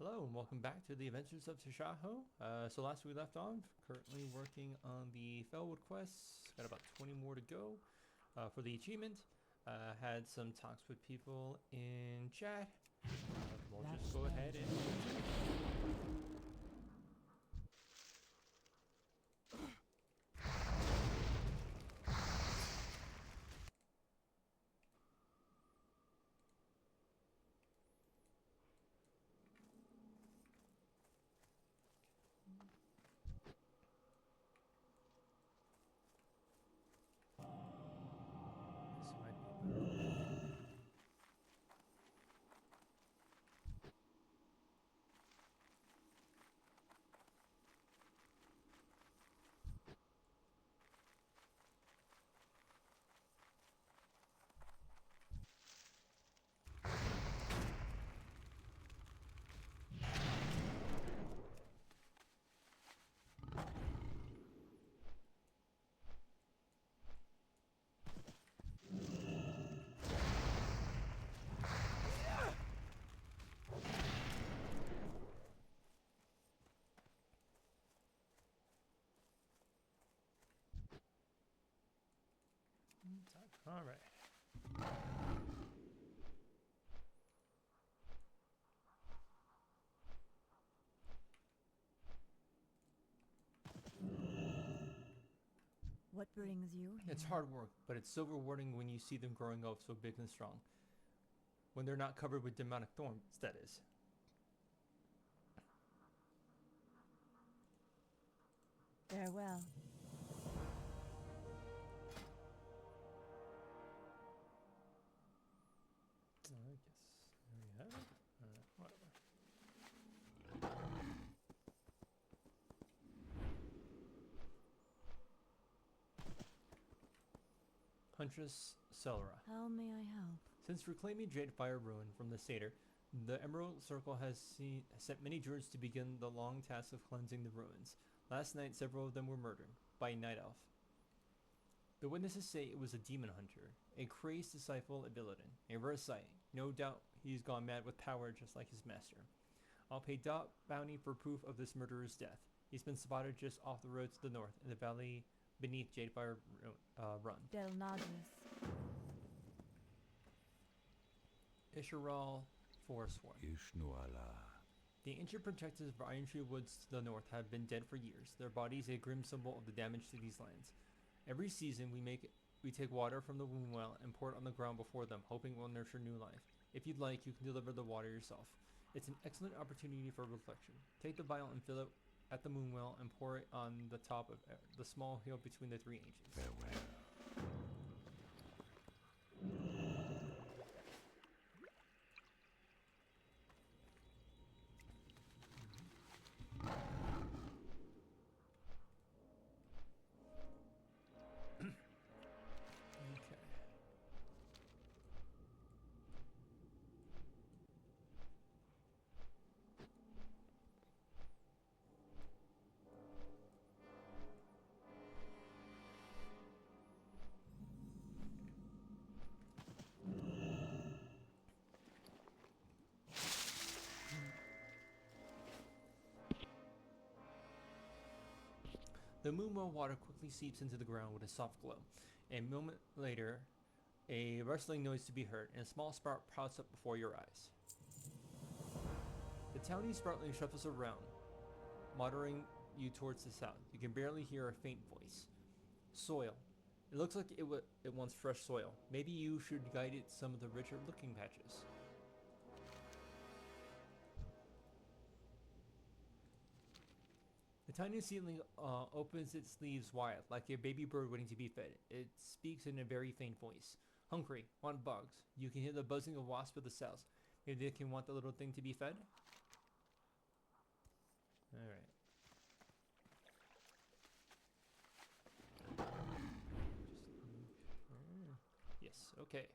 Hello and welcome back to the Adventures of Tashaho. So last we left off, currently working on the Felwood quests. Got about 20 more to go for the achievement. Had some talks with people in chat. We'll just go ahead and this might be better. All right. What brings you here? It's hard work, but it's so rewarding when you see them growing up so big and strong. When they're not covered with demonic thorns, that is. Farewell. I guess there we have it. Whatever. Huntress Celera. How may I help? Since reclaiming Jadefire Ruin from the Satyr, the Emerald Circle has sent many druids to begin the long task of cleansing the ruins. Last night, several of them were murdered by a night elf. The witnesses say it was a demon hunter, a crazed disciple of Illidan, a rare sight. No doubt he's gone mad with power just like his master. I'll pay top bounty for proof of this murderer's death. He's been spotted just off the road to the north, in the valley beneath Jadefire Run. Del Nadris. Isharal Forsworn. Ishnuala. The ancient protectors of Iron Tree Woods to the north have been dead for years, their bodies a grim symbol of the damage to these lands. Every season we take water from the womb well and pour it on the ground before them, hoping it will nurture new life. If you'd like, you can deliver the water yourself. It's an excellent opportunity for reflection. Take the vial and fill it at the moon well and pour it on the top of the small hill between the three ancients. Farewell. Okay. The moonwell water quickly seeps into the ground with a soft glow. A moment later, a rustling noise to be heard, and a small sprout pops up before your eyes. The towny sproutling shuffles around, motoring you towards the south. You can barely hear a faint voice. Soil. It looks like it wants fresh soil. Maybe you should guide it some of the richer looking patches. The tiny seedling opens its leaves wide, like a baby bird waiting to be fed. It speaks in a very faint voice. Hungry, want bugs. You can hear the buzzing of wasps at the cells. Maybe they can want the little thing to be fed? Alright. Just make sure. Yes, okay.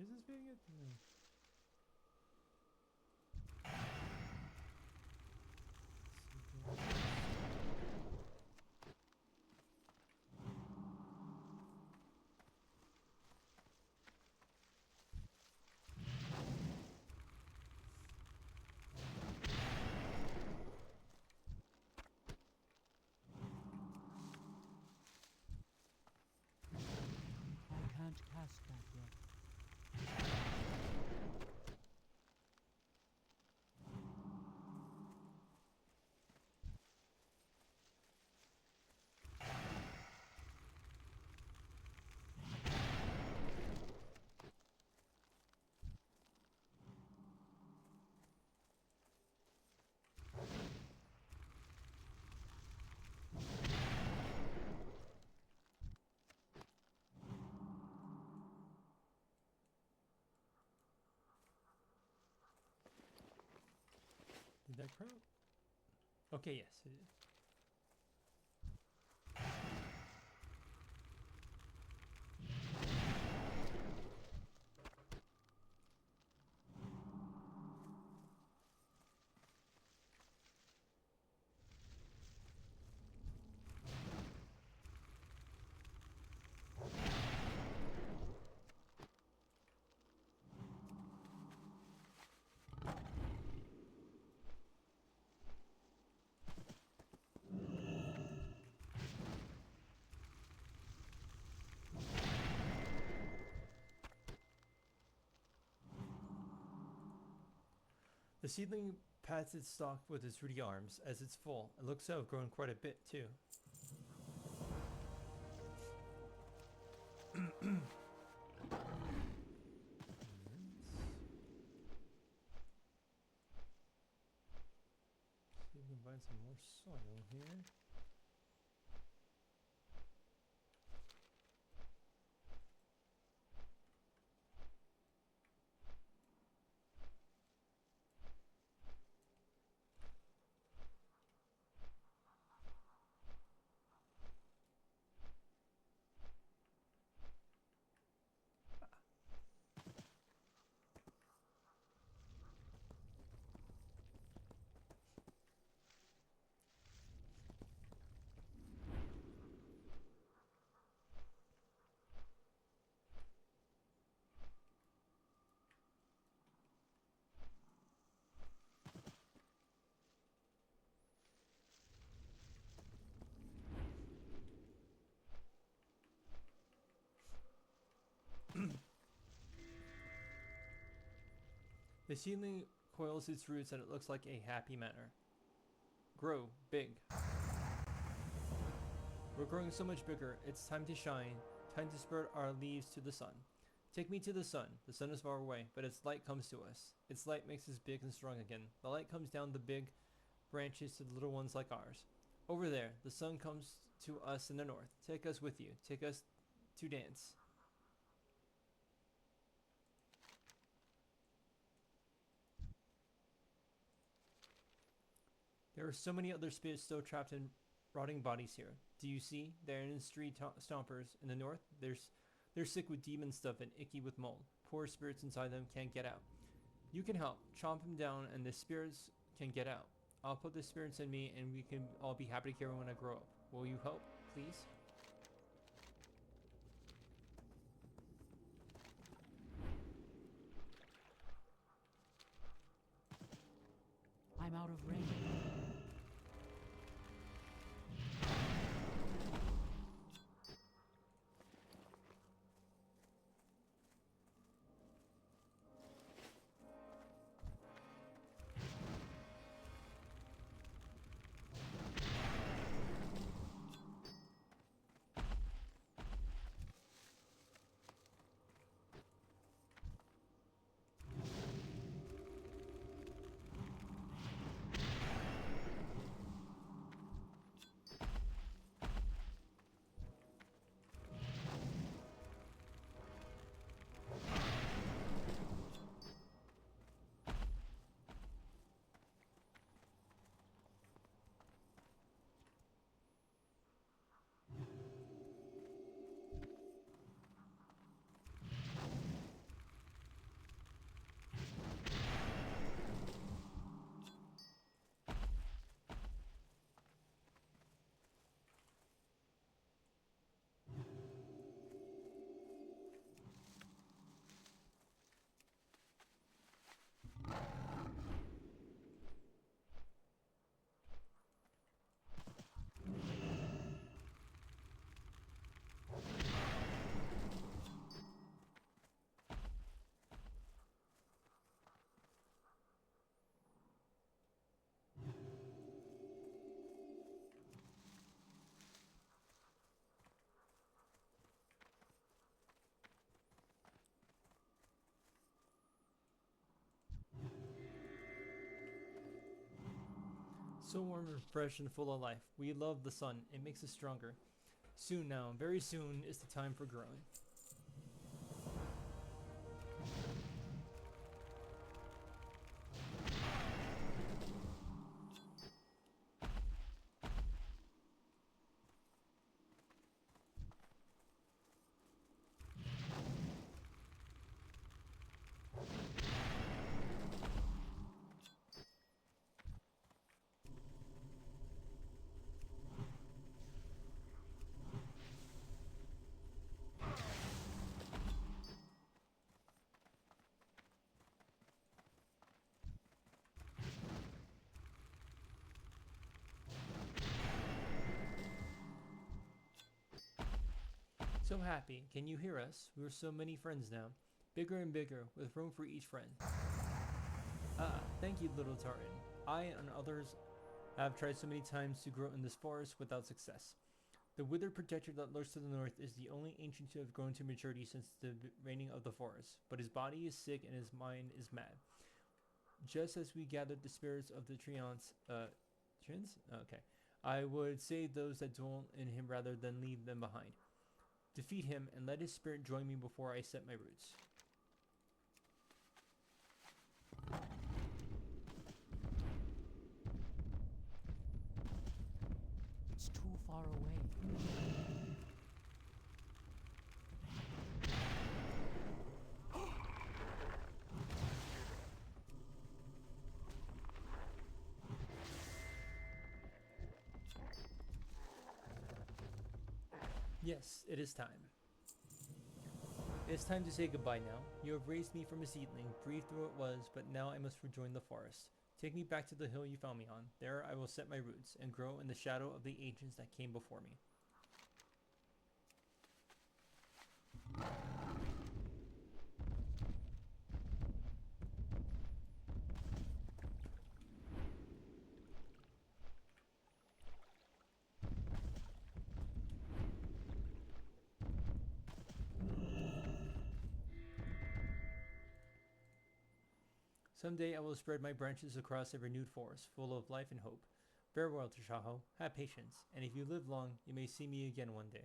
Is this being it? No. I can't cast that yet. Did that crow? Okay, yes, it did. The seedling pats its stalk with its rooty arms as it's full. It looks to have grown quite a bit, too. See if we can find some more soil here. The seedling coils its roots and it looks like a happy manner. Grow big. We're growing so much bigger. It's time to shine. Time to spread our leaves to the sun. Take me to the sun. The sun is far away, but its light comes to us. Its light makes us big and strong again. The light comes down the big branches to the little ones like ours. Over there, the sun comes to us in the north. Take us with you. Take us to dance. There are so many other spirits still trapped in rotting bodies here. Do you see? They're in street stompers in the north. They're sick with demon stuff and icky with mold. Poor spirits inside them can't get out. You can help. Chomp them down and the spirits can get out. I'll put the spirits in me and we can all be happy together when I grow up. Will you help, please? I'm out of range. So warm and fresh and full of life. We love the sun. It makes us stronger. Soon now, very soon, is the time for growing. So happy. Can you hear us? We're so many friends now. Bigger and bigger, with room for each friend. Ah, thank you, little Tartan. I and others have tried so many times to grow in this forest without success. The withered protector that lurks to the north is the only ancient to have grown to maturity since the reigning of the forest, but his body is sick and his mind is mad. Just as we gathered the spirits of the Treants, Okay. I would save those that dwell in him rather than leave them behind. Defeat him and let his spirit join me before I set my roots. It's too far away. Yes, it is time. It is time to say goodbye now. You have raised me from a seedling, brief though it was, but now I must rejoin the forest. Take me back to the hill you found me on. There I will set my roots and grow in the shadow of the ancients that came before me. Someday I will spread my branches across a renewed forest, full of life and hope. Farewell, Tashaho. Have patience, and if you live long, you may see me again one day.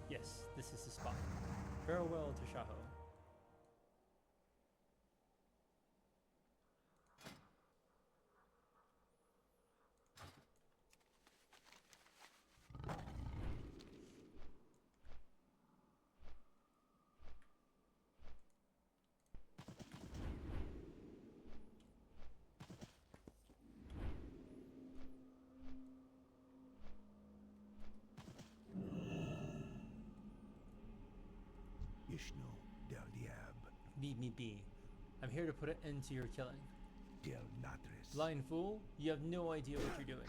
Yes, this is the spot. Farewell, Tashaho. Ishno del Diab, Leave me be. I'm here to put an end to your killing. del Natris. Blind fool, you have no idea what you're doing.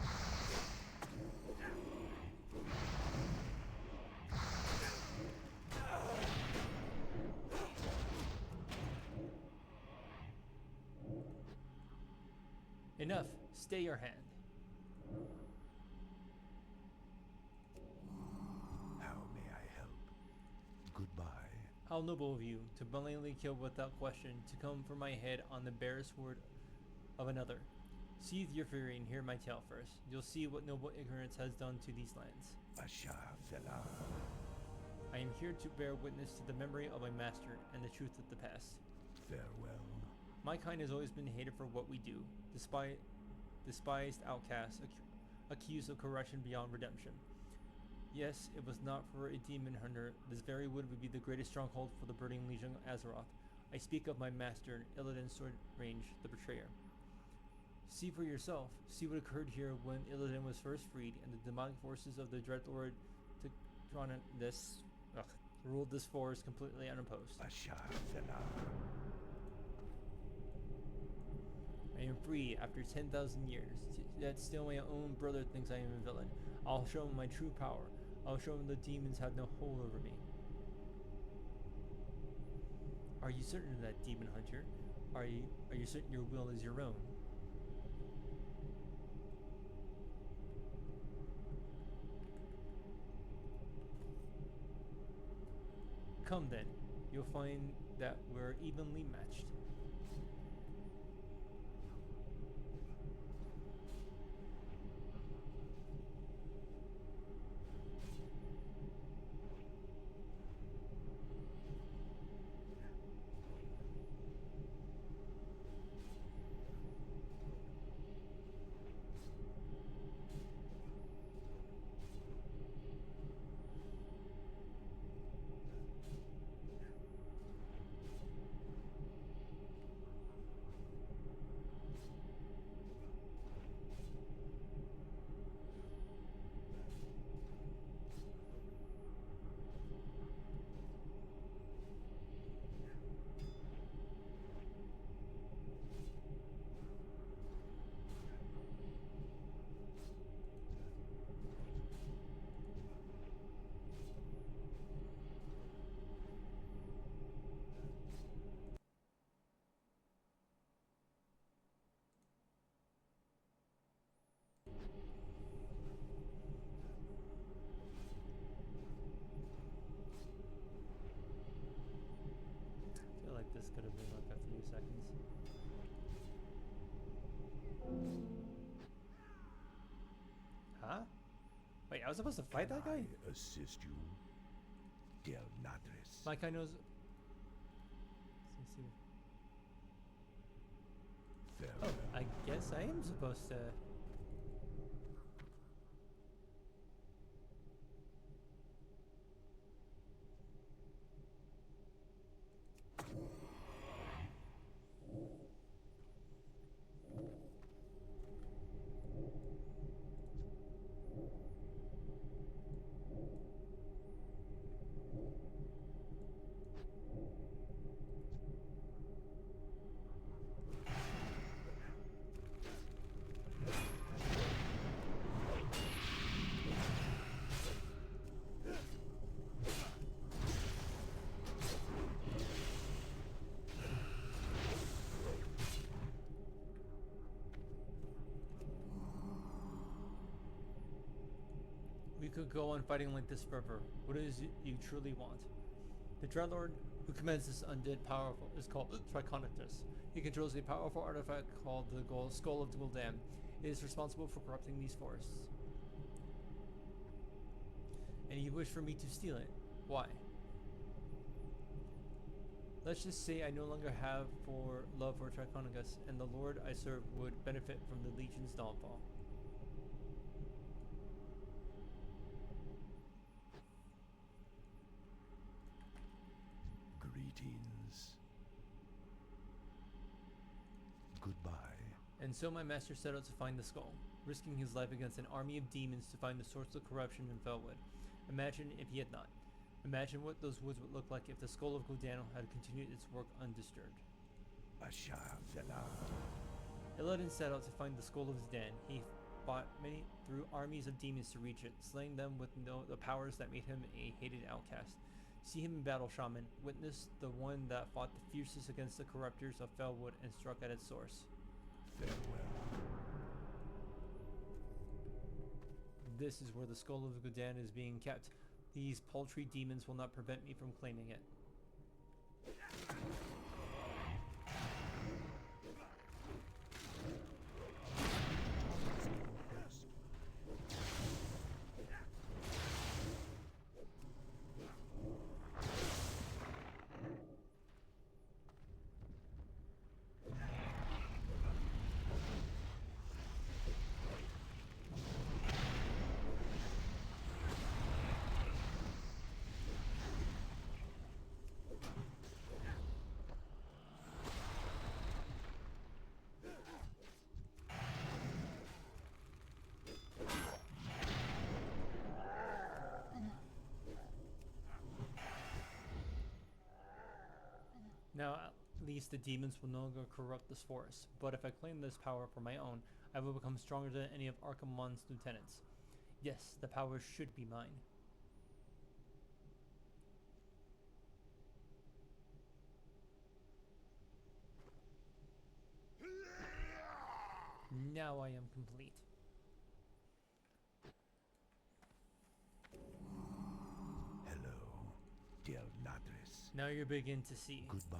Enough. Stay your hand. How may I help? Goodbye. How noble of you to blindly kill without question, to come for my head on the barest word of another. Seethe your fury and hear my tale first. You'll see what noble ignorance has done to these lands. Asha Fela. I am here to bear witness to the memory of my master and the truth of the past. Farewell. My kind has always been hated for what we do, despised outcasts, accused of corruption beyond redemption. Yes, it was not for a demon hunter, this very wood would be the greatest stronghold for the burning legion of Azeroth. I speak of my master, Illidan's sword range, the betrayer. See for yourself. See what occurred here when Illidan was first freed, and the demonic forces of the Dreadlord ruled this forest completely unopposed. Asha Fela. I am free after 10,000 years, yet still my own brother thinks I am a villain. I'll show him my true power. I'll show him the demons have no hold over me. Are you certain of that, demon hunter? Are you certain your will is your own? Come then, you'll find that we're evenly matched. I feel like this could have been like a few seconds. Huh? Wait, I was supposed to fight that guy? I assist you, Del Nadres. My guy knows. Let's see. Oh, Farewell. I guess I am supposed to. We could go on fighting like this forever. What is it you truly want? The Dreadlord who commands this undead powerful is called Triconicus. He controls a powerful artifact called the Skull of Gul'dan. It is responsible for corrupting these forests. And you wish for me to steal it. Why? Let's just say I no longer have love for Triconicus, and the Lord I serve would benefit from the Legion's downfall. Greetings. Goodbye. And so my master set out to find the skull, risking his life against an army of demons to find the source of corruption in Felwood. Imagine if he had not. Imagine what those woods would look like if the skull of Gul'dan had continued its work undisturbed. Ashar Zala. Illidan set out to find the skull of Gul'dan. He fought through armies of demons to reach it, slaying them with the powers that made him a hated outcast. See him in battle, Shaman. Witness the one that fought the fiercest against the corruptors of Felwood and struck at its source. Farewell. This is where the skull of Gul'dan is being kept. These paltry demons will not prevent me from claiming it. Now, at least the demons will no longer corrupt this forest, but if I claim this power for my own, I will become stronger than any of Archimonde's lieutenants. Yes, the power should be mine. Now I am complete. Hello, Del Nadres. Now you begin to see. Goodbye,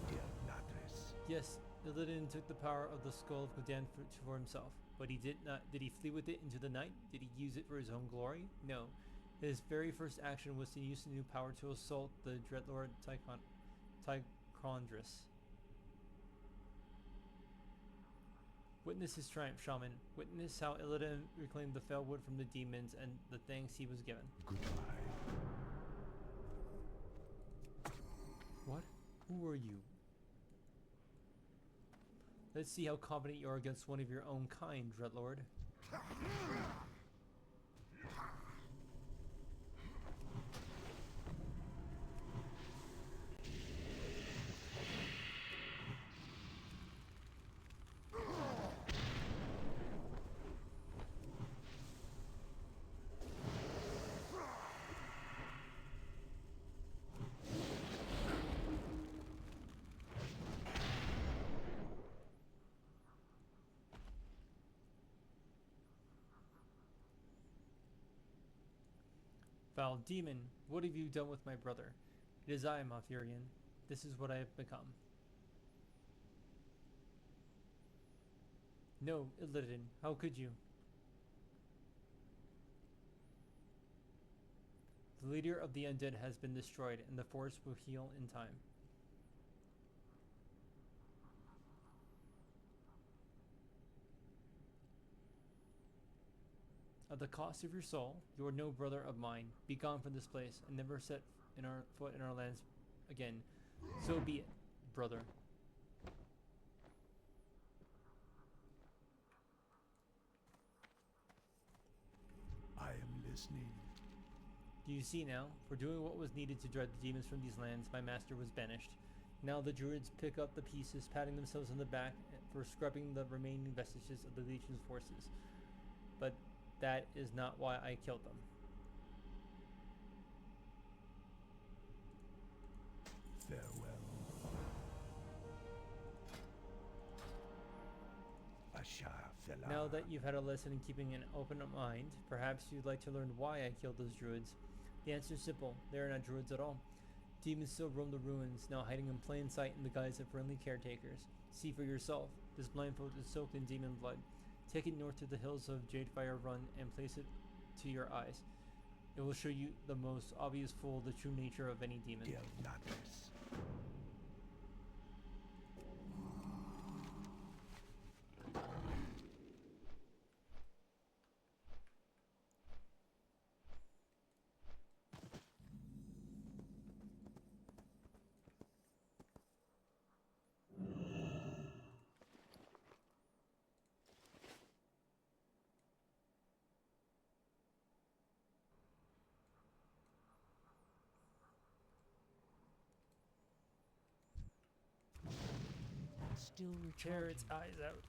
dear Latris. Yes, Illidan took the power of the skull of Gul'dan for himself, but he did not. Did he flee with it into the night? Did he use it for his own glory? No. His very first action was to use the new power to assault the Dreadlord Tychondris. Witness his triumph, Shaman. Witness how Illidan reclaimed the Felwood from the demons and the thanks he was given. Goodbye. What? Who are you? Let's see how confident you are against one of your own kind, Dreadlord. Foul demon, what have you done with my brother? It is I, Malfurion. This is what I have become. No, Illidan, how could you? The leader of the undead has been destroyed, and the forest will heal in time. At the cost of your soul, you are no brother of mine. Be gone from this place, and never set foot in our lands again. So be it, brother. I am listening. Do you see now? For doing what was needed to dread the demons from these lands, my master was banished. Now the druids pick up the pieces, patting themselves on the back for scrubbing the remaining vestiges of the Legion's forces. But that is not why I killed them. Farewell. Tashaho. Now that you've had a lesson in keeping an open mind, perhaps you'd like to learn why I killed those druids. The answer is simple. They are not druids at all. Demons still roam the ruins, now hiding in plain sight in the guise of friendly caretakers. See for yourself. This blindfold is soaked in demon blood. Take it north to the hills of Jadefire Run and place it to your eyes. It will show you the most obvious fool the true nature of any demon. Dear Latris. Still Tear its recharging. eyes out.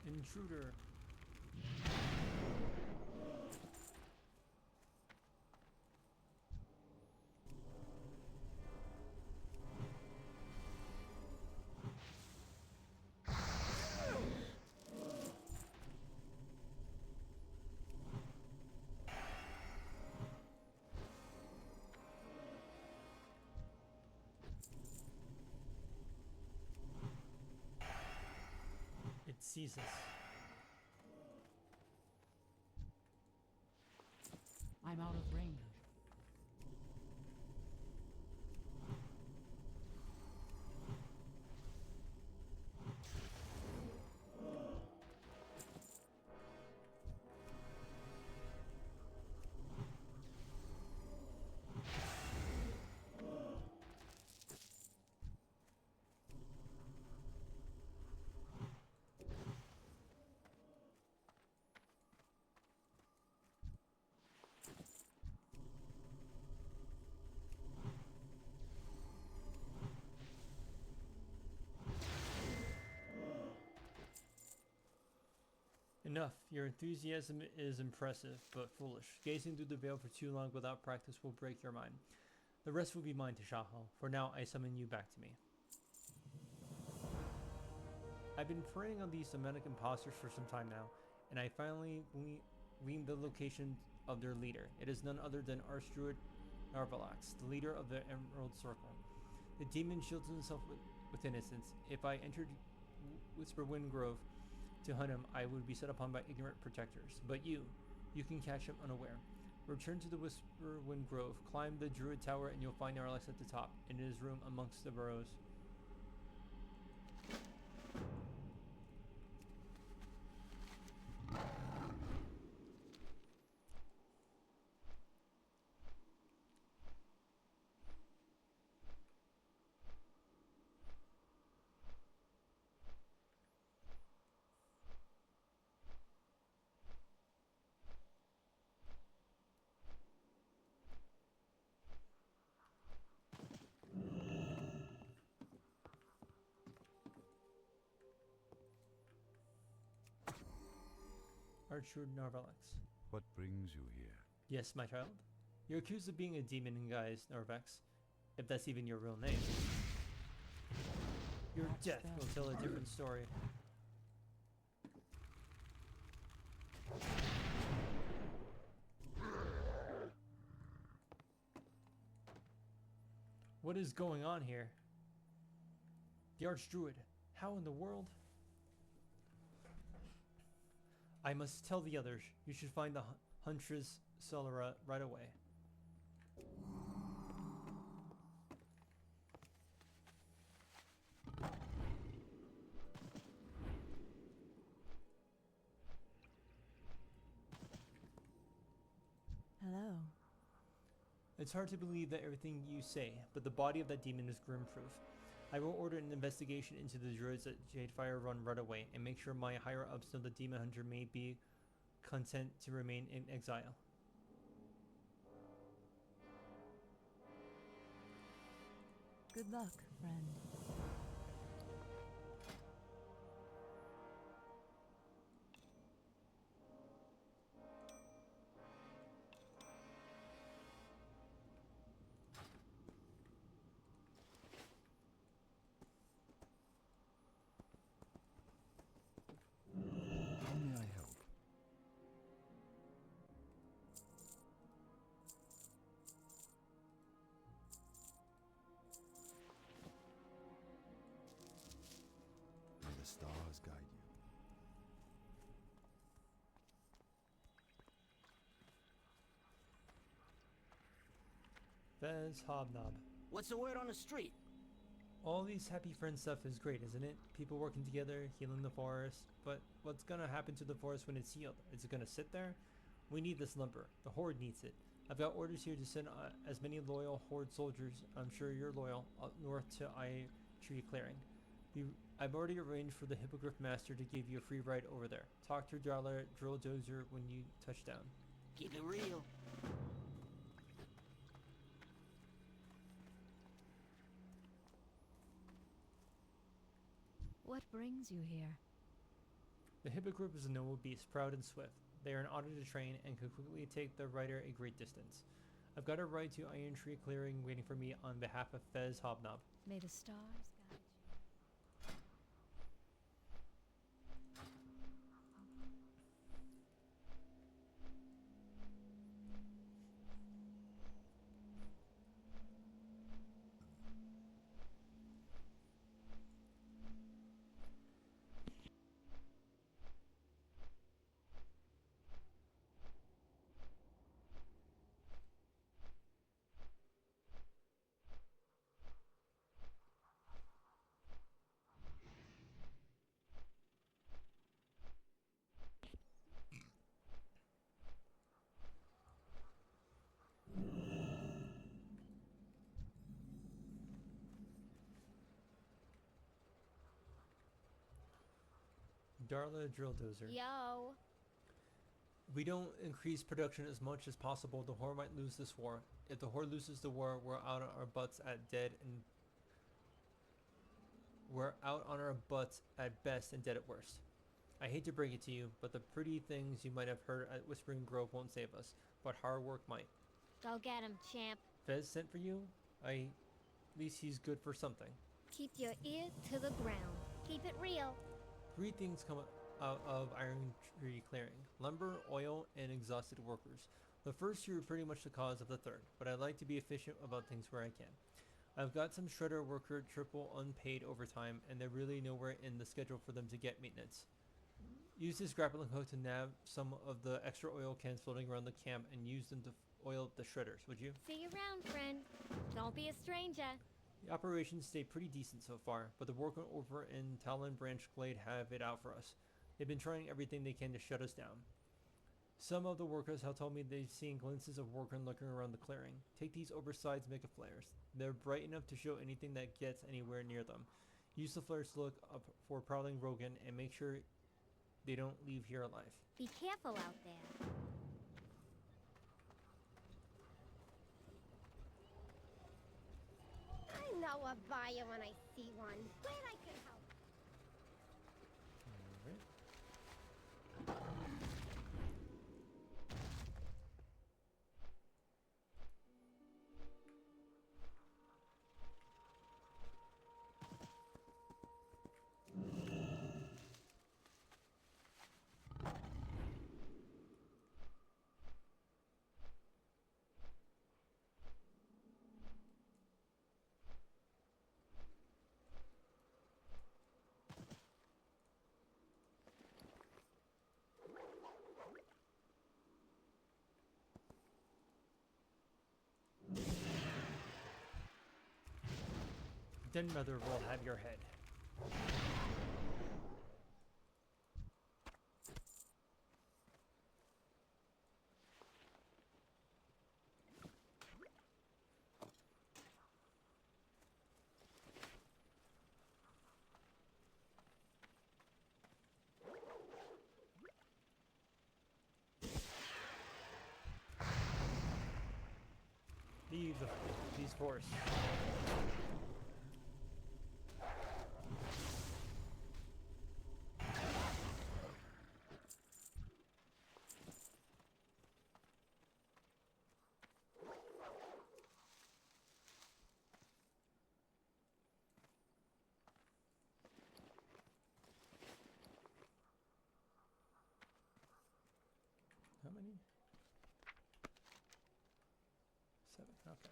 Intruder. It sees us. I'm out of range. Enough. Your enthusiasm is impressive, but foolish. Gazing through the veil for too long without practice will break your mind. The rest will be mine, Tashaho. For now, I summon you back to me. I've been preying on these Semitic imposters for some time now, and I finally gleaned the location of their leader. It is none other than Archdruid Narvalax, the leader of the Emerald Circle. The demon shields himself with innocence. If I entered Whisperwind Grove to hunt him, I would be set upon by ignorant protectors. But you can catch him unaware. Return to the Whisperwind Grove, climb the Druid Tower, and you'll find Narvalax at the top, in his room amongst the burrows. Archdruid Narvalax. What brings you here? Yes, my child. You're accused of being a demon in guise, Narvex, if that's even your real name. Your That's death fair. will tell a different story. What is going on here? The Archdruid. How in the world? I must tell the others. You should find the Huntress Celera right away. Hello. It's hard to believe that everything you say, but the body of that demon is grim-proof. I will order an investigation into the druids at Jadefire Run right away, and make sure my higher-ups know the demon hunter may be content to remain in exile. Good luck, friend. How may I help? May the stars guide you. Fez Hobnob. What's the word on the street? All these happy friend stuff is great, isn't it? People working together, healing the forest. But what's gonna happen to the forest when it's healed? Is it gonna sit there? We need this lumber. The Horde needs it. I've got orders here to send as many loyal Horde soldiers, I'm sure you're loyal, up north to Tree Clearing. I've already arranged for the Hippogriff Master to give you a free ride over there. Talk to Darla Drill Dozer when you touch down. Keep it real. What brings you here? The Hippogriff is a noble beast, proud and swift. They are an honor to train and can quickly take the rider a great distance. I've got a ride to Iron Tree Clearing waiting for me on behalf of Fez Hobnob. May the stars guide you. Darla Drill Dozer. Yo. If we don't increase production as much as possible, the Horde might lose this war. If the Horde loses the war, we're out on our butts at dead and we're out on our butts at best and dead at worst. I hate to break it to you, but the pretty things you might have heard at Whispering Grove won't save us, but hard work might. Go get him, champ. Fez sent for you? At least he's good for something. Keep your ear to the ground. Keep it real. 3 things come out of Iron Tree Clearing: lumber, oil, and exhausted workers. The first two are pretty much the cause of the third, but I like to be efficient about things where I can. I've got some shredder worker triple unpaid overtime, and they're really nowhere in the schedule for them to get maintenance. Use this grappling hook to nab some of the extra oil cans floating around the camp and use them to oil the shredders, would you? See you around, friend. Don't be a stranger. The operations stay pretty decent so far, but the workers over in Talon Branch Glade have it out for us. They've been trying everything they can to shut us down. Some of the workers have told me they've seen glimpses of workers lurking around the clearing. Take these oversized mega flares. They're bright enough to show anything that gets anywhere near them. Use the flares to look up for prowling Rogan and make sure they don't leave here alive. Be careful out there. I know a buyer when I see one. Glad I could help. Den Mother will have your head. Leave these forests. How many? 7, okay.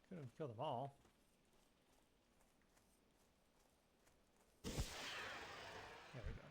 Couldn't kill them all. There we go.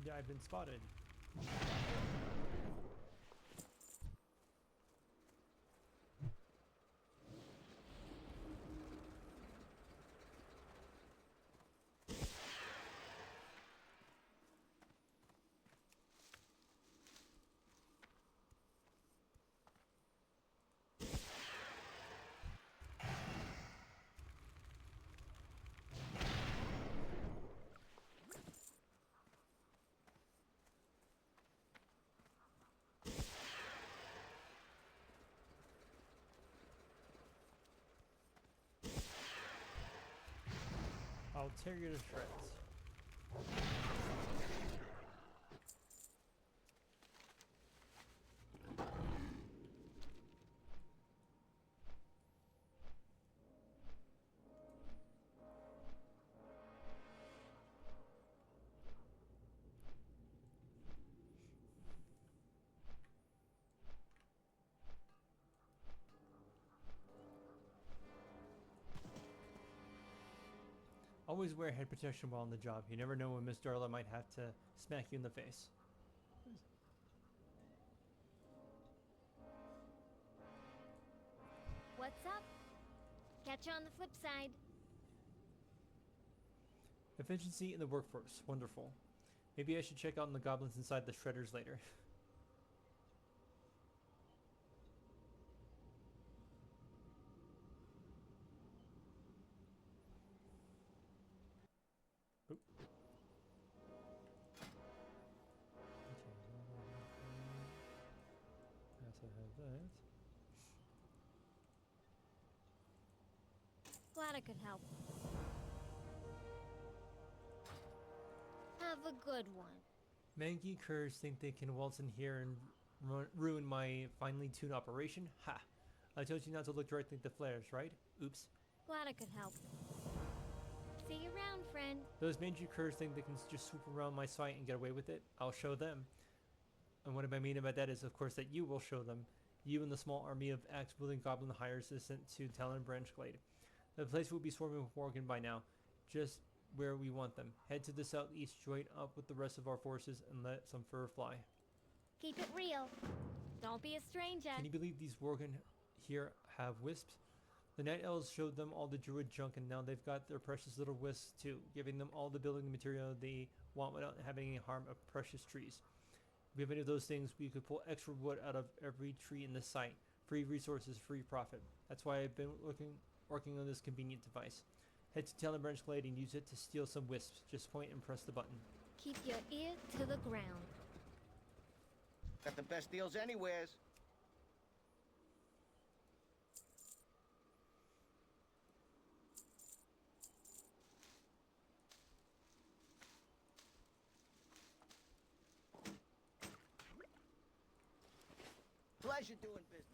Yeah, I've been spotted. I'll tear you to shreds. Always wear head protection while on the job. You never know when Miss Darla might have to smack you in the face. What's up? Catch you on the flip side. Efficiency in the workforce. Wonderful. Maybe I should check out on the goblins inside the shredders later. Oop. Yes, I have that. Glad I could help. Have a good one. Mangy curs think they can waltz in here and ruin my finely tuned operation? Ha! I told you not to look directly at the flares, right? Oops. Glad I could help. See you around, friend. Those mangy curs think they can just swoop around my site and get away with it? I'll show them. And what I mean about that is, of course, that you will show them. You and the small army of axe-wielding goblin hires sent to Talon Branchglade. The place will be swarming with Worgen by now, just where we want them. Head to the southeast, join up with the rest of our forces, and let some fur fly. Keep it real. Don't be a stranger. Can you believe these Worgen here have wisps? The Night Elves showed them all the druid junk, and now they've got their precious little wisps too, giving them all the building material they want without having any harm of precious trees. If we have any of those things, we could pull extra wood out of every tree in the site. Free resources, free profit. That's why I've been working on this convenient device. Head to Talon Branchglade and use it to steal some wisps. Just point and press the button. Keep your ear to the ground. Got the best deals anywheres. Pleasure doing business.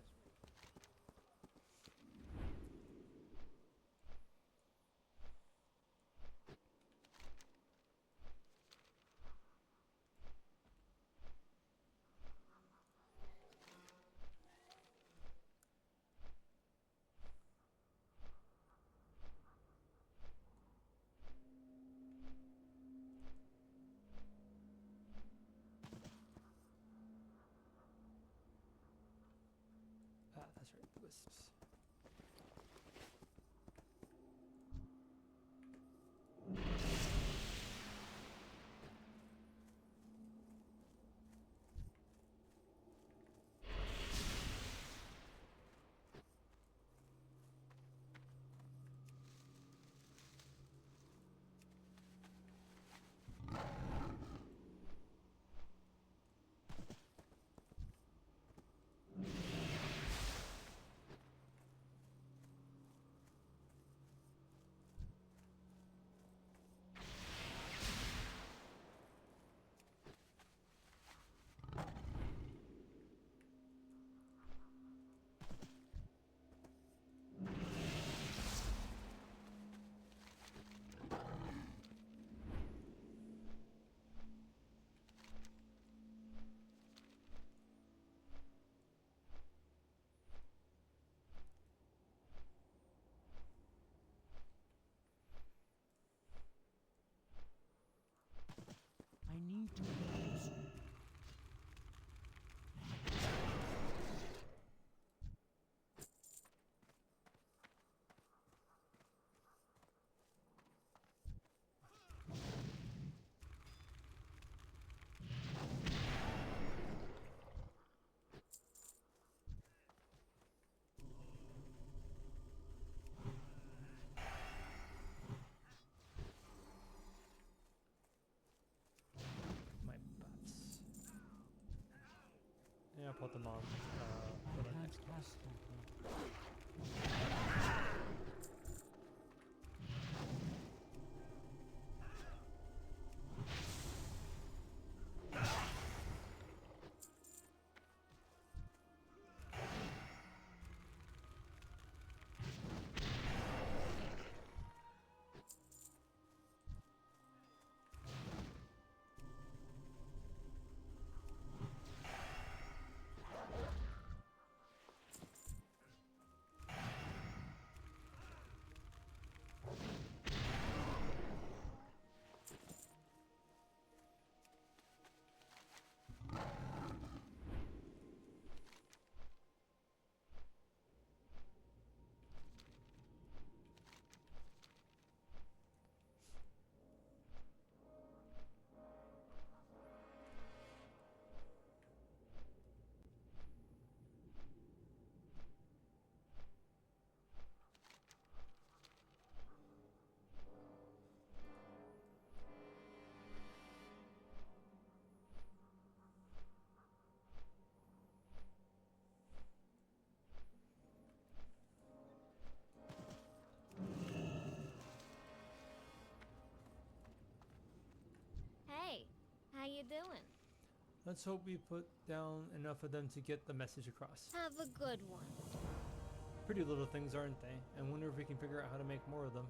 Ah, that's right, the wisps. I need to use. My butts. Yeah, I'll put them on. I For the can't next cast that now. doing? Let's hope we put down enough of them to get the message across. Have a good one. Pretty little things, aren't they? I wonder if we can figure out how to make more of them.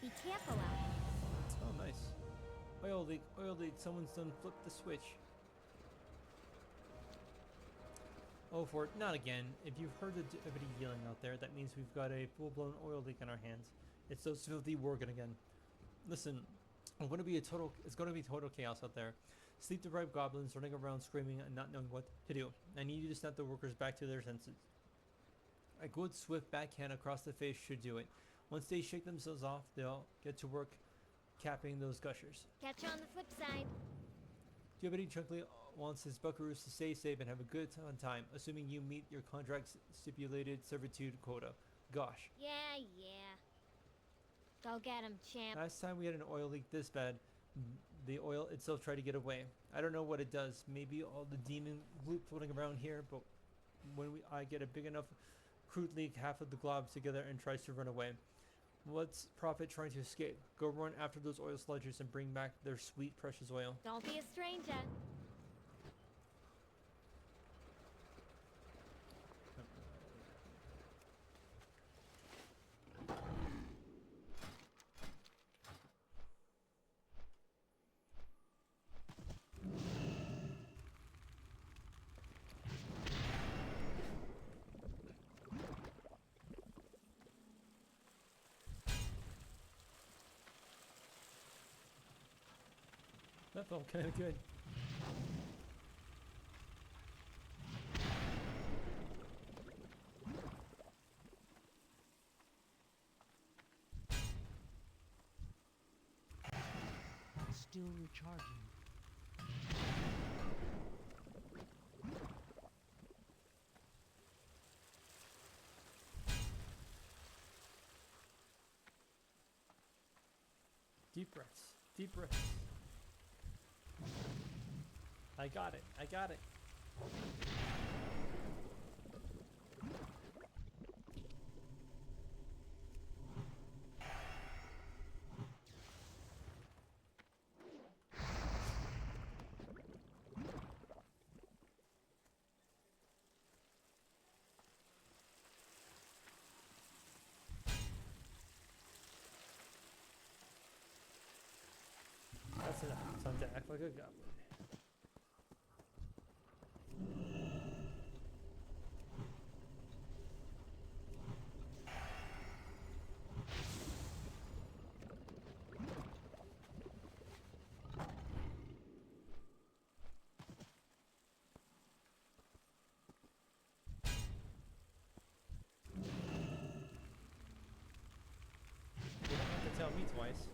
Be careful out there. Oh, nice. Oil leak, someone's done flipped the switch. Oh, for it, not again. If you've heard everybody yelling out there, that means we've got a full-blown oil leak on our hands. It's those filthy working again. Listen, it's going to be total chaos out there. Sleep-deprived goblins running around screaming and not knowing what to do. I need you to snap the workers back to their senses. A good swift backhand across the face should do it. Once they shake themselves off, they'll get to work capping those gushers. Catch you on the flip side. Deputy Chunkley wants his buckaroos to stay safe and have a good time, assuming you meet your contract's stipulated servitude quota. Gosh. Yeah. Go get him, champ. Last time we had an oil leak this bad, the oil itself tried to get away. I don't know what it does. Maybe all the demon gloop floating around here, but when I get a big enough crude leak, half of the globs together and tries to run away. What's profit trying to escape? Go run after those oil sludgers and bring back their sweet, precious oil. Don't be a stranger. That felt kind of good. Still recharging. Deep breaths. Deep breaths. I got it. I got it. That's enough. Time to act like a goblin. You don't have to tell me twice.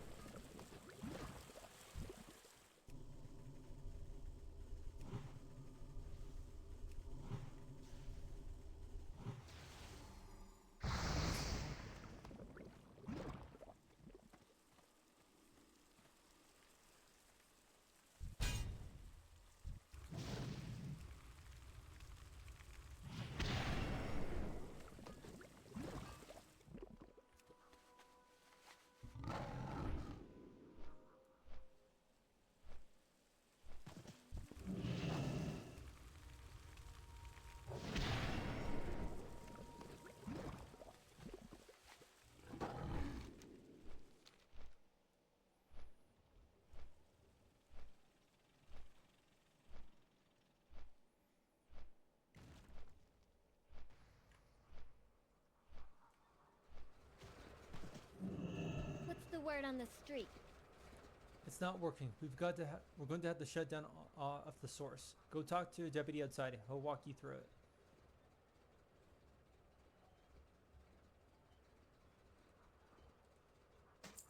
What's the word on the street? It's not working. We're going to have to shut down off the source. Go talk to a deputy outside. He'll walk you through it.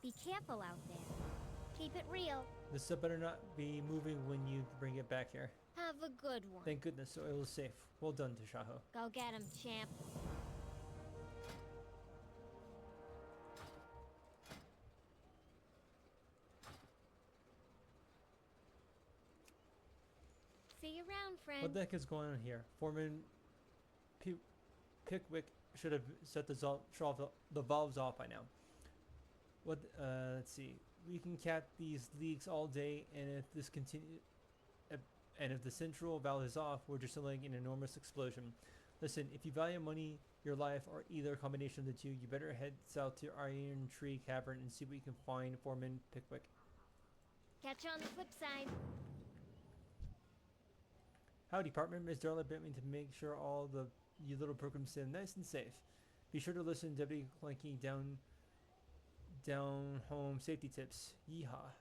Be careful out there. Keep it real. This stuff better not be moving when you bring it back here. Have a good one. Thank goodness, the oil is safe. Well done, Tashaho. Go get him, champ. See you around, friend. What the heck is going on here? Foreman Pickwick should have set the valves off by now. What? Let's see. We can cap these leaks all day, and if this And if the central valve is off, we're just like an enormous explosion. Listen, if you value money, your life, or either combination of the two, you better head south to Iron Tree Cavern and see what you can find. Foreman Pickwick. Catch you on the flip side. Howdy, partner. Miss Darla bent me to make sure all the you little pilgrims stay nice and safe. Be sure to listen to Deputy Clanky down home safety tips. Yeehaw.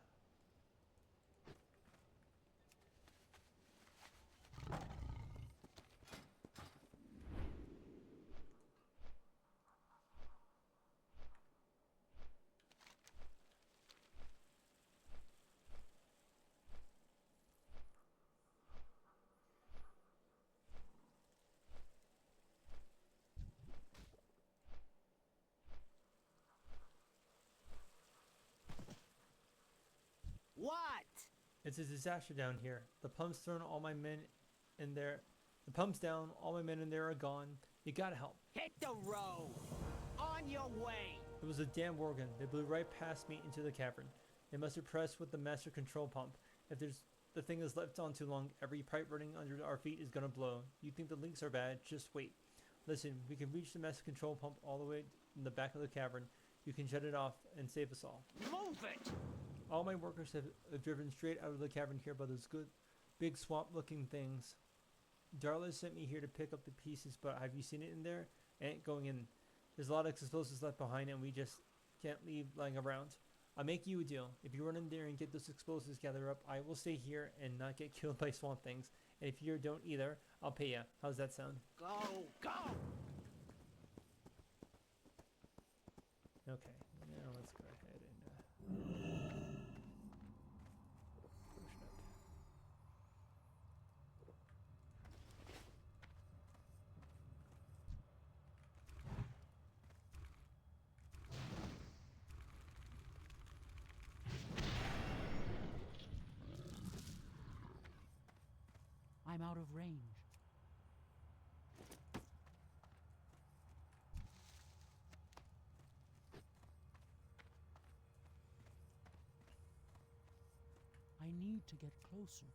What? It's a disaster down here. The pump's thrown all my men in there. The pump's down. All my men in there are gone. You gotta help. Hit the road. On your way. It was a damn Worgen. They blew right past me into the cavern. They must have pressed with the master control pump. If the thing is left on too long, every pipe running under our feet is gonna blow. You think the leaks are bad? Just wait. Listen, we can reach the master control pump all the way in the back of the cavern. You can shut it off and save us all. Move it. All my workers have driven straight out of the cavern here by those good, big swamp-looking things. Darla sent me here to pick up the pieces, but have you seen it in there? Ain't going in. There's a lot of explosives left behind, and we just can't leave lying around. I'll make you a deal. If you run in there and get those explosives gathered up, I will stay here and not get killed by swamp things. And if you don't either, I'll pay ya. How's that sound? Go, go. Okay, now let's go ahead and potion up. I'm out of range. I need to get closer.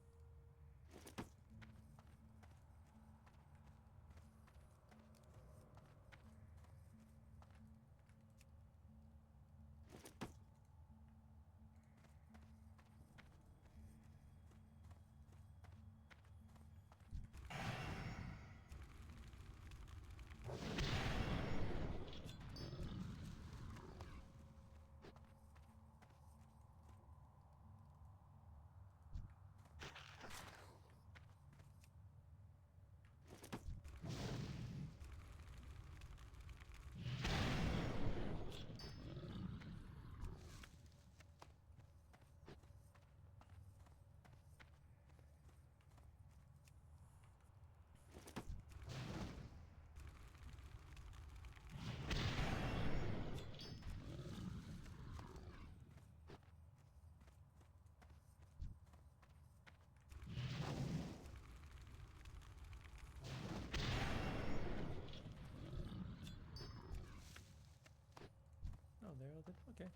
Oh, they're all good. Okay.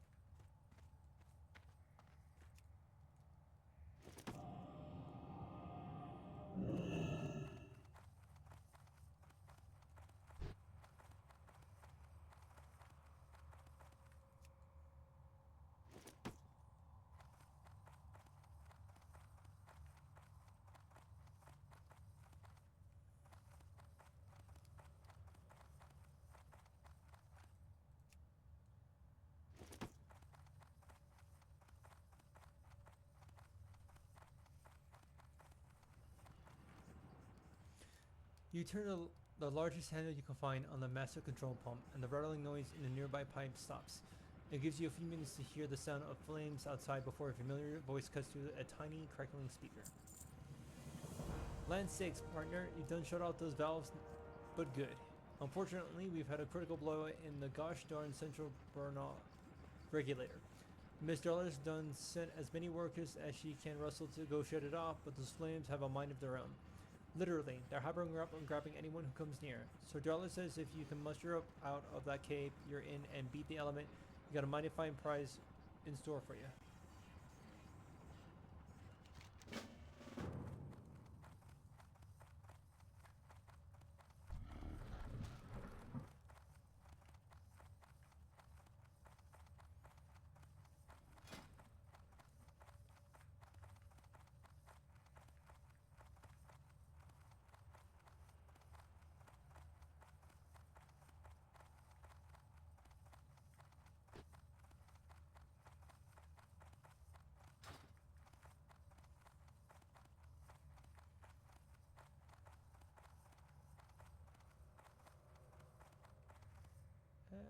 You turn the largest handle you can find on the master control pump, and the rattling noise in the nearby pipe stops. It gives you a few minutes to hear the sound of flames outside before a familiar voice cuts through a tiny, crackling speaker. Land sakes, partner, you done shut off those valves, but good. Unfortunately, we've had a critical blow in the gosh darn central burn-off regulator. Miss Dollar's done sent as many workers as she can rustle to go shut it off, but those flames have a mind of their own. Literally, they're hovering up and grabbing anyone who comes near. So Darla says if you can muster up out of that cave you're in and beat the element, you got a mighty fine prize in store for you.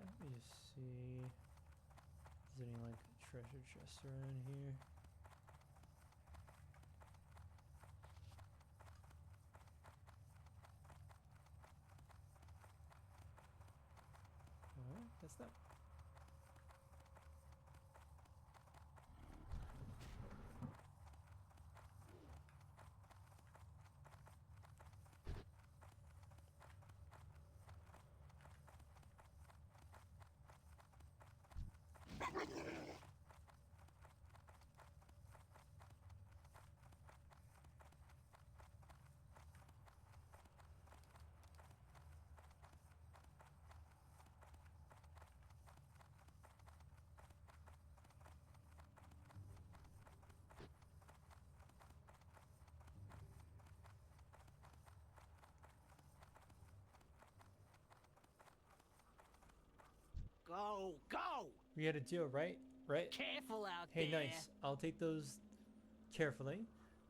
Let me just see. Is there any like treasure chests around here? Alright, that's that. Go, go! We had a deal, right? Right? Careful out Hey, there. nice. I'll take those carefully.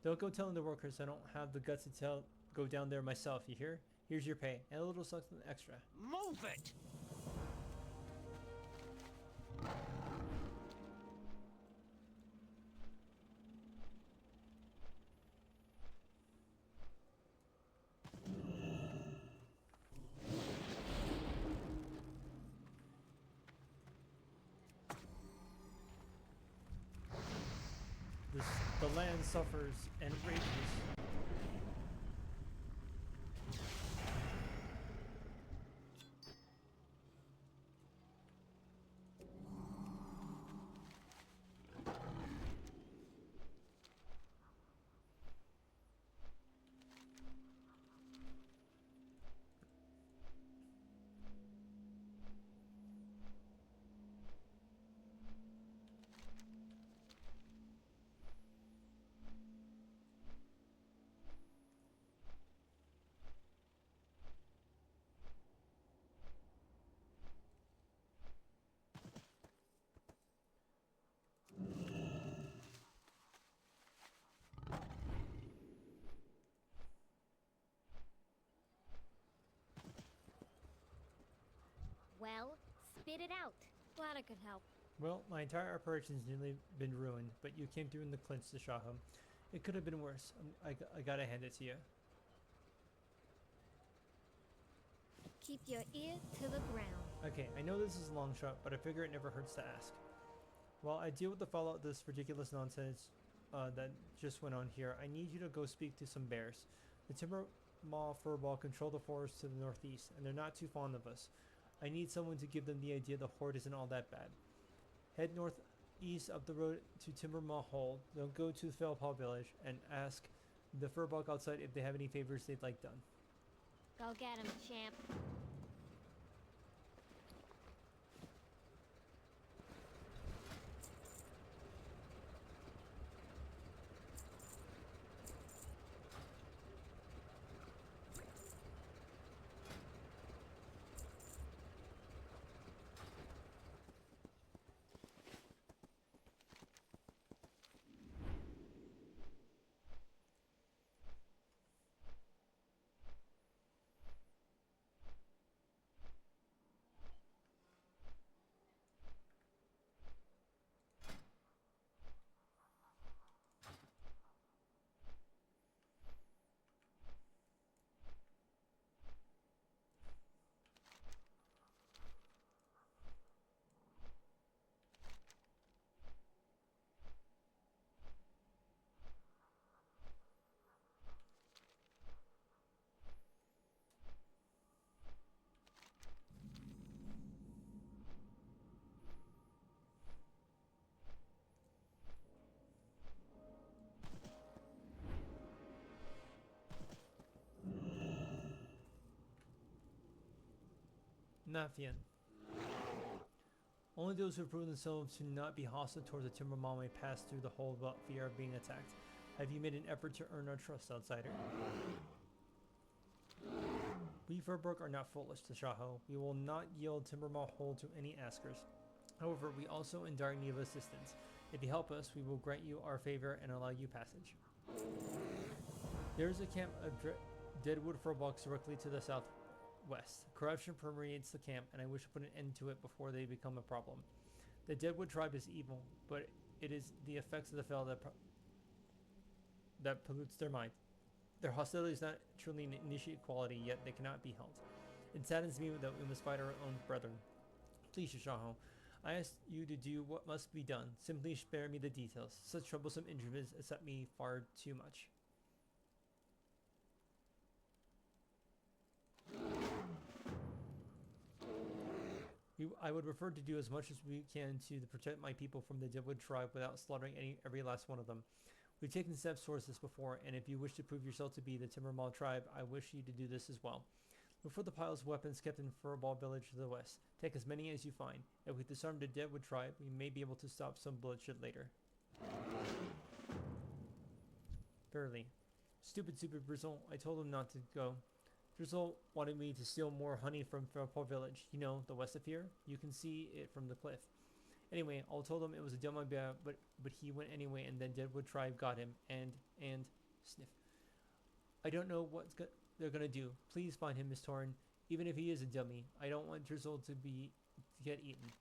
Don't go telling the workers I don't have the guts to go down there myself, you hear? Here's your pay, and a little something extra. Move it! The land suffers and rages. Well, spit it out. Glad I could help. Well, my entire operation's nearly been ruined, but you came through in the clinch, Tashaho. It could have been worse. I gotta hand it to you. Keep your ear to the ground. Okay, I know this is a long shot, but I figure it never hurts to ask. While I deal with the fallout of this ridiculous nonsense that just went on here, I need you to go speak to some bears. The Timber Maw Furball control the forest to the northeast, and they're not too fond of us. I need someone to give them the idea the horde isn't all that bad. Head northeast up the road to Timber Maw Hole. Don't go to the Felpaw village and ask the Furball outside if they have any favors they'd like done. Go get him, champ. Nathian. Only those who have proven themselves to not be hostile towards the Timber Maw may pass through the hole without fear of being attacked. Have you made an effort to earn our trust, outsider? We Furborg are not foolish, Tashaho. We will not yield Timber Maw Hole to any askers. However, we also in dire need of assistance. If you help us, we will grant you our favor and allow you passage. There is a camp of Deadwood Furbolgs directly to the southwest west. Corruption permeates the camp, and I wish to put an end to it before they become a problem. The Deadwood tribe is evil, but it is the effects of the Fel that pollutes their mind. Their hostility is not truly an initiate quality, yet they cannot be held. It saddens me that we must fight our own brethren. Please, Tashaho, I ask you to do what must be done. Simply spare me the details. Such troublesome intrigues upset me far too much. I would prefer to do as much as we can to protect my people from the Deadwood tribe without slaughtering every last one of them. We've taken steps towards this before, and if you wish to prove yourself to be the Timbermaw tribe, I wish you to do this as well. Look for the piles of weapons kept in Furball village to the west. Take as many as you find. If we disarm the Deadwood tribe, we may be able to stop some bloodshed later. Verily. Stupid Brizzle, I told him not to go. Drizzle wanted me to steal more honey from Furball village. You know, the west of here? You can see it from the cliff. Anyway, I told him it was a dumb idea, but he went anyway, and then Deadwood tribe got him, and sniff. I don't know what they're gonna do. Please find him, Miss Torrin. Even if he is a dummy, I don't want Drizzle to get eaten.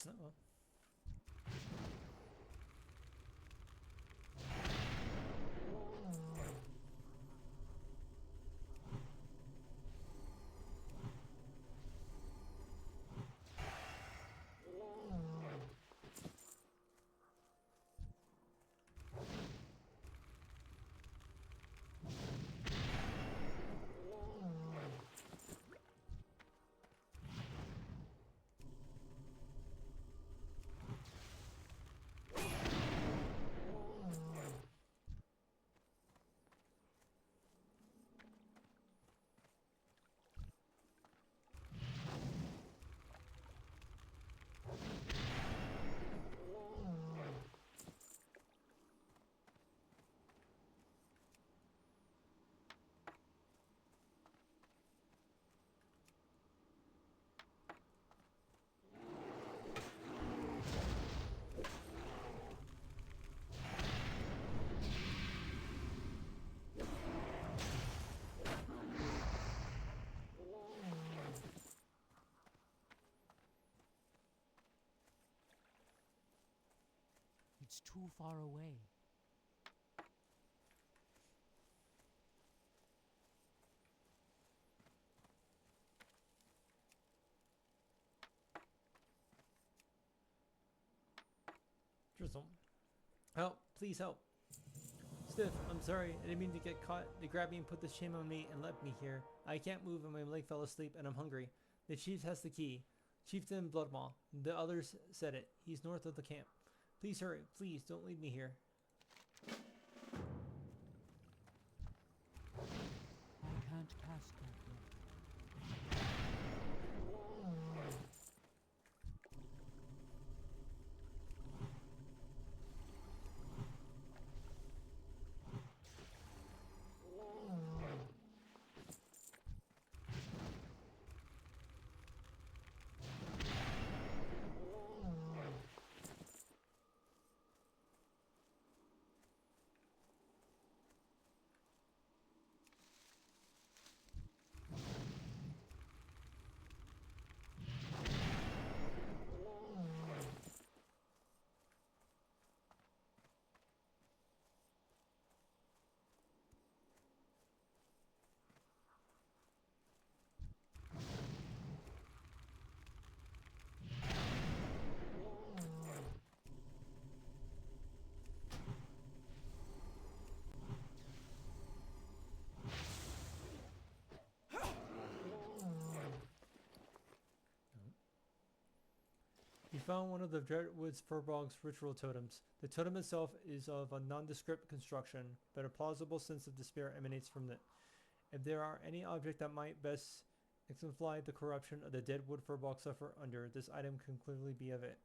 Uh-oh. It's too far away. Drizzle. Help, please help. Stiff, I'm sorry. I didn't mean to get caught. They grabbed me and put this chain on me and left me here. I can't move and my leg fell asleep and I'm hungry. The chief has the key. Chieftain Bloodmaw. The others said it. He's north of the camp. Please hurry. Please don't leave me here. I can't cast that yet. You found one of the Dreadwood's Furbog's ritual totems. The totem itself is of a nondescript construction, but a plausible sense of despair emanates from it. If there are any object that might best exemplify the corruption of the dead wood furbolg suffer under. This item can clearly be of it.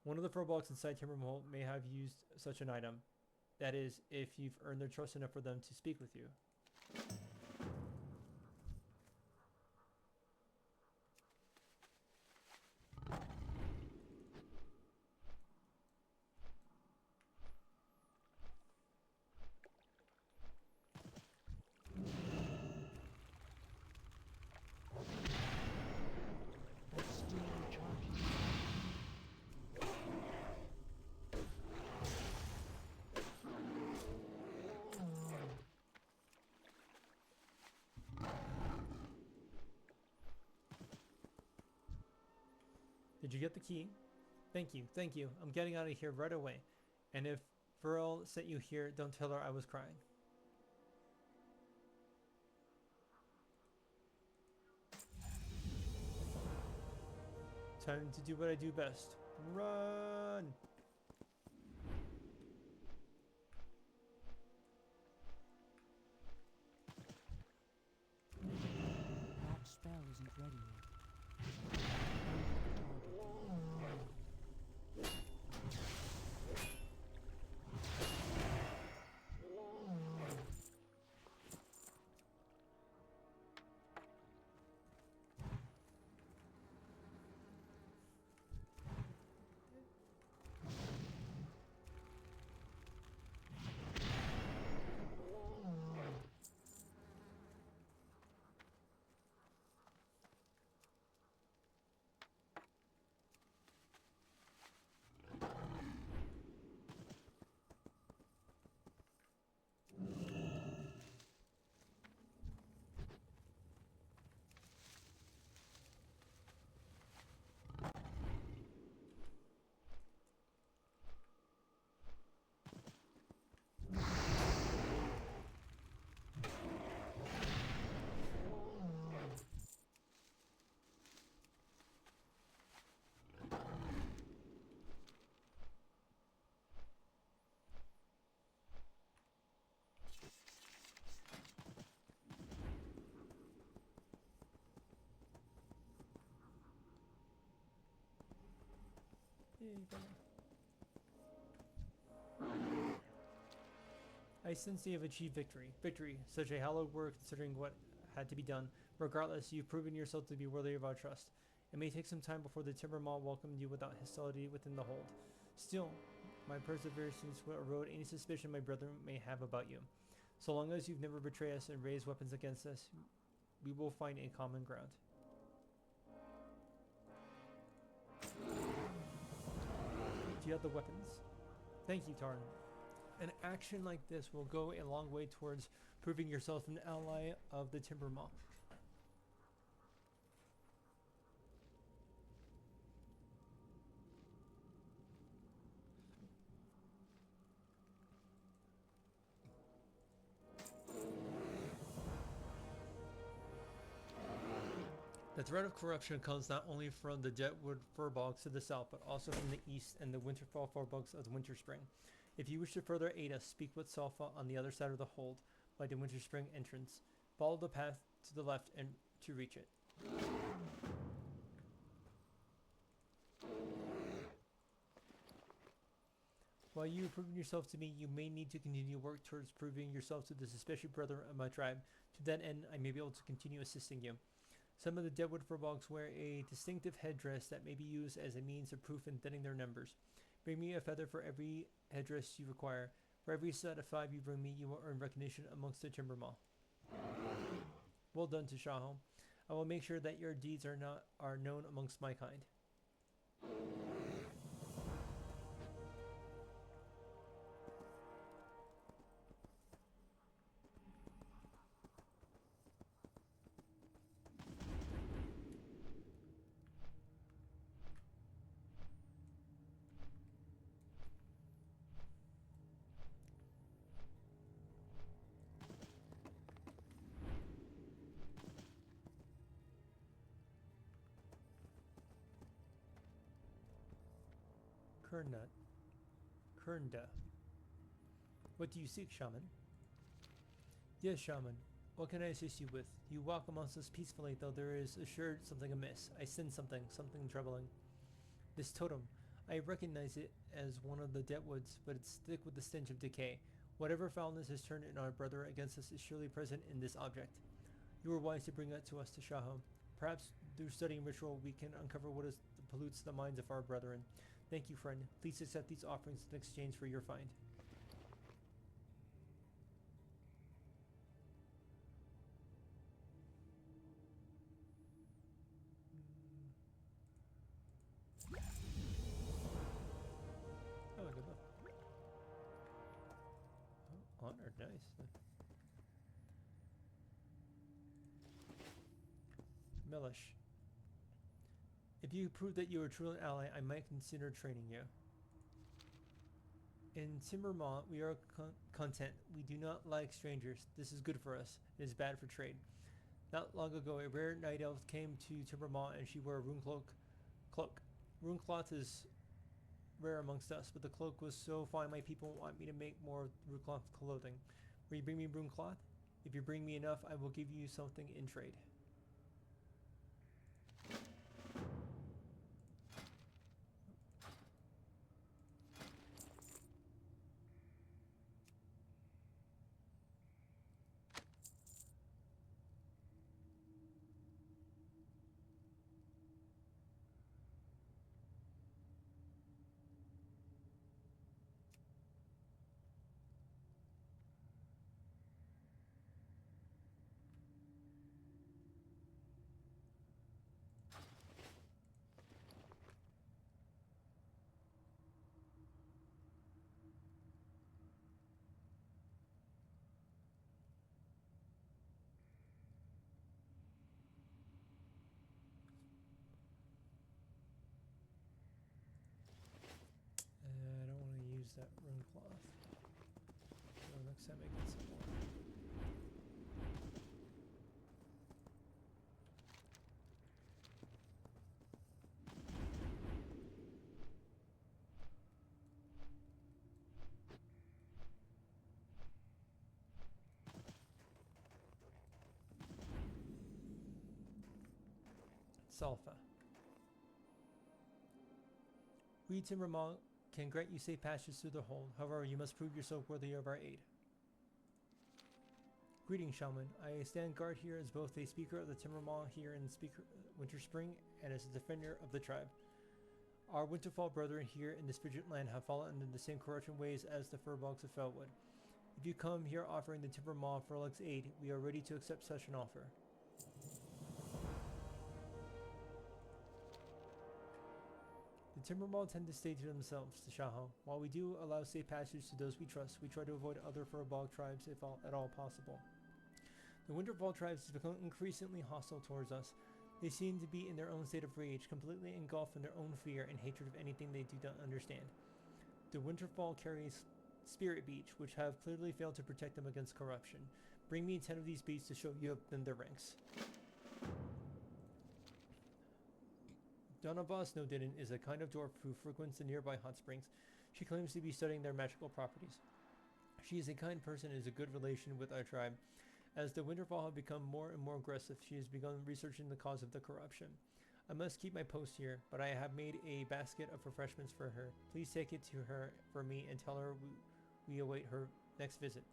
One of the furbolgs inside Timbermole may have used such an item. That is, if you've earned their trust enough for them to speak with you. Still recharging. Did you get the key? Thank you, thank you. I'm getting out of here right away. And if Furl sent you here, don't tell her I was crying. Time to do what I do best. Run! That spell isn't ready yet. I sense you have achieved victory. Victory, such a hallowed word considering what had to be done. Regardless, you've proven yourself to be worthy of our trust. It may take some time before the Timbermaw welcomed you without hostility within the hold. Still, my perseverance will erode any suspicion my brother may have about you. So long as you've never betrayed us and raised weapons against us, we will find a common ground. Do you have the weapons? Thank you, Tarn. An action like this will go a long way towards proving yourself an ally of the Timbermaw. The threat of corruption comes not only from the Deadwood Furbolgs to the south, but also from the east and the Winterfell Furbolgs of the Winterspring. If you wish to further aid us, speak with Salfa on the other side of the hold, by the Winterspring entrance. Follow the path to the left and to reach it. While you have proven yourself to me, you may need to continue work towards proving yourself to the suspicious brother of my tribe. To that end, I may be able to continue assisting you. Some of the Deadwood Furbolgs wear a distinctive headdress that may be used as a means of proof in thinning their numbers. Bring me a feather for every headdress you require. For every set of 5 you bring me, you will earn recognition amongst the Timbermaw. Well done, Tashaho. I will make sure that your deeds are known amongst my kind. Kernda. What do you seek, Shaman? Yes, Shaman. What can I assist you with? You walk amongst us peacefully, though there is assured something amiss. I sense something troubling. This totem. I recognize it as one of the Deadwoods, but it's thick with the stench of decay. Whatever foulness has turned in our brother against us is surely present in this object. You were wise to bring that to us, Tashaho. Perhaps through studying ritual we can uncover what pollutes the minds of our brethren. Thank you, friend. Please accept these offerings in exchange for your find. Oh, good luck. Oh, honored, nice. Melish. If you prove that you are truly an ally, I might consider training you. In Timbermaw, we are content. We do not like strangers. This is good for us. It is bad for trade. Not long ago, a rare night elf came to Timbermaw and she wore a rune cloak. Rune cloth is rare amongst us, but the cloak was so fine my people want me to make more rune cloth clothing. Will you bring me rune cloth? If you bring me enough, I will give you something in trade. I don't want to use that rune cloth. So next time I get some more. Sulfa. We Timbermaw can grant you safe passage through the hold. However, you must prove yourself worthy of our aid. Greetings, Shaman. I stand guard here as both a speaker of the Timbermaw here in Winter Spring and as a defender of the tribe. Our Winterfall brethren here in this frigid land have fallen under the same corruption ways as the Furbolgs of Felwood. If you come here offering the Timbermaw Furlog's aid, we are ready to accept such an offer. The Timbermaw tend to stay to themselves, Tashaho. While we do allow safe passage to those we trust, we try to avoid other Furbolg tribes if at all possible. The Winterfall tribes have become increasingly hostile towards us. They seem to be in their own state of rage, completely engulfed in their own fear and hatred of anything they do not understand. The Winterfall carries Spirit Beach, which have clearly failed to protect them against corruption. Bring me 10 of these beasts to show you have been their ranks. Donava Snowdidden is a kind of dwarf who frequents the nearby hot springs. She claims to be studying their magical properties. She is a kind person and is a good relation with our tribe. As the Winterfall have become more and more aggressive, she has begun researching the cause of the corruption. I must keep my post here, but I have made a basket of refreshments for her. Please take it to her for me and tell her we await her next visit.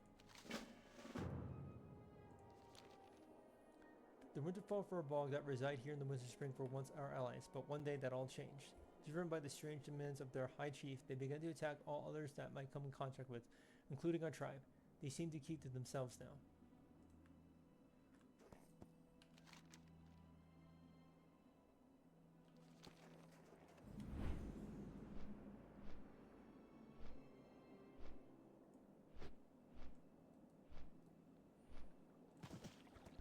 The Winterfall Furbolg that reside here in the Winter Spring were once our allies, but one day that all changed. Driven by the strange demands of their high chief, they began to attack all others that might come in contact with, including our tribe. They seem to keep to themselves now.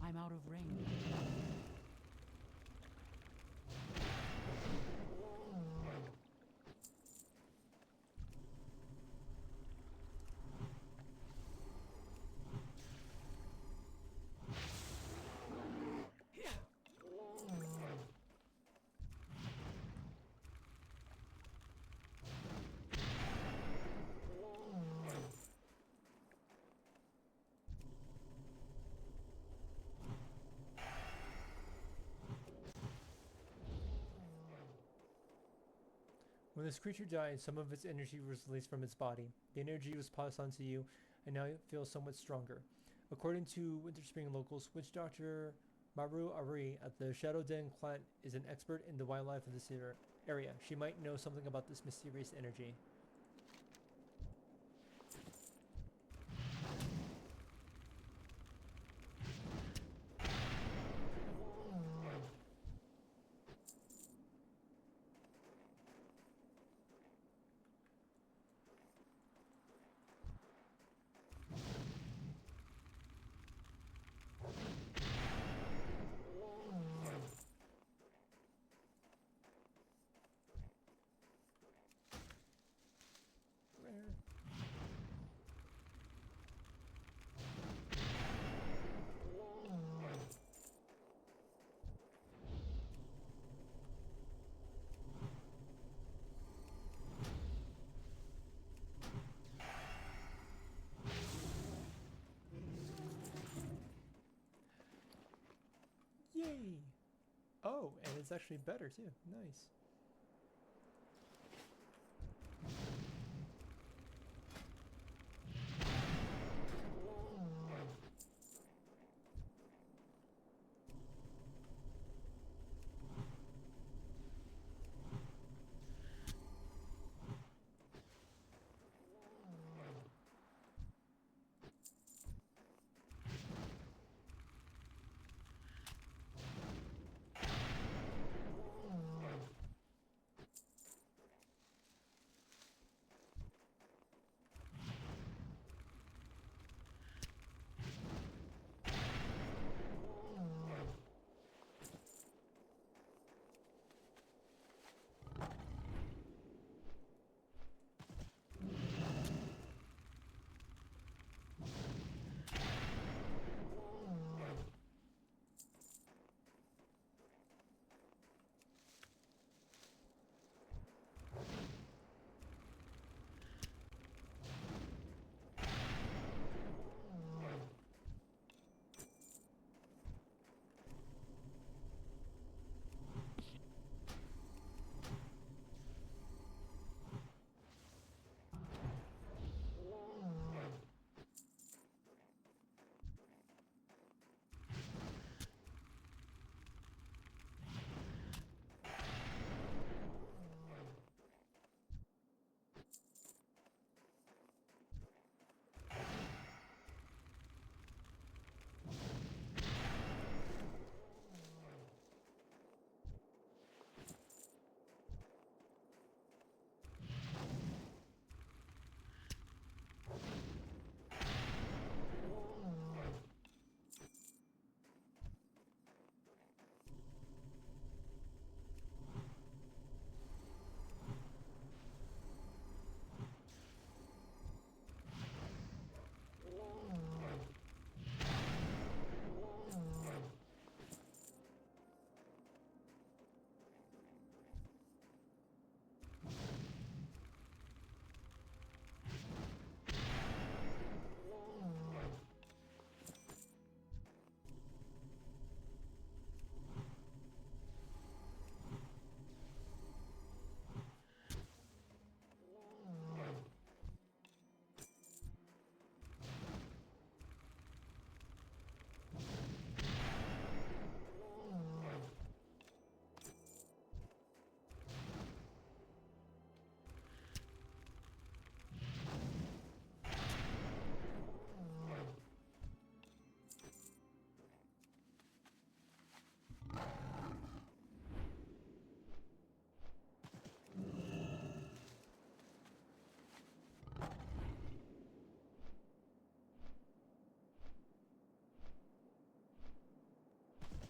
I'm out of range. When this creature died, some of its energy was released from its body. The energy was passed on to you, and now it feels somewhat stronger. According to Winter Spring locals, Witch Doctor Maru Ari at the Shadow Den clan is an expert in the wildlife of this area. She might know something about this mysterious energy. Yay! Oh, and it's actually better too. Nice.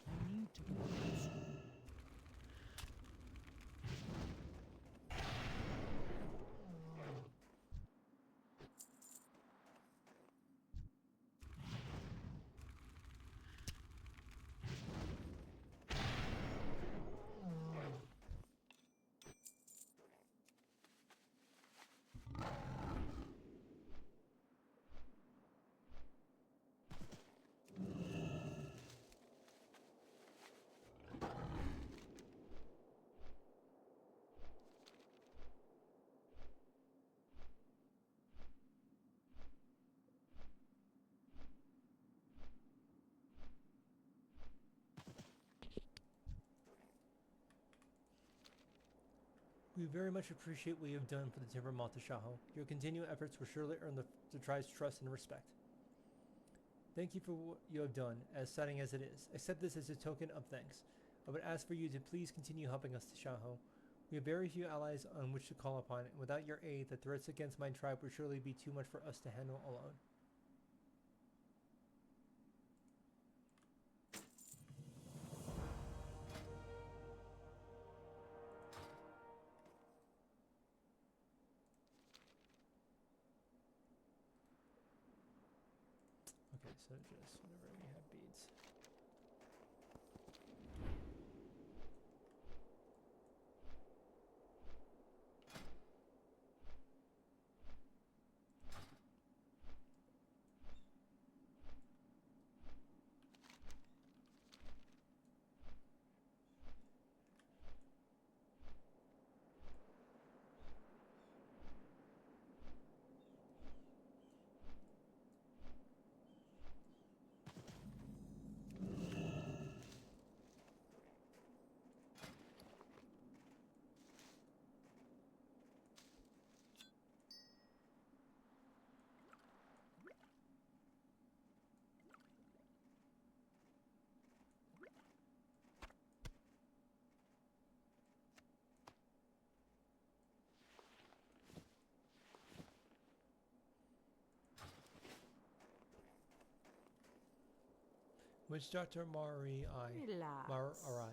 I need to do this. We very much appreciate what you have done for the Timbermaw Tashaho. Your continued efforts will surely earn the tribe's trust and respect. Thank you for what you have done, as saddening as it is. Accept this as a token of thanks. I would ask for you to please continue helping us, Tashaho. We have very few allies on which to call upon, and without your aid, the threats against my tribe would surely be too much for us to handle alone. Okay, so just whenever we have beads. Witch Doctor Mari Relax. Arai.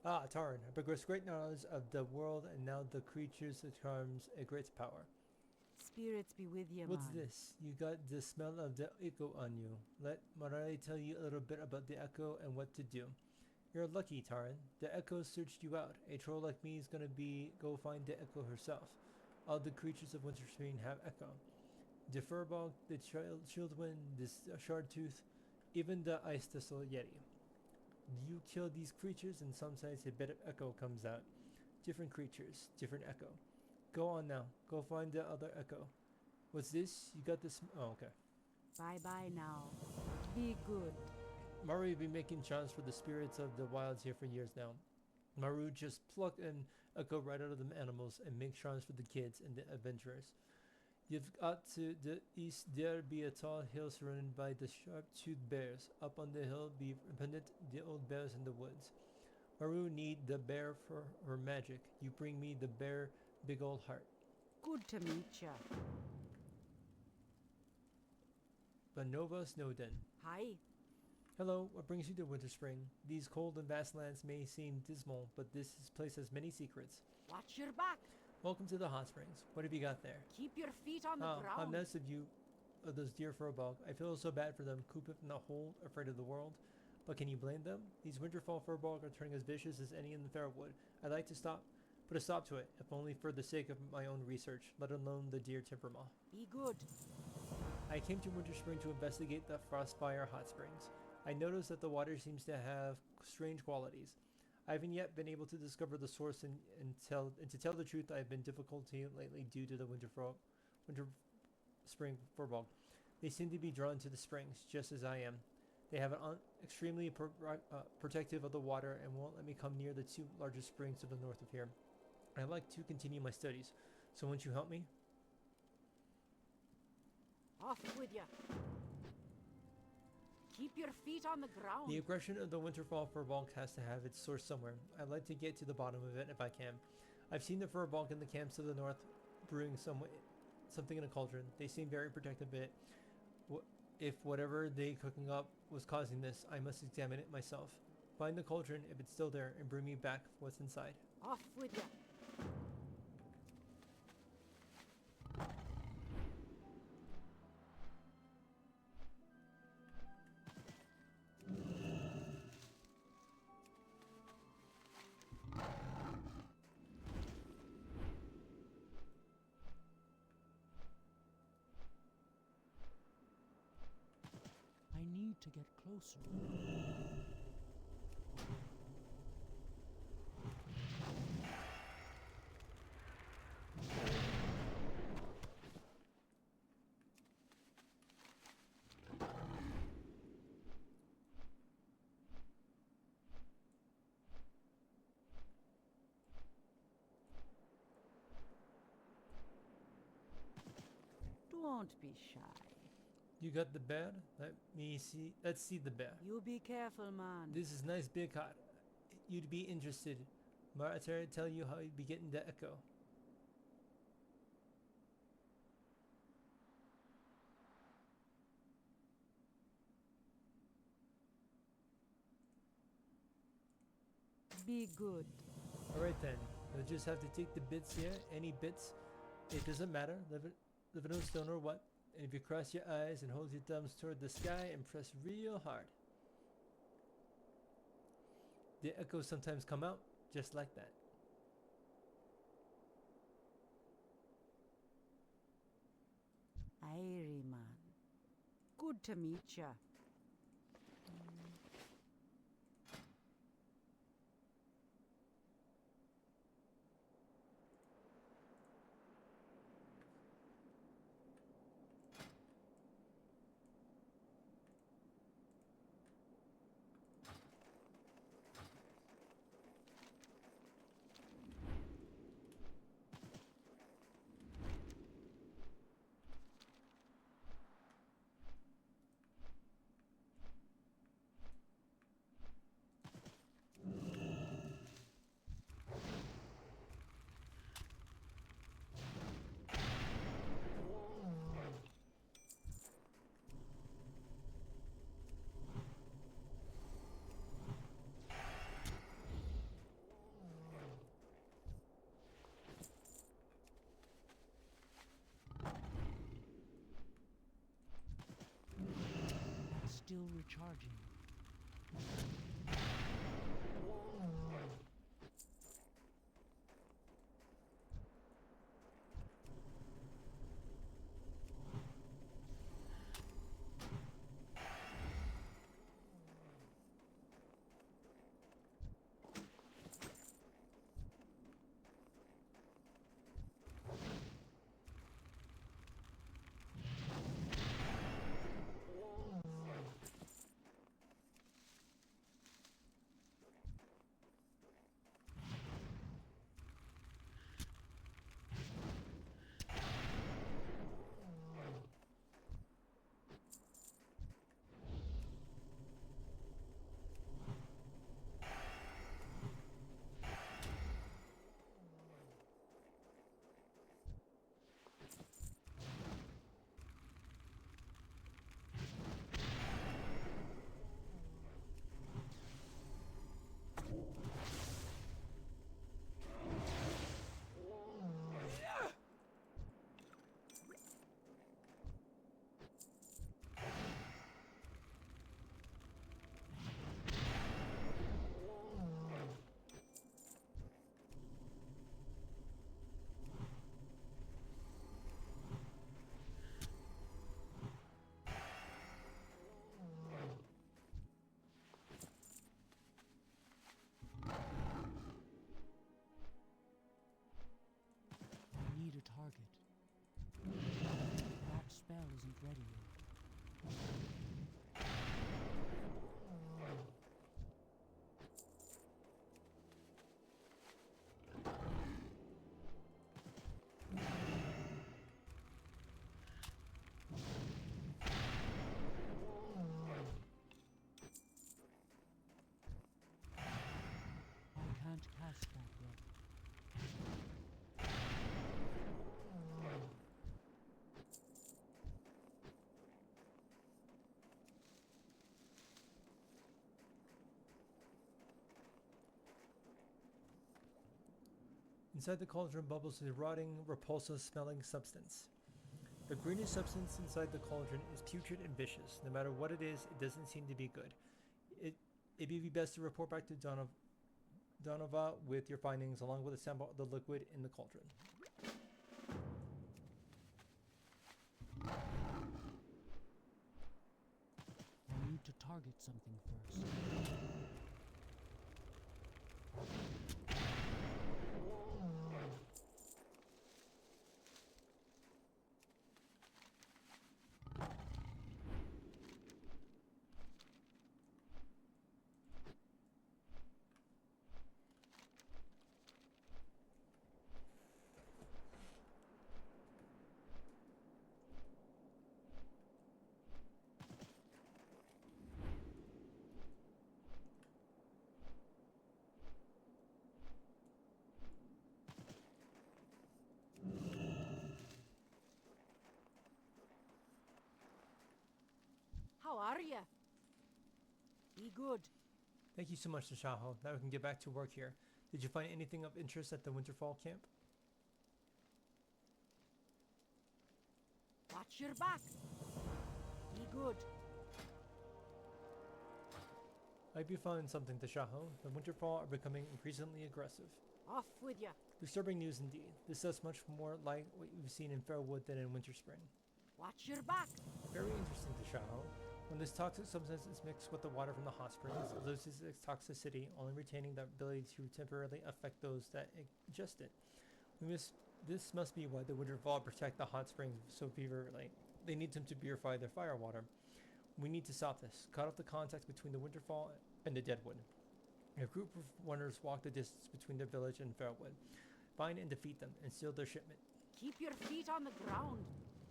Ah, Tarn, I progress great knowledge of the world and now the creatures that charms a great power. Spirits be with you, What's man. this? You got the smell of the echo on you. Let Marai tell you a little bit about the echo and what to do. You're lucky, Taran. The echo searched you out. A troll like me is gonna go find the echo herself. All the creatures of Winterspring have echo. The Furbog, the Childwind, the Shardtooth, even the Ice Thistle Yeti. You kill these creatures and sometimes a bit of echo comes out. Different creatures, different echo. Go on now. Go find the other echo. What's this? You got this? Oh, okay. Bye-bye now. Be good. Maru have been making charms for the spirits of the wilds here for years now. Maru just pluck an echo right out of the animals and make charms for the kids and the adventurers. You've got to the east, there be a tall hill surrounded by the sharp-toothed bears. Up on the hill be pendant the old bears in the woods. Maru need the bear for her magic. You bring me the bear big old heart. Good to meet ya. Banova Snowden. Hi. Hello, what brings you to Winterspring? These cold and vast lands may seem dismal, but this place has many secrets. Watch your back. Welcome to the hot springs. What have you got there? Keep your feet on the How ground. nice of you, those dear Furbog. I feel so bad for them, cooped up in the hole, afraid of the world. But can you blame them? These Winterfall Furbog are turning as vicious as any in the Fairwood. I'd like to put a stop to it, if only for the sake of my own research, let alone the dear Timbermaw. Be good. I came to Winterspring to investigate the Frostfire hot springs. I noticed that the water seems to have strange qualities. I haven't yet been able to discover the source and to tell the truth, I have been difficulty lately due to the winter spring furbog. They seem to be drawn to the springs, just as I am. They have an extremely protective of the water and won't let me come near the two largest springs to the north of here. I'd like to continue my studies, so won't you help me? Off with ya. Keep your feet on the ground. The aggression of the Winterfall Furbog has to have its source somewhere. I'd like to get to the bottom of it if I can. I've seen the Furbog in the camps to the north brewing something in a cauldron. They seem very protective of it. If whatever they cooking up was causing this, I must examine it myself. Find the cauldron if it's still there and bring me back what's inside. Off with ya. I need to get closer. won't be shy. You got the bear? Let's see the bear. You be careful, man. This is nice big hut. You'd be interested. Martyr tell you how you'd be getting the echo. Be good. Alright then. You'll just have to take the bits here. Any bits. It doesn't matter. Live it on stone or what. And if you cross your eyes and hold your thumbs toward the sky and press real hard. The echoes sometimes come out just like that. Airy, man. Good to meet ya. Still recharging. Need a target. That spell isn't ready yet. I can't cast that yet. Inside the cauldron bubbles a rotting, repulsive smelling substance. The greenish substance inside the cauldron is putrid and vicious. No matter what it is, it doesn't seem to be good. It'd be best to report back to Donova with your findings along with a sample of the liquid in the cauldron. I need to target something first. are you? Be good. Thank you so much, Tashaho. Now we can get back to work here. Did you find anything of interest at the Winterfall camp? Watch your back. Be good. I hope you found something, Tashaho. The Winterfall are becoming increasingly aggressive. Off with you. Disturbing news indeed. This is much more like what you've seen in Fairwood than in Winterspring. Watch your back. Very interesting, Tashaho. When this toxic substance is mixed with the water from the hot springs, it loses its toxicity, only retaining the ability to temporarily affect those that ingest it. This must be why the Winterfall protect the hot springs so fervently. They need them to purify their fire water. We need to stop this. Cut off the contact between the Winterfall and the Deadwood. A group of runners walk the distance between the village and Fairwood. Find and defeat them and seal their shipment. Keep your feet on the ground.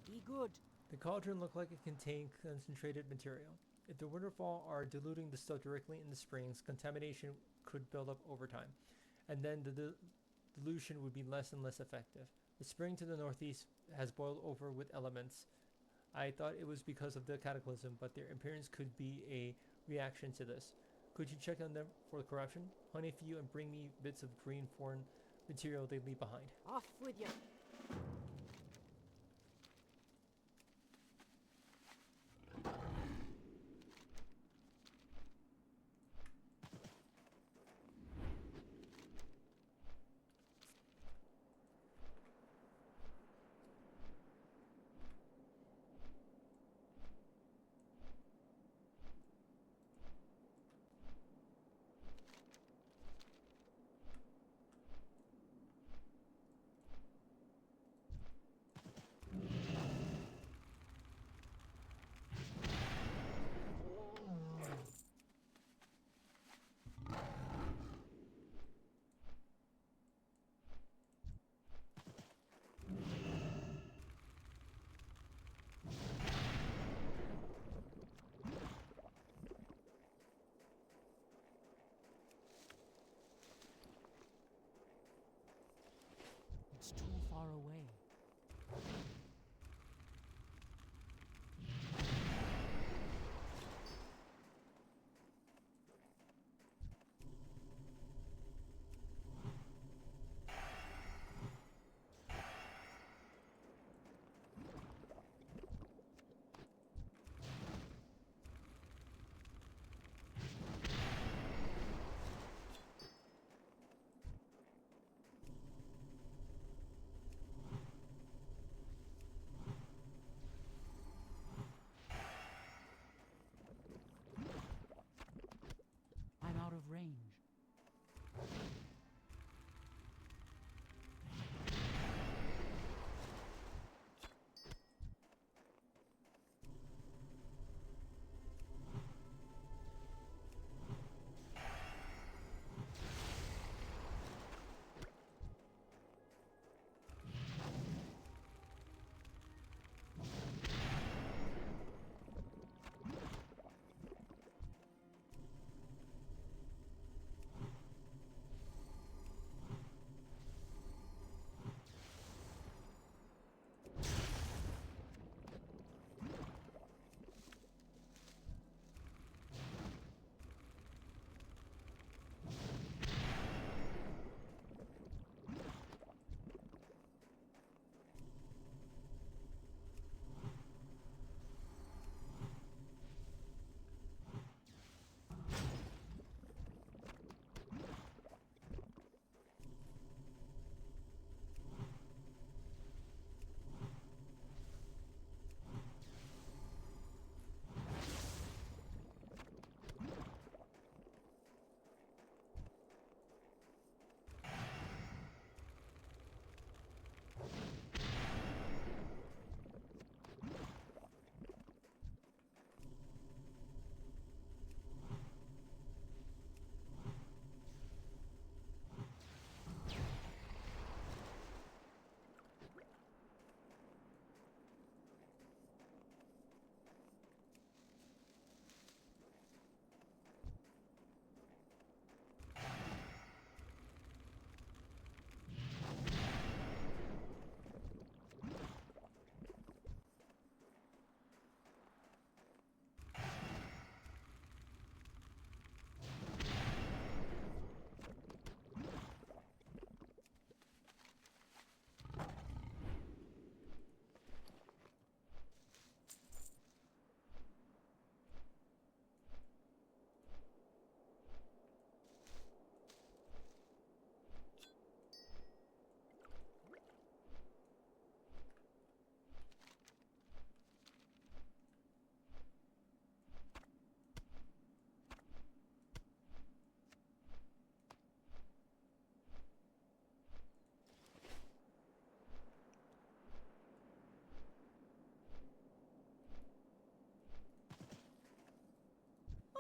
Be good. The cauldron looked like it contained concentrated material. If the Winterfall are diluting the stuff directly in the springs, contamination could build up over time, and then the dilution would be less and less effective. The spring to the northeast has boiled over with elements. I thought it was because of the Cataclysm, but their appearance could be a reaction to this. Could you check on them for corruption? Hunt a few and bring me bits of green foreign material they leave behind. Off with you. It's too far away.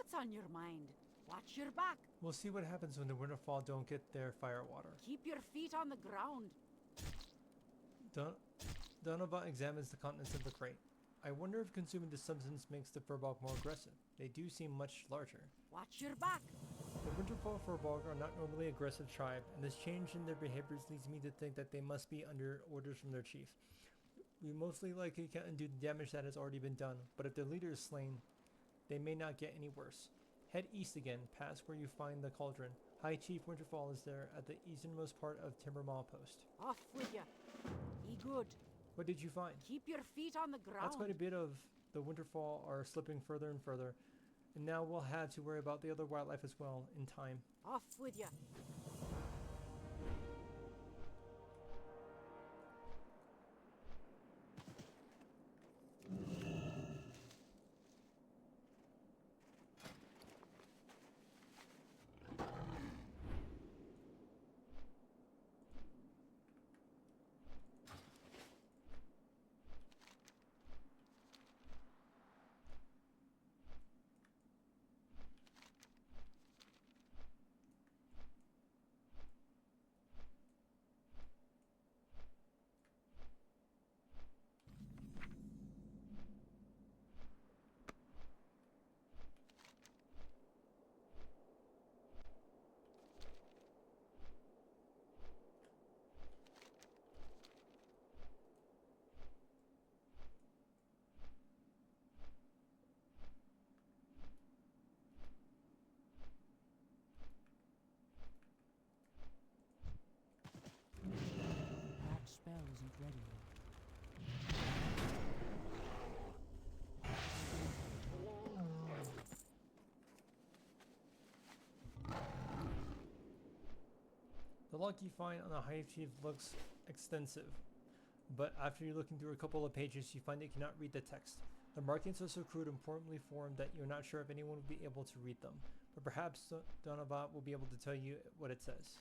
What's on your mind? Watch your back. We'll see what happens when the Winterfall don't get their fire water. Keep your feet on the ground. Donovan examines the contents of the crate. I wonder if consuming this substance makes the Furbolg more aggressive. They do seem much larger. Watch your back. The Winterfall Furbolg are not normally aggressive tribe, and this change in their behaviors leads me to think that they must be under orders from their chief. We mostly likely can't undo the damage that has already been done, but if their leader is slain, they may not get any worse. Head east again, past where you find the cauldron. High Chief Winterfall is there at the easternmost part of Timber Post. Off with you. Be good. What did you find? Keep your feet on the ground. That's quite a bit of the Winterfall are slipping further and further, and now we'll have to worry about the other wildlife as well in time. Off with you. That spell isn't ready yet. The log you find on the Hive Chief looks extensive, but after you're looking through a couple of pages, you find that you cannot read the text. The markings are so crude and poorly formed that you're not sure if anyone will be able to read them, but perhaps Donovan will be able to tell you what it says.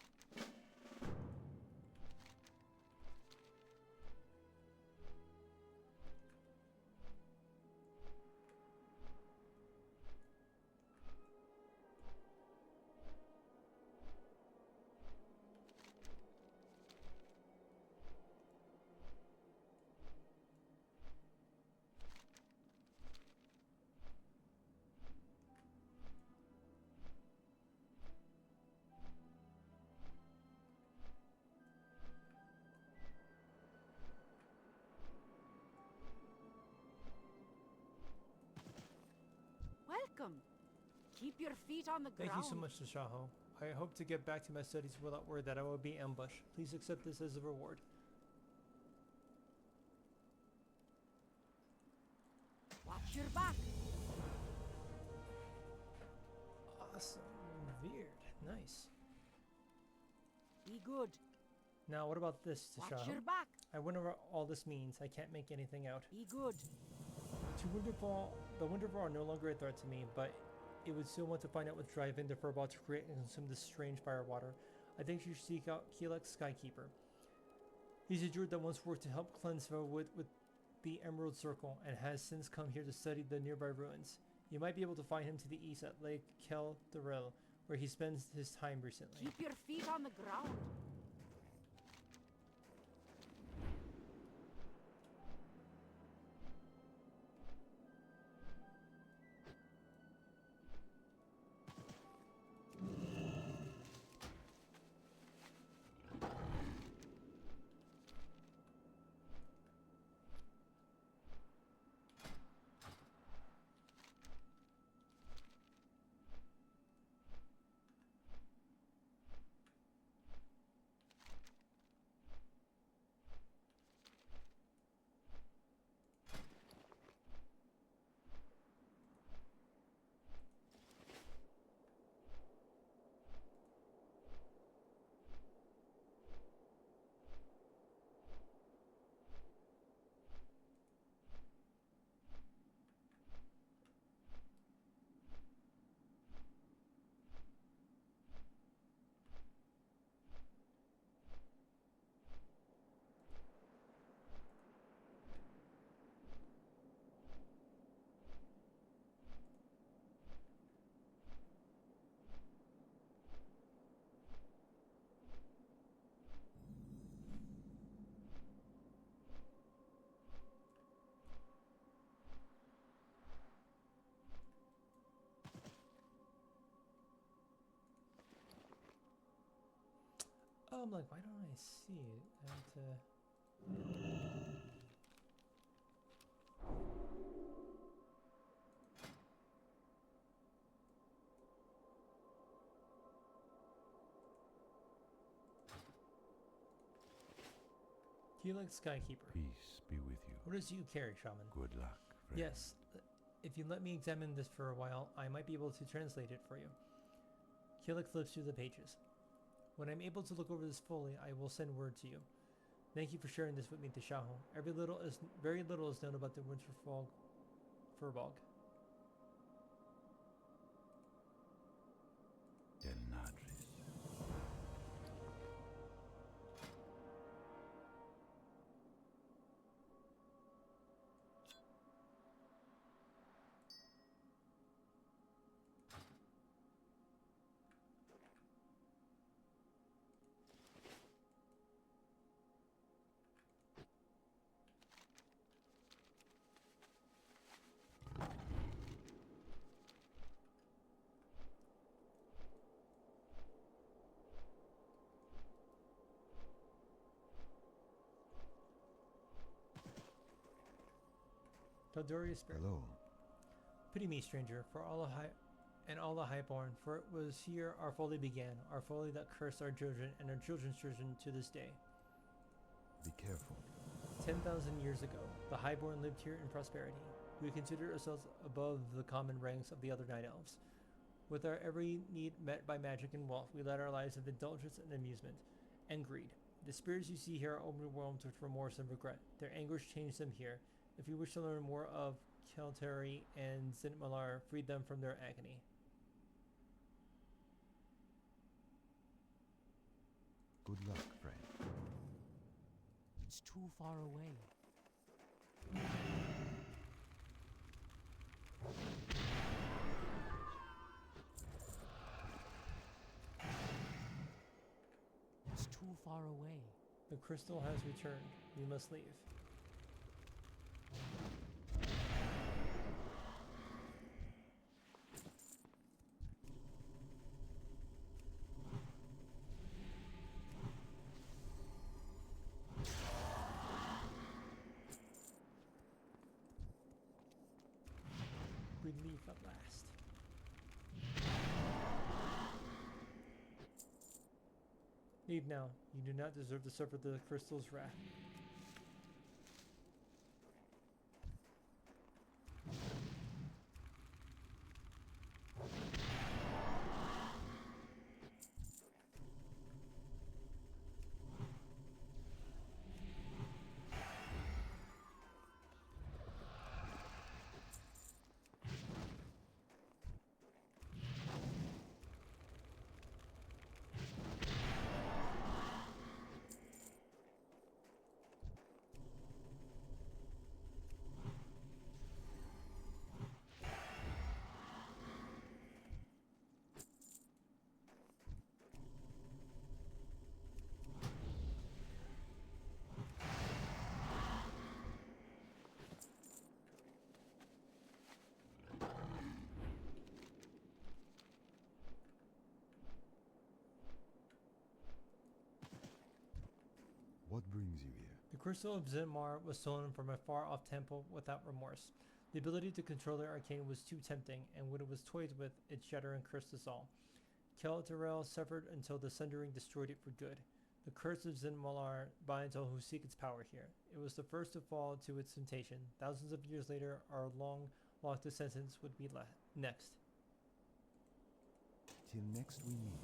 Welcome. Keep your feet on the ground. Thank you so much, Tashaho. I hope to get back to my studies without worry that I will be ambushed. Please accept this as a reward. Watch your back. Awesome. Weird. Nice. Be good. Now, what about this, Watch Tashaho? your back. I wonder what all this means. I can't make anything out. Be good. The Winterfall are no longer a threat to me, but it would still want to find out what's driving the Furball to create and consume this strange fire water. I think you should seek out Keelek Skykeeper. He's a druid that once worked to help cleanse Velwood with the Emerald Circle and has since come here to study the nearby ruins. You might be able to find him to the east at Lake Kel Thoril, where he spends his time recently. Keep your feet on the ground. Oh, I'm like, why don't I see it? I have to... Helix Skykeeper. Peace be with you. What does you carry, Shaman? Good luck, friend. Yes, if you let me examine this for a while, I might be able to translate it for you. Helix flips through the pages. When I'm able to look over this fully, I will send word to you. Thank you for sharing this with me, Tashaho. Very little is known about the Winterfall Furbog. Del Nadris. Caldoria's Spirit. Hello. Pity me, stranger, for all the highborn, for it was here our folly began, our folly that cursed our children and our children's children to this day. Be careful. 10,000 years ago, the highborn lived here in prosperity. We considered ourselves above the common ranks of the other night elves. With our every need met by magic and wealth, we led our lives of indulgence and amusement, and greed. The spirits you see here are overwhelmed with remorse and regret. Their anguish changed them here. If you wish to learn more of Keltari and Zinmalar, freed them from their agony. Good luck, friend. It's too far away. It's too far away. The crystal has returned. We must leave. Relief at last. Leave now. You do not deserve to suffer the crystal's wrath. What brings you here? The crystal of Zinmar was stolen from a far-off temple without remorse. The ability to control the arcane was too tempting, and when it was toyed with, it shattered and cursed us all. Keltarel suffered until the Sundering destroyed it for good. The curse of Zinmalar binds all who seek its power here. It was the first to fall to its temptation. Thousands of years later, our long-locked descendants would be next. Till next we meet.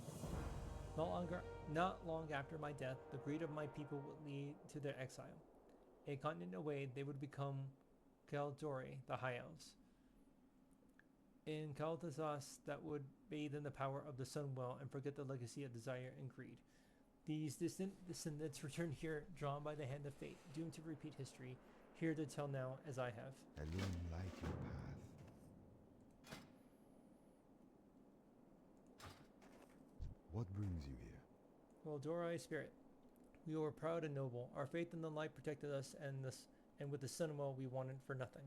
Not long after my death, the greed of my people would lead to their exile. A continent away, they would become Kaldori, the High Elves. In Kaldazas, that would bathe in the power of the Sunwell and forget the legacy of desire and greed. These distant descendants return here, drawn by the hand of fate, doomed to repeat history, here to tell now as I have. Illuminate your path. What brings you here? Dorai Spirit, we were proud and noble. Our faith in the light protected us, and with the Sunwell we wanted for nothing.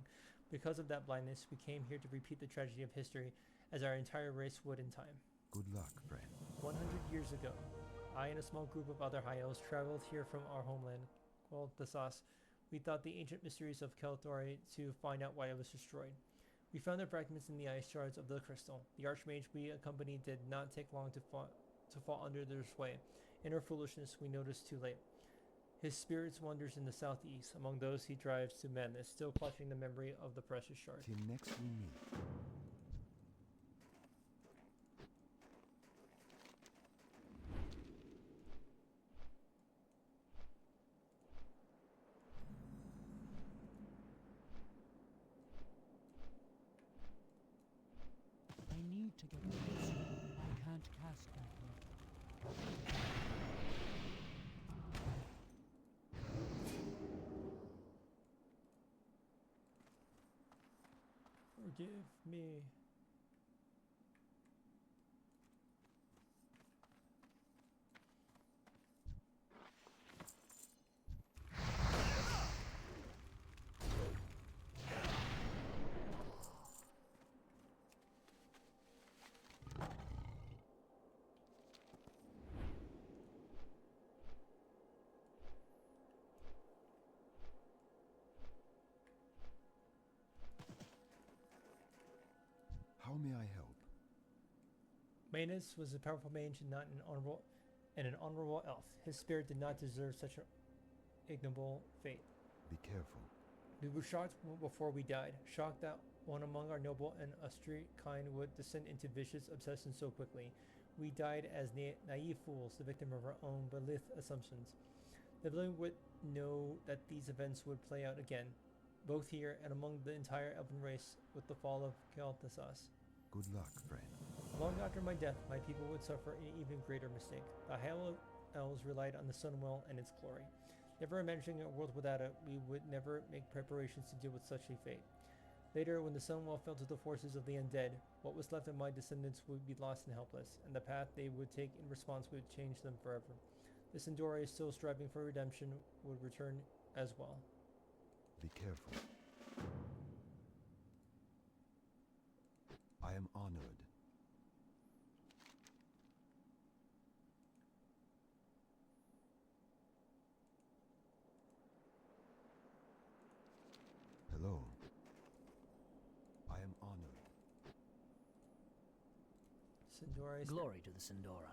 Because of that blindness, we came here to repeat the tragedy of history, as our entire race would in time. Good luck, friend. 100 years ago, I and a small group of other high elves traveled here from our homeland, called the Sas. We thought the ancient mysteries of Kelthori to find out why it was destroyed. We found the fragments in the ice shards of the crystal. The archmage we accompanied did not take long to fall under their sway. In our foolishness, we noticed too late. His spirit wanders in the southeast, among those he drives to madness, still clutching the memory of the precious shard. Till next we meet. I need to get closer. I can't cast that yet. Forgive me. How may I help? Manus was a powerful mage and not an honorable elf. His spirit did not deserve such an ignoble fate. Be careful. We were shocked before we died, shocked that one among our noble and austere kind would descend into vicious obsession so quickly. We died as naive fools, the victim of our own belief assumptions. The living would know that these events would play out again, both here and among the entire elven race with the fall of Kel'Thuzad. Good luck, friend. Long after my death, my people would suffer an even greater mistake. The High Elves relied on the Sunwell and its glory. Never imagining a world without it, we would never make preparations to deal with such a fate. Later, when the Sunwell fell to the forces of the undead, what was left of my descendants would be lost and helpless, and the path they would take in response would change them forever. The Sindori, still striving for redemption, would return as well. Be careful. I am honored. Hello. I am honored. Sindori. Glory to the Sindori.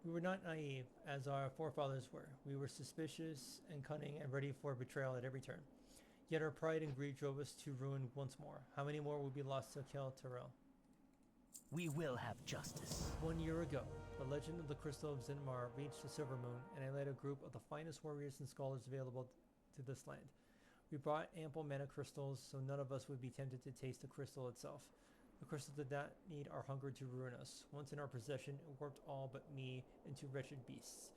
We were not naive, as our forefathers were. We were suspicious and cunning and ready for betrayal at every turn. Yet our pride and greed drove us to ruin once more. How many more would be lost to Kel'Thuzad? We will have justice. 1 year ago, the legend of the Crystal of Zinmar reached the Silver Moon, and I led a group of the finest warriors and scholars available to this land. We brought ample mana crystals, so none of us would be tempted to taste the crystal itself. The crystal did not need our hunger to ruin us. Once in our possession, it warped all but me into wretched beasts.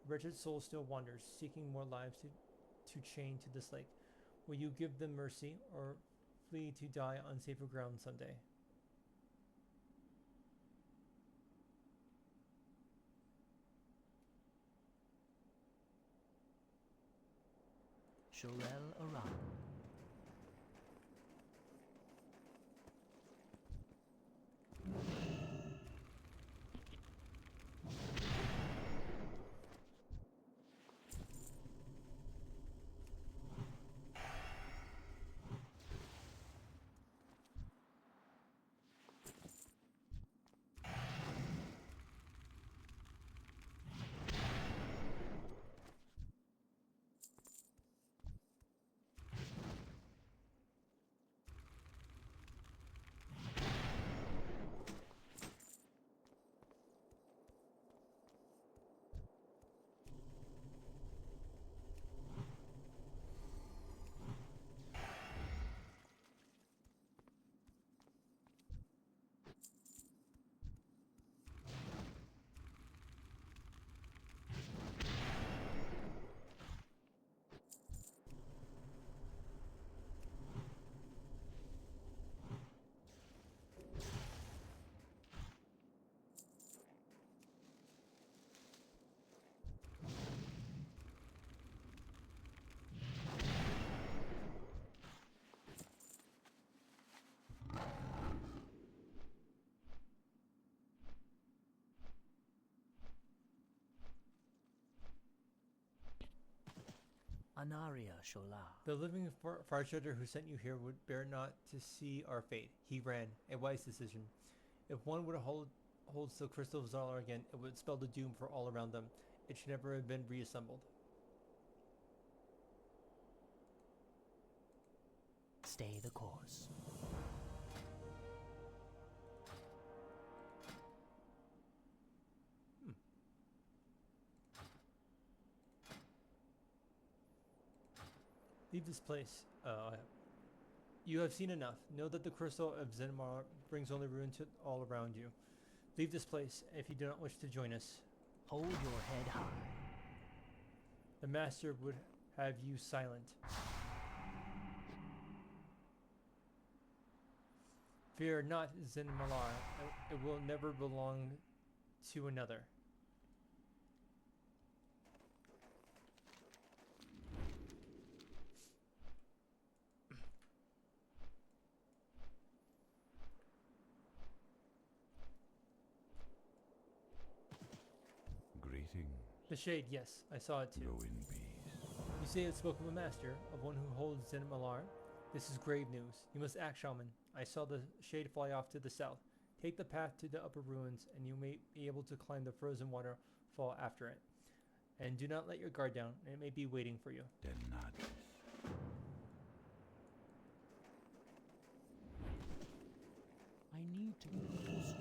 The wretched soul still wanders, seeking more lives to chain to this lake. Will you give them mercy, or flee to die on safer ground someday? Shorel Aran. Anaria Shola. The living Farshudder who sent you here would bear not to see our fate. He ran. A wise decision. If one would holds the crystal of Zalar again, it would spell the doom for all around them. It should never have been reassembled. Stay the course. Leave this place. You have seen enough. Know that the crystal of Zenmar brings only ruin to all around you. Leave this place if you do not wish to join us. Hold your head high. The Master would have you silent. Fear not, Zenmalar. It will never belong to another. Greeting. The Shade, yes, I saw it too. Go in peace. You say it spoke of a master, of one who holds Zenmalar. This is grave news. You must act, Shaman. I saw the Shade fly off to the south. Take the path to the upper ruins, and you may be able to climb the frozen waterfall after it. And do not let your guard down. It may be waiting for you. Denadis. I need to get closer.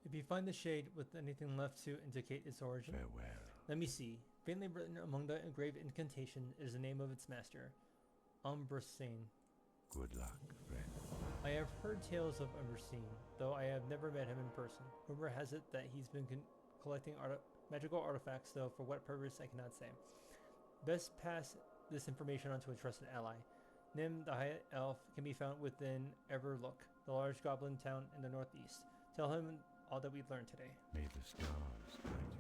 If you find the Shade with anything left to indicate its origin, Farewell. let me see. Faintly written among the engraved incantation is the name of its master, Umbrasain. Good luck, friend. I have heard tales of Umbrasain, though I have never met him in person. Rumor has it that he's been collecting magical artifacts, though for what purpose I cannot say. Best pass this information on to a trusted ally. Nim, the High Elf, can be found within Everlook, the large goblin town in the northeast. Tell him all that we've learned today. May the stars guide you.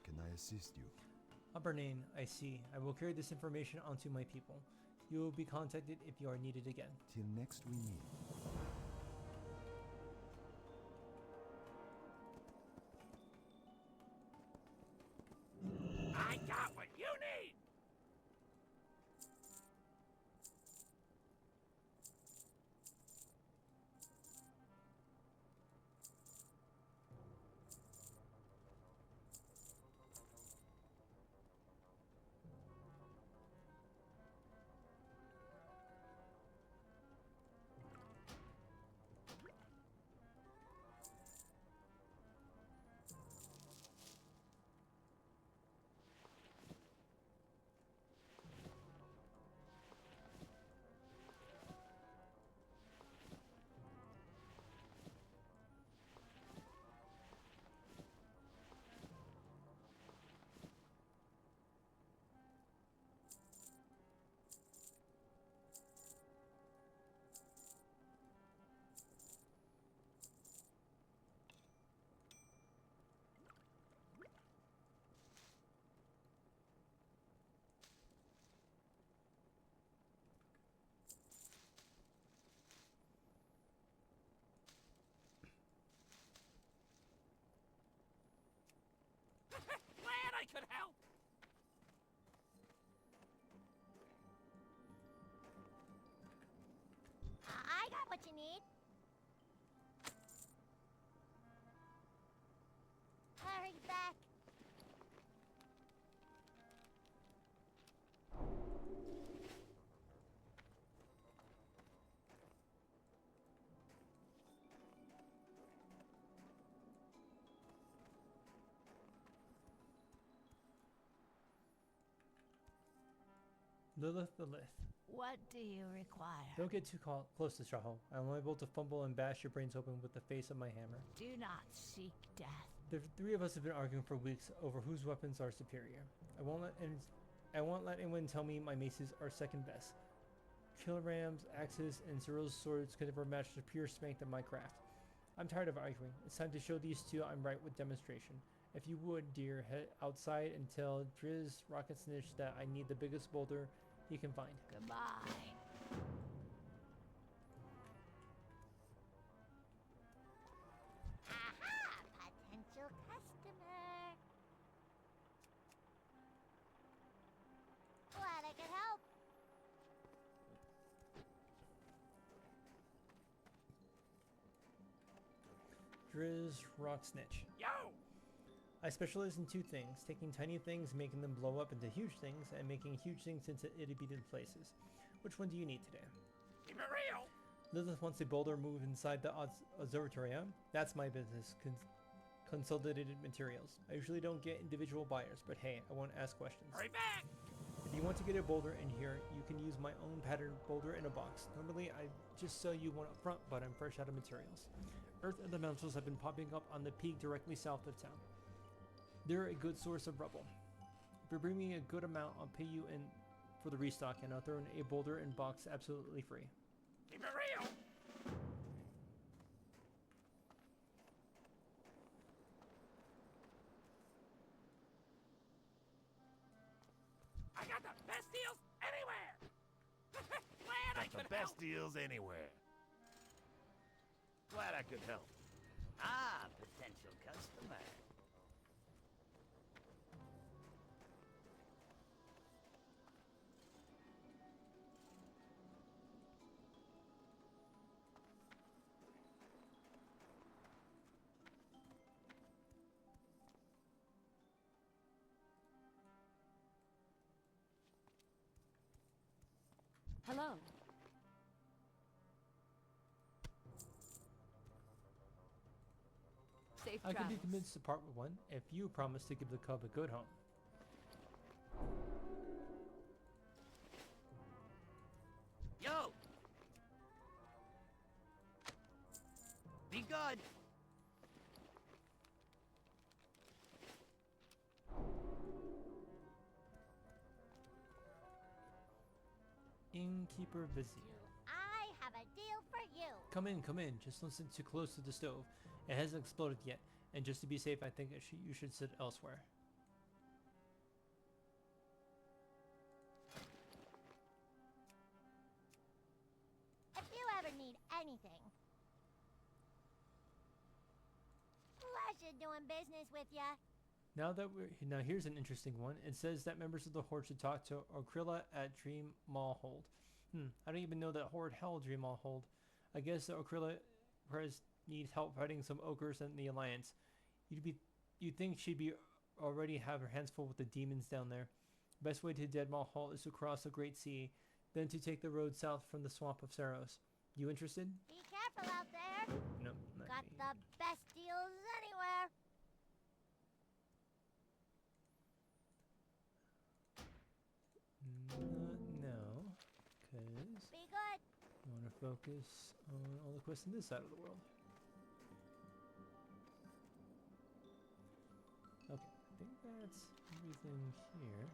Can I assist you? Abernain, I see. I will carry this information onto my people. You will be contacted if you are needed again. Till next we meet. I got what you need! could help. I got what you need. Hurry back. Lilith the Lith. What do you require? Don't get too close to Tashaho. I'm able to fumble and bash your brains open with the face of my hammer. Do not seek death. The three of us have been arguing for weeks over whose weapons are superior. I won't let anyone tell me my maces are second best. Kilograms, axes, and Cyril's swords could never match the pure strength of my craft. I'm tired of arguing. It's time to show these two I'm right with demonstration. If you would, dear, head outside and tell Driz Rocket Snitch that I need the biggest boulder he can find. Goodbye. Aha! Potential customer. Glad I could help. Driz Rock Snitch. Yo! I specialize in two things, taking tiny things, making them blow up into huge things, and making huge things into itty-bitty places. Which one do you need today? Keep it real. Lilith wants a boulder moved inside the observatory. That's my business. Consolidated materials. I usually don't get individual buyers, but hey, I won't ask questions. Hurry back. If you want to get a boulder in here, you can use my own patterned boulder in a box. Normally, I just sell you one up front, but I'm fresh out of materials. Earth elementals have been popping up on the peak directly south of town. They're a good source of rubble. If you bring me a good amount, I'll pay you in for the restock, and I'll throw in a boulder in box absolutely free. Keep it real. I got the best deals anywhere. Glad I could help. deals anywhere. Glad I could help. Ah, potential customer. Hello. Safe I could be travels. convinced to part with one if you promise to give the cub a good home. Yo! Be good! Innkeeper Vizier. I have a deal for you. Come in, come in. Just don't sit too close to the stove. It hasn't exploded yet, and just to be safe, I think you should sit elsewhere. If you ever need anything. Pleasure doing business with ya. Now here's an interesting one. It says that members of the Horde should talk to Okrilla at Dream Mallhold. I don't even know that Horde held Dream Mallhold. I guess the Okrilla Prez needs help fighting some ogres in the Alliance. You'd think she'd be already have her hands full with the demons down there. Best way to dead Mallhold is to cross the Great Sea, then to take the road south from the swamp of Saros. You interested? Be careful out there. No, not Got me. the best deals anywhere. Not now, because Be good. I want to focus on all the quests on this side of the world. Okay, I think that's everything here.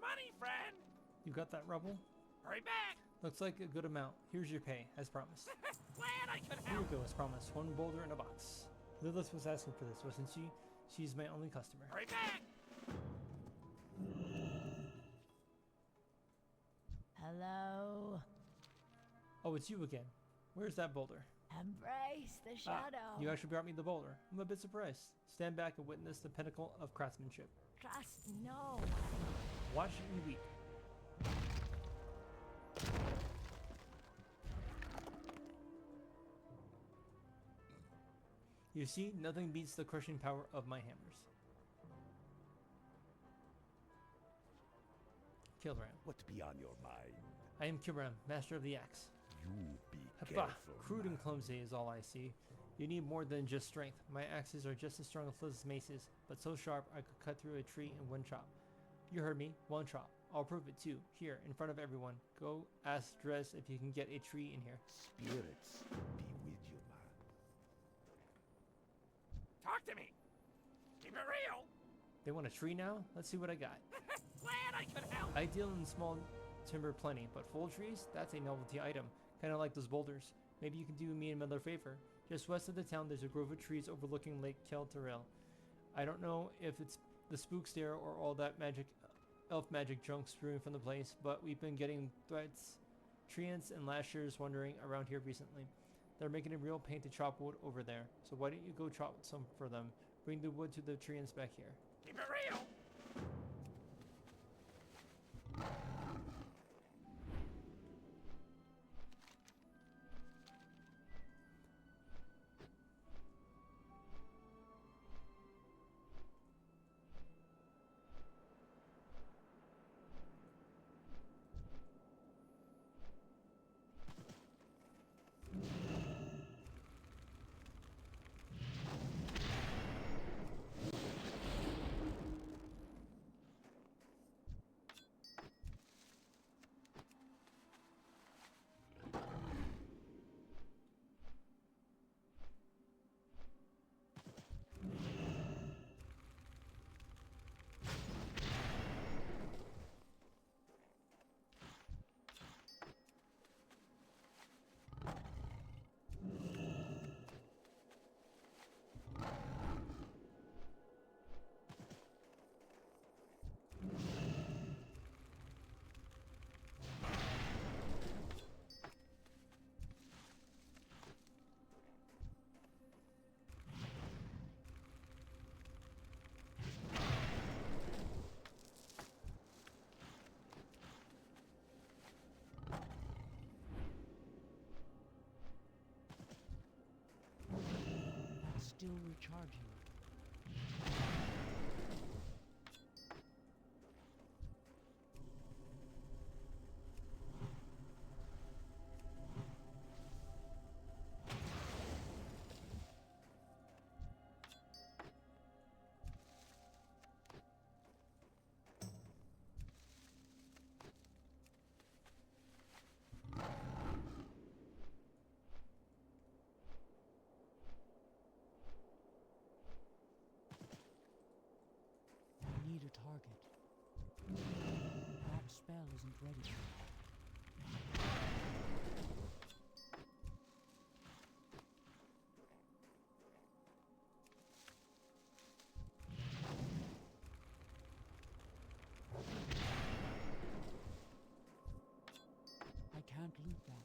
money, friend. You got that, Rebel? Hurry back. Looks like a good amount. Here's your pay, as promised. Glad I could Here you help. go, as promised. One boulder in a box. Lilith was asking for this, wasn't she? She's my only customer. Hurry back. Hello. Oh, it's you again. Where's that boulder? Embrace the shadow. You actually brought me the boulder. I'm a bit surprised. Stand back and witness the pinnacle of craftsmanship. Trust no. Watch and weep. You see, nothing beats the crushing power of my hammers. Kilram. What be on your mind? I am Kilram, master of the axe. You be Bah, careful. crude and man. clumsy is all I see. You need more than just strength. My axes are just as strong as Liz's maces, but so sharp I could cut through a tree in one chop. You heard me, one chop. I'll prove it too, here, in front of everyone. Go ask Dress if you can get a tree in here. Spirits be with you, man. Talk to me. Keep it real. They want a tree now? Let's see what I got. Glad I could help. I deal in small timber plenty, but full trees? That's a novelty item. Kinda like those boulders. Maybe you can do me another favor. Just west of the town, there's a grove of trees overlooking Lake Keltarel. I don't know if it's the spooks there or all that elf magic junk spewing from the place, but we've been getting threats, treants, and lashers wandering around here recently. They're making a real pain to chop wood over there, so why don't you go chop some for them? Bring the wood to the treants back here. Keep it real. Still recharging. I need a target. That spell isn't ready yet. I can't loot that.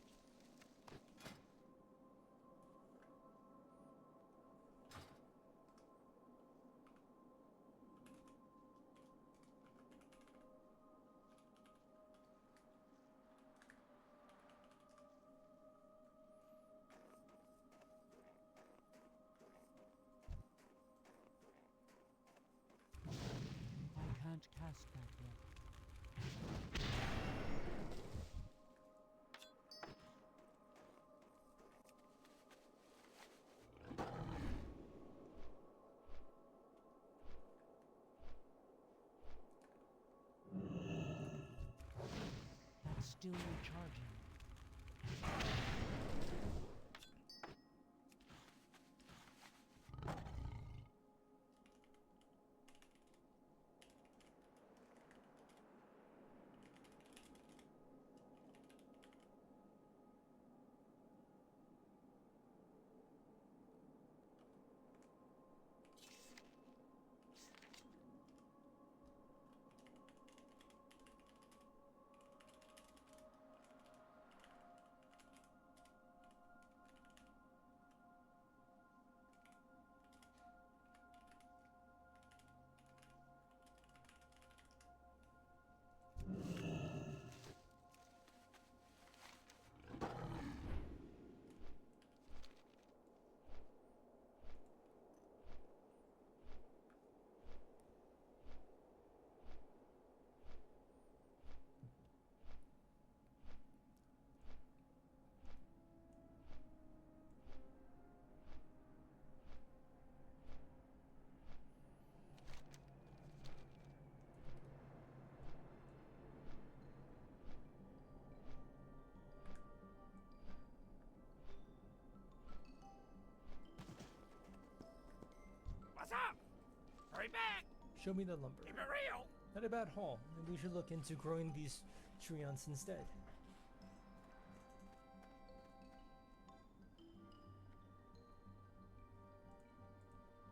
I can't cast that yet. That's still recharging. Show me the lumber. Keep it real. Not a bad haul. Maybe we should look into growing these treants instead.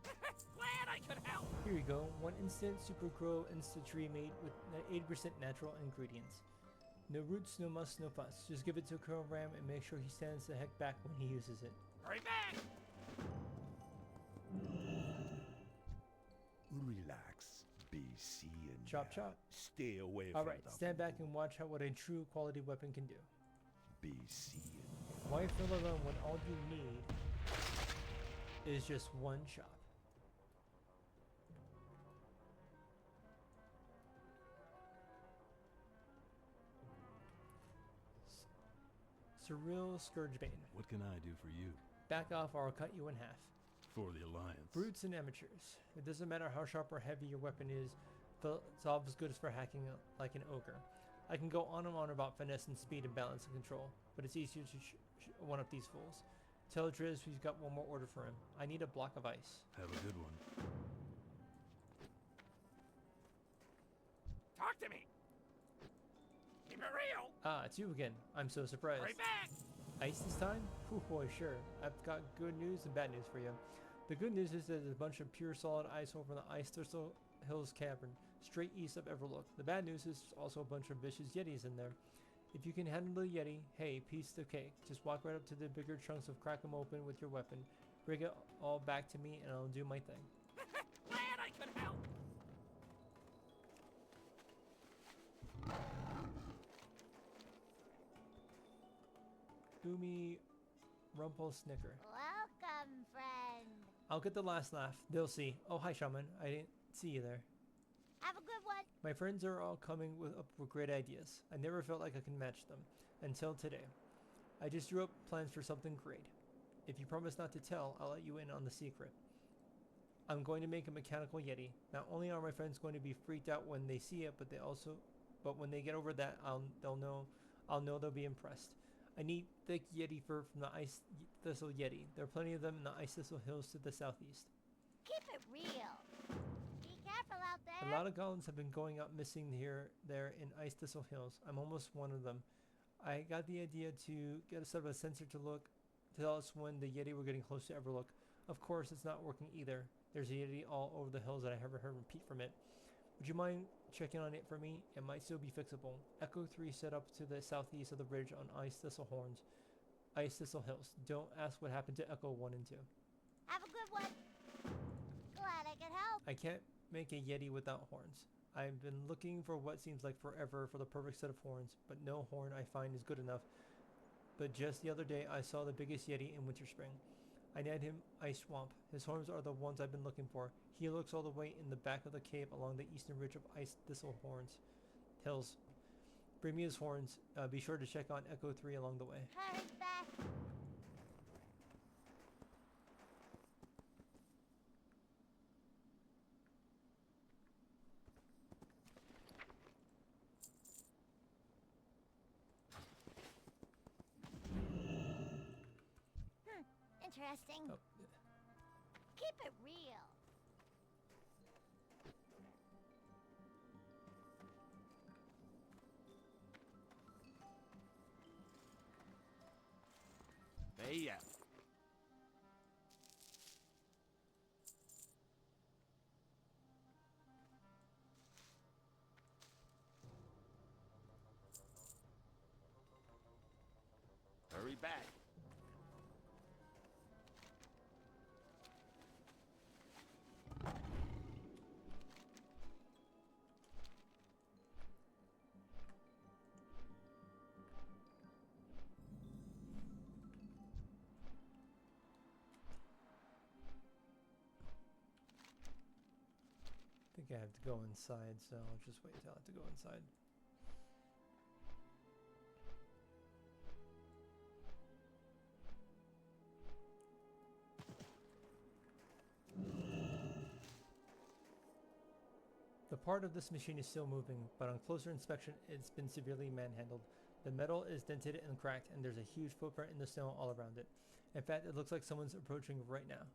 Glad I could help. Here you go. One instant super grow insta tree made with 80% natural ingredients. No roots, no muss, no fuss. Just give it to Colonel Ram and make sure he stands the heck back when he uses it. Hurry back. Relax. Be seeing. Chop chop. Stay away from Alright, stand back and watch what a true quality weapon can do. Be seeing. Why fill alone when all you need is just one shop? Surreal Scourgebane. What can I do for you? Back off or I'll cut you in half. For the Alliance. Brutes and amateurs. It doesn't matter how sharp or heavy your weapon is, it's all as good as for hacking like an ogre. I can go on and on about finesse and speed and balance and control, but it's easier to one up these fools. Tell Driz we've got one more order for him. I need a block of ice. Have a good one. Talk to me. Keep it real. Ah, it's you again. I'm so surprised. Hurry back. Ice this time? Whew, boy, sure. I've got good news and bad news for you. The good news is there's a bunch of pure solid ice over in the Ice Thistle Hills Cavern, straight east of Everlook. The bad news is there's also a bunch of vicious yetis in there. If you can handle the yeti, hey, piece of cake. Just walk right up to the bigger chunks of crack them open with your weapon. Bring it all back to me and I'll do my thing. Glad I could help. Goomy Rumple Snicker. Welcome, friend. I'll get the last laugh. They'll see. Oh, hi, Shaman. I didn't see you there. Have a good one. My friends are all coming up with great ideas. I never felt like I could match them. Until today. I just drew up plans for something great. If you promise not to tell, I'll let you in on the secret. I'm going to make a mechanical yeti. Not only are my friends going to be freaked out when they see it, but when they get over that, I'll know they'll be impressed. I need thick yeti fur from the Ice Thistle Yeti. There are plenty of them in the Ice Thistle Hills to the southeast. Keep it real. Be careful out there. A lot of goblins have been going out missing there in Ice Thistle Hills. I'm almost one of them. I got the idea to get a sort of a sensor to tell us when the yeti were getting close to Everlook. Of course, it's not working either. There's a yeti all over the hills that I haven't heard repeat from it. Would you mind checking on it for me? It might still be fixable. Echo 3 set up to the southeast of the bridge on Ice Thistle Hills. Don't ask what happened to Echo 1 and 2. Have a good one. Glad I could help. I can't make a yeti without horns. I've been looking for what seems like forever for the perfect set of horns, but no horn I find is good enough. But just the other day I saw the biggest yeti in Winter Spring. I named him Ice Swamp. His horns are the ones I've been looking for. He looks all the way in the back of the cave along the eastern ridge of Ice Thistle Hills. Bring me his horns. Be sure to check on Echo 3 along the way. Hurry back. Interesting. Oh. Keep it real. Hey, hurry back. I think I have to go inside, so I'll just wait till I have to go inside. The part of this machine is still moving, but on closer inspection it's been severely manhandled. The metal is dented and cracked, and there's a huge footprint in the snow all around it. In fact, it looks like someone's approaching right now.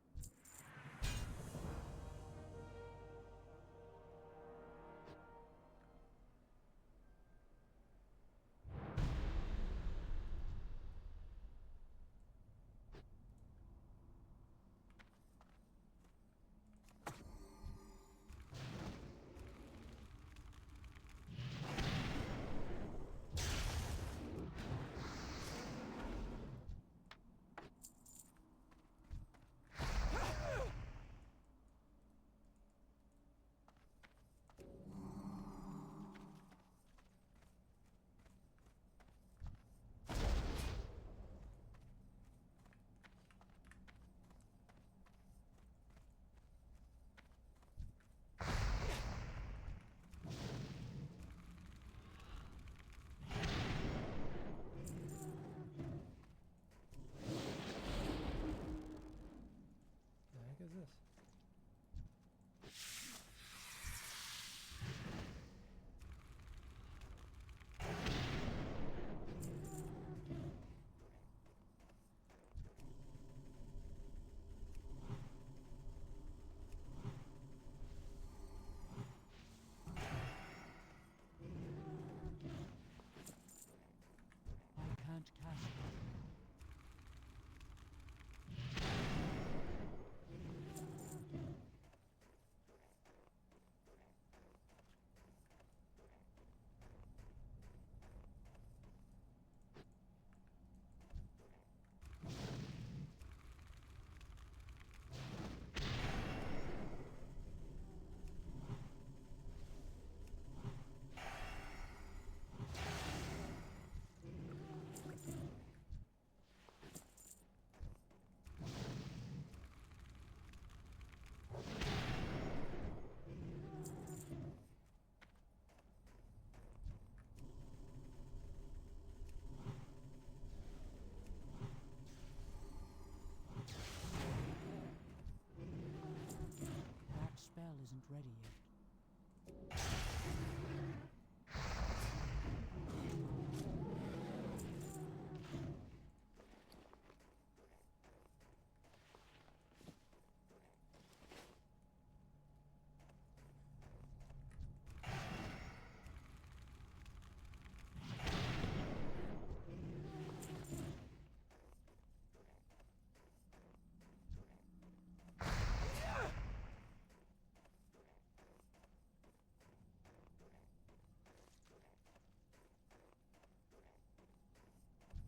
ready yet.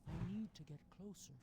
I need to get closer.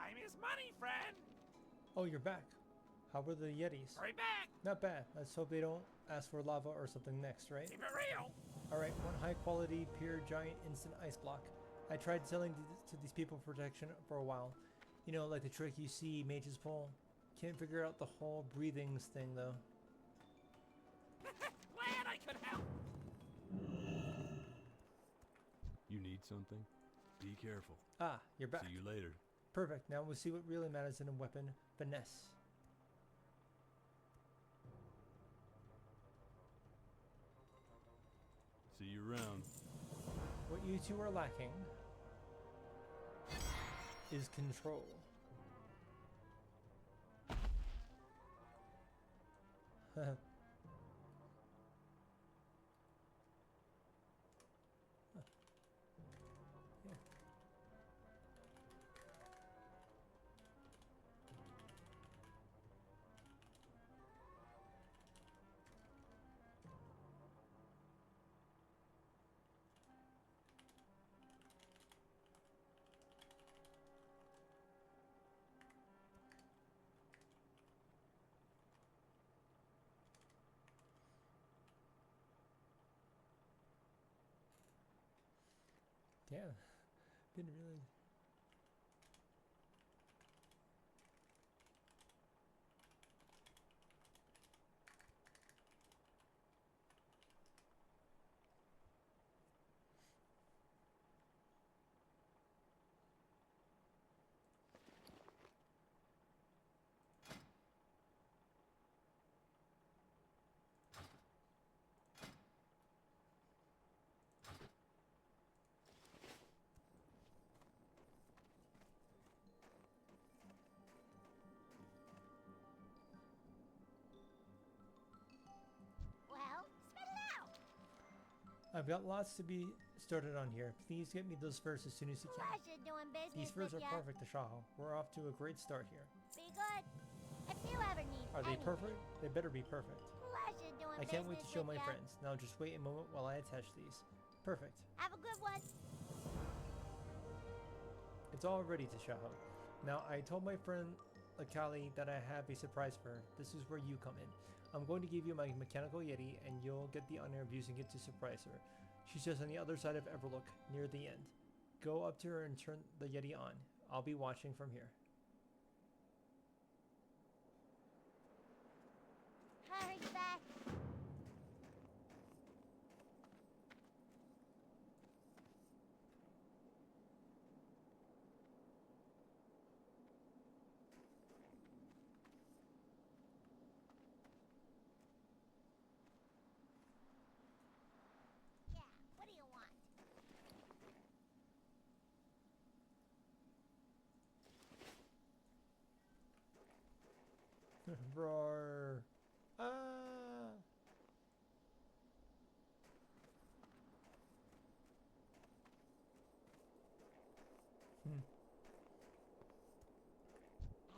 Time is money, friend. Oh, you're back. How were the Yetis? Hurry back. Not bad. Let's hope they don't ask for lava or something next, right? Keep it real. Alright, one high quality, pure, giant, instant ice block. I tried selling to these people protection for a while. You know, like the trick you see mages pull. Can't figure out the whole breathings thing though. Glad I could help. You need something? Be careful. Ah, you're back. See you later. Perfect. Now we'll see what really matters in a weapon. Finesse. See you around. What you two are lacking is control. Yeah. Didn't really. Well, spit it out. I've got lots to be started on here. Please get me those furs as soon as you can. Pleasure doing business These furs with are ya. perfect, Tashaho. We're off to a great start here. Be good. If you ever need Are they anything, perfect? They better be perfect. Pleasure doing I can't wait to business show with my ya. friends. Now just wait a moment while I attach these. Perfect. Have a good one. It's all ready, Tashaho. Now, I told my friend Akali that I have a surprise for her. This is where you come in. I'm going to give you my mechanical yeti, and you'll get the honor of using it to surprise her. She's just on the other side of Everlook, near the end. Go up to her and turn the yeti on. I'll be watching from here. Hurry back. Yeah, what do you want? Roar. Ah.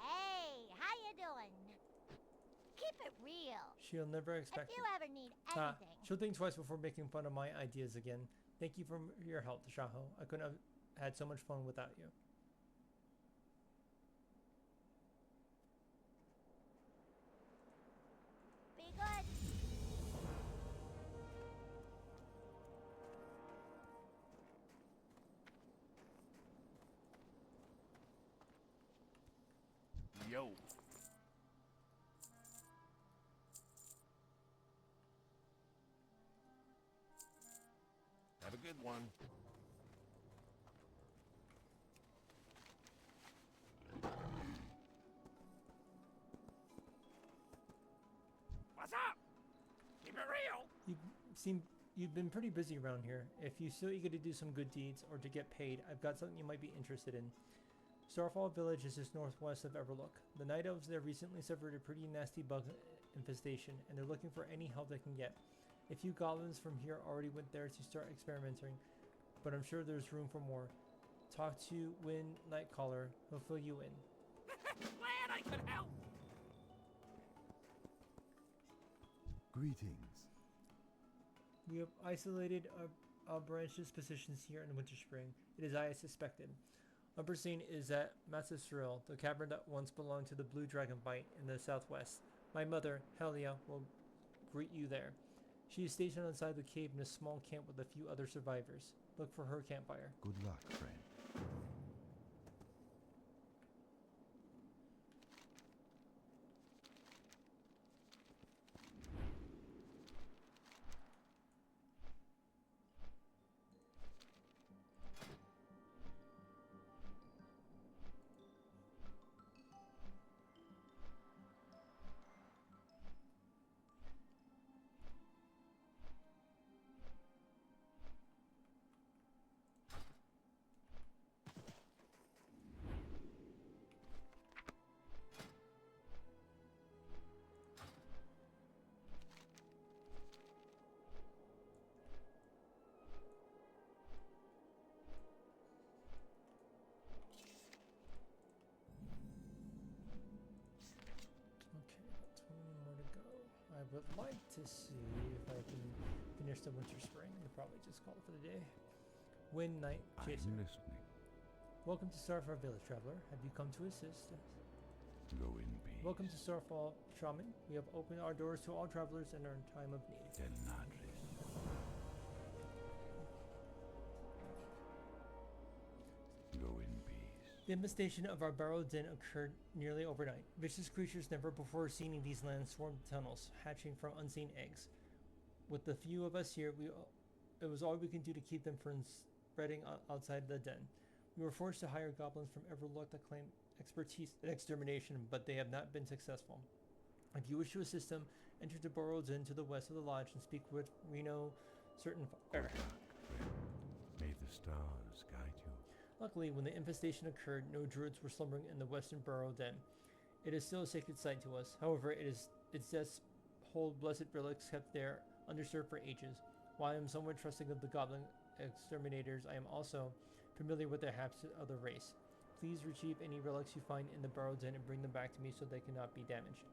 Hey, how you doing? Keep it real. She'll never expect If it. you ever need anything, She'll think twice before making fun of my ideas again. Thank you for your help, Tashaho. I couldn't have had so much fun without you. be good. Yo. Have a good one. What's up? Keep it real. You've been pretty busy around here. If you're so eager to do some good deeds or to get paid, I've got something you might be interested in. Starfall Village is just northwest of Everlook. The Night Elves there recently suffered a pretty nasty bug infestation, and they're looking for any help they can get. A few goblins from here already went there to start experimenting, but I'm sure there's room for more. Talk to Win Nightcaller, he'll fill you in. Glad I could help. Greetings. We have isolated our branches positions here in Winter Spring. It is I suspected. Upper scene is at Matsasril, the cavern that once belonged to the Blue Dragon Bite in the southwest. My mother, Helia, will greet you there. She is stationed outside the cave in a small camp with a few other survivors. Look for her campfire. Good luck, friend. I would like to see if I can finish the Winter Spring. I'll probably just call it for the day. Wind Night Chaser. I'm listening. Welcome to Starfall Village, traveler. Have you come to assist us? Go in peace. Welcome to Starfall, Shaman. We have opened our doors to all travelers in our time of need. Del Nadris. The infestation of our borrowed den occurred nearly overnight. Vicious creatures never before seen in these lands swarmed the tunnels, hatching from unseen eggs. With the few of us here, it was all we could do to keep them from spreading outside the den. We were forced to hire goblins from Everlook that claim expertise in extermination, but they have not been successful. If you wish to assist them, enter the borrowed den to the west of the lodge and speak with Reno Certain Fire. May the stars guide you. Luckily, when the infestation occurred, no druids were slumbering in the western burrow den. It is still a sacred site to us. However, its deaths hold blessed relics kept there undisturbed for ages. While I am somewhat trusting of the goblin exterminators, I am also familiar with the habits of the race. Please retrieve any relics you find in the burrow den and bring them back to me so they cannot be damaged.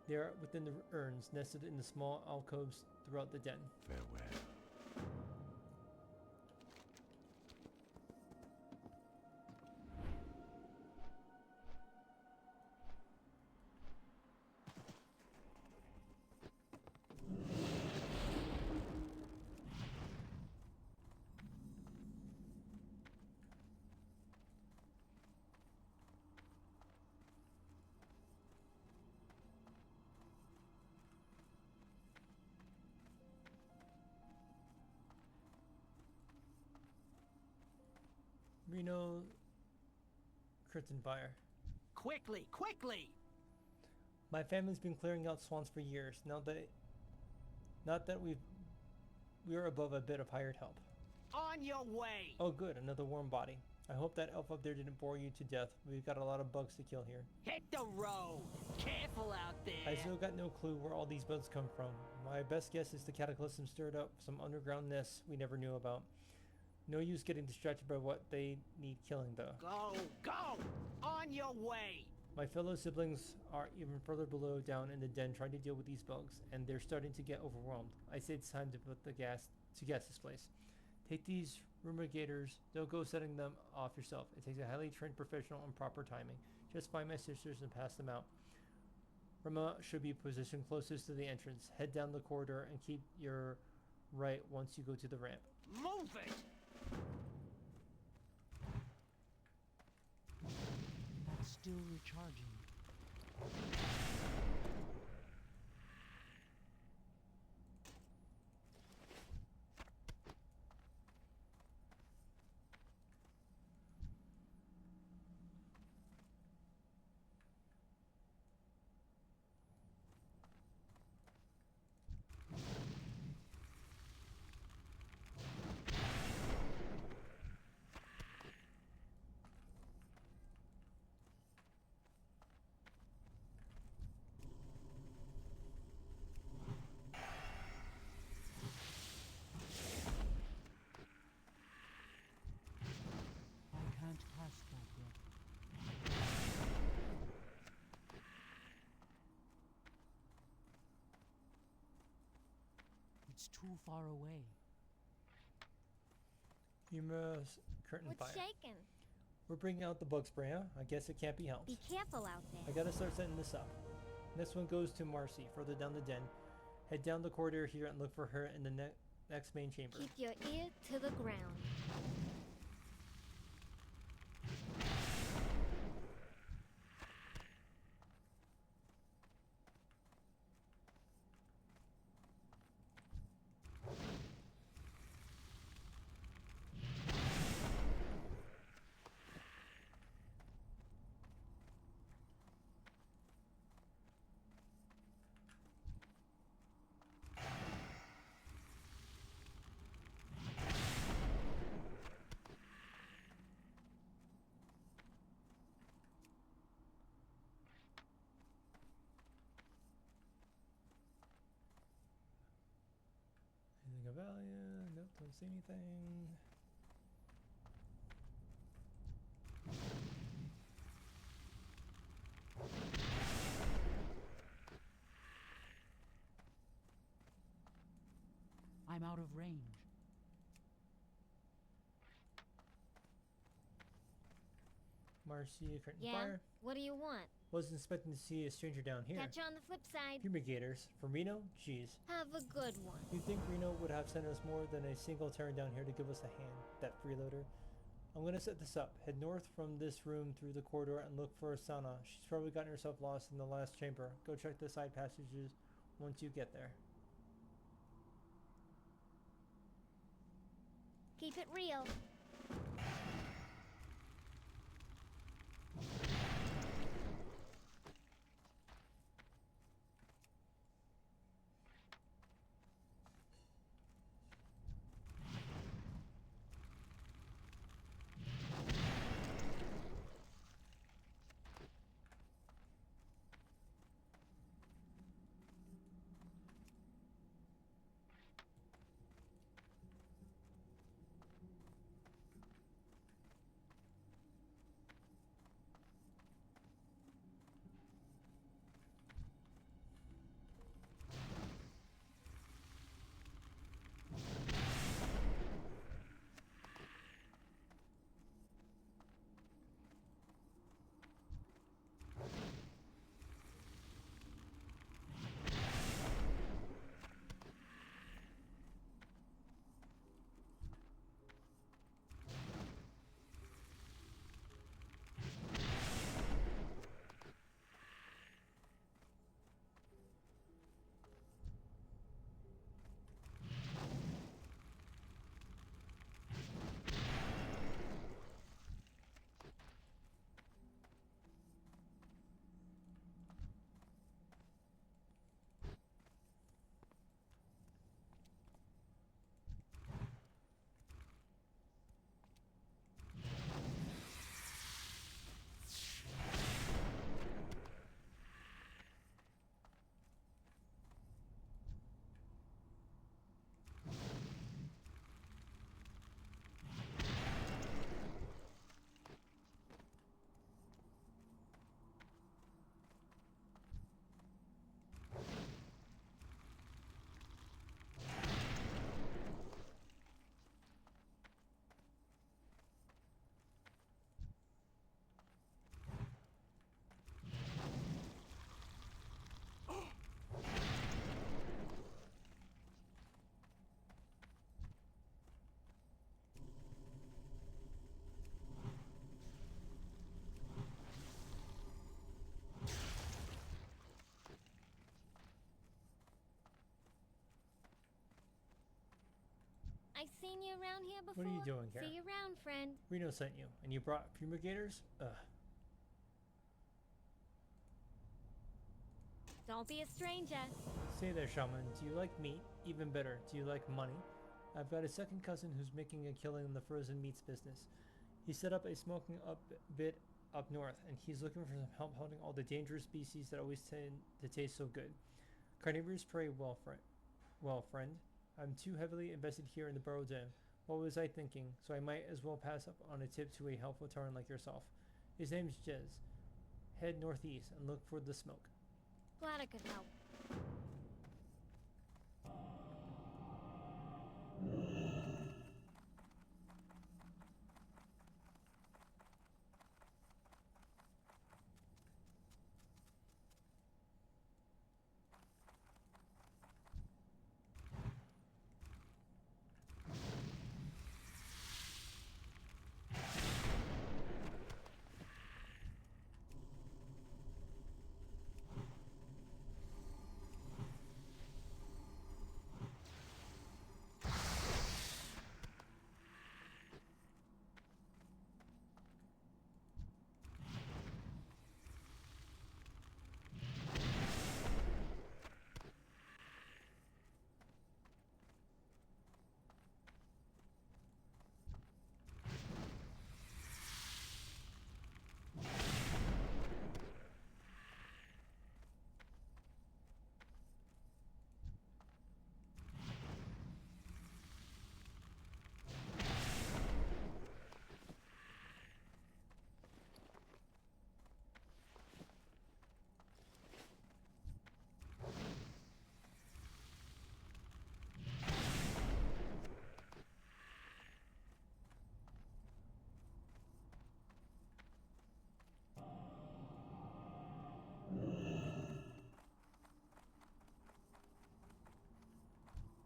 They are within the urns, nested in the small alcoves throughout the den. Farewell. Reno Curtain Fire. Quickly, quickly! My family's been clearing out swamps for years. Not that we are above a bit of hired help. On your way! Oh good, another warm body. I hope that elf up there didn't bore you to death. We've got a lot of bugs to kill here. Hit the road! Careful out there! I still got no clue where all these bugs come from. My best guess is the Cataclysm stirred up some underground nests we never knew about. No use getting distracted by what they need killing though. Go! Go! On your way! My fellow siblings are even further below down in the den trying to deal with these bugs, and they're starting to get overwhelmed. I say it's time to put the gas this place. Take these rumigators, don't go setting them off yourself. It takes a highly trained professional and proper timing. Just find my sisters and pass them out. Rama should be positioned closest to the entrance. Head down the corridor and keep your right once you go to the ramp. Move it! That's still recharging. I can't cast that yet. It's too far away. Humerus Curtain What's Fire. shaking? We're bringing out the bug spray, huh? I guess it can't be helped. Be careful out I there. gotta start setting this up. Next one goes to Marcy, further down the den. Head down the corridor here and look for her in the next main chamber. Keep your ear to the ground. Anything of value? Nope, don't see anything. I'm out of range. Marcy, Curtain Yeah? Fire. What do you want? Wasn't expecting to see a stranger down here. Catch you on the flip side. Fumigators. For Reno? Jeez. Have a good one. You'd think Reno would have sent us more than a single Terran down here to give us a hand. That freeloader. I'm gonna set this up. Head north from this room through the corridor and look for Asana. She's probably gotten herself lost in the last chamber. Go check the side passages once you get there. Keep it real. I've seen you around here before. What are you doing here? See you around, friend. Reno sent you, and you brought fumigators? Ugh. Don't be a stranger. Say there, shaman. Do you like meat? Even better, do you like money? I've got a second cousin who's making a killing in the frozen meats business. He set up a smoking bit up north, and he's looking for some help hunting all the dangerous species that always tend to taste so good. Carnivorous prey, well, friend. I'm too heavily invested here in the burrow den. What was I thinking? So I might as well pass up on a tip to a helpful Taran like yourself. His name's Jez. Head northeast and look for the smoke. Glad I could help.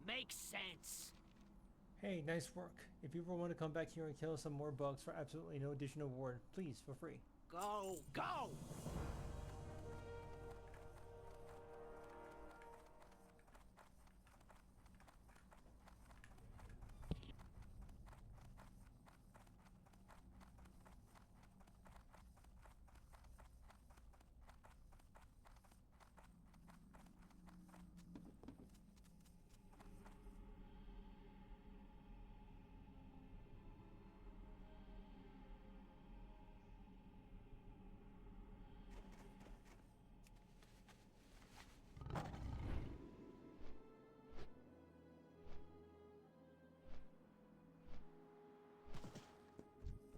Makes sense. Hey, nice work. If you ever want to come back here and kill some more bugs for absolutely no additional reward, please feel free. Go, go!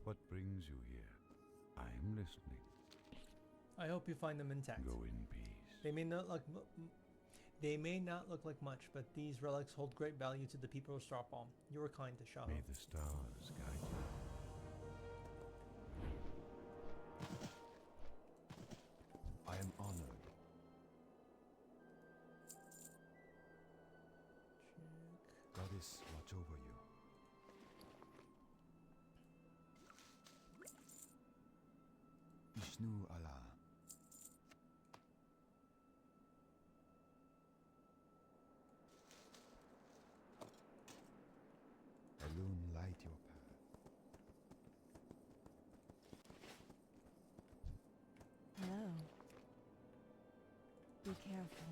What brings you here? I'm listening. I hope you find them intact. Go in peace. They may not look like much, but these relics hold great value to the people of Starpalm. You were kind, Tashaho. May the stars guide you. I am honored. Goddess, watch over you. Ishnu Allah. Elun, light your path. Hello. Be careful.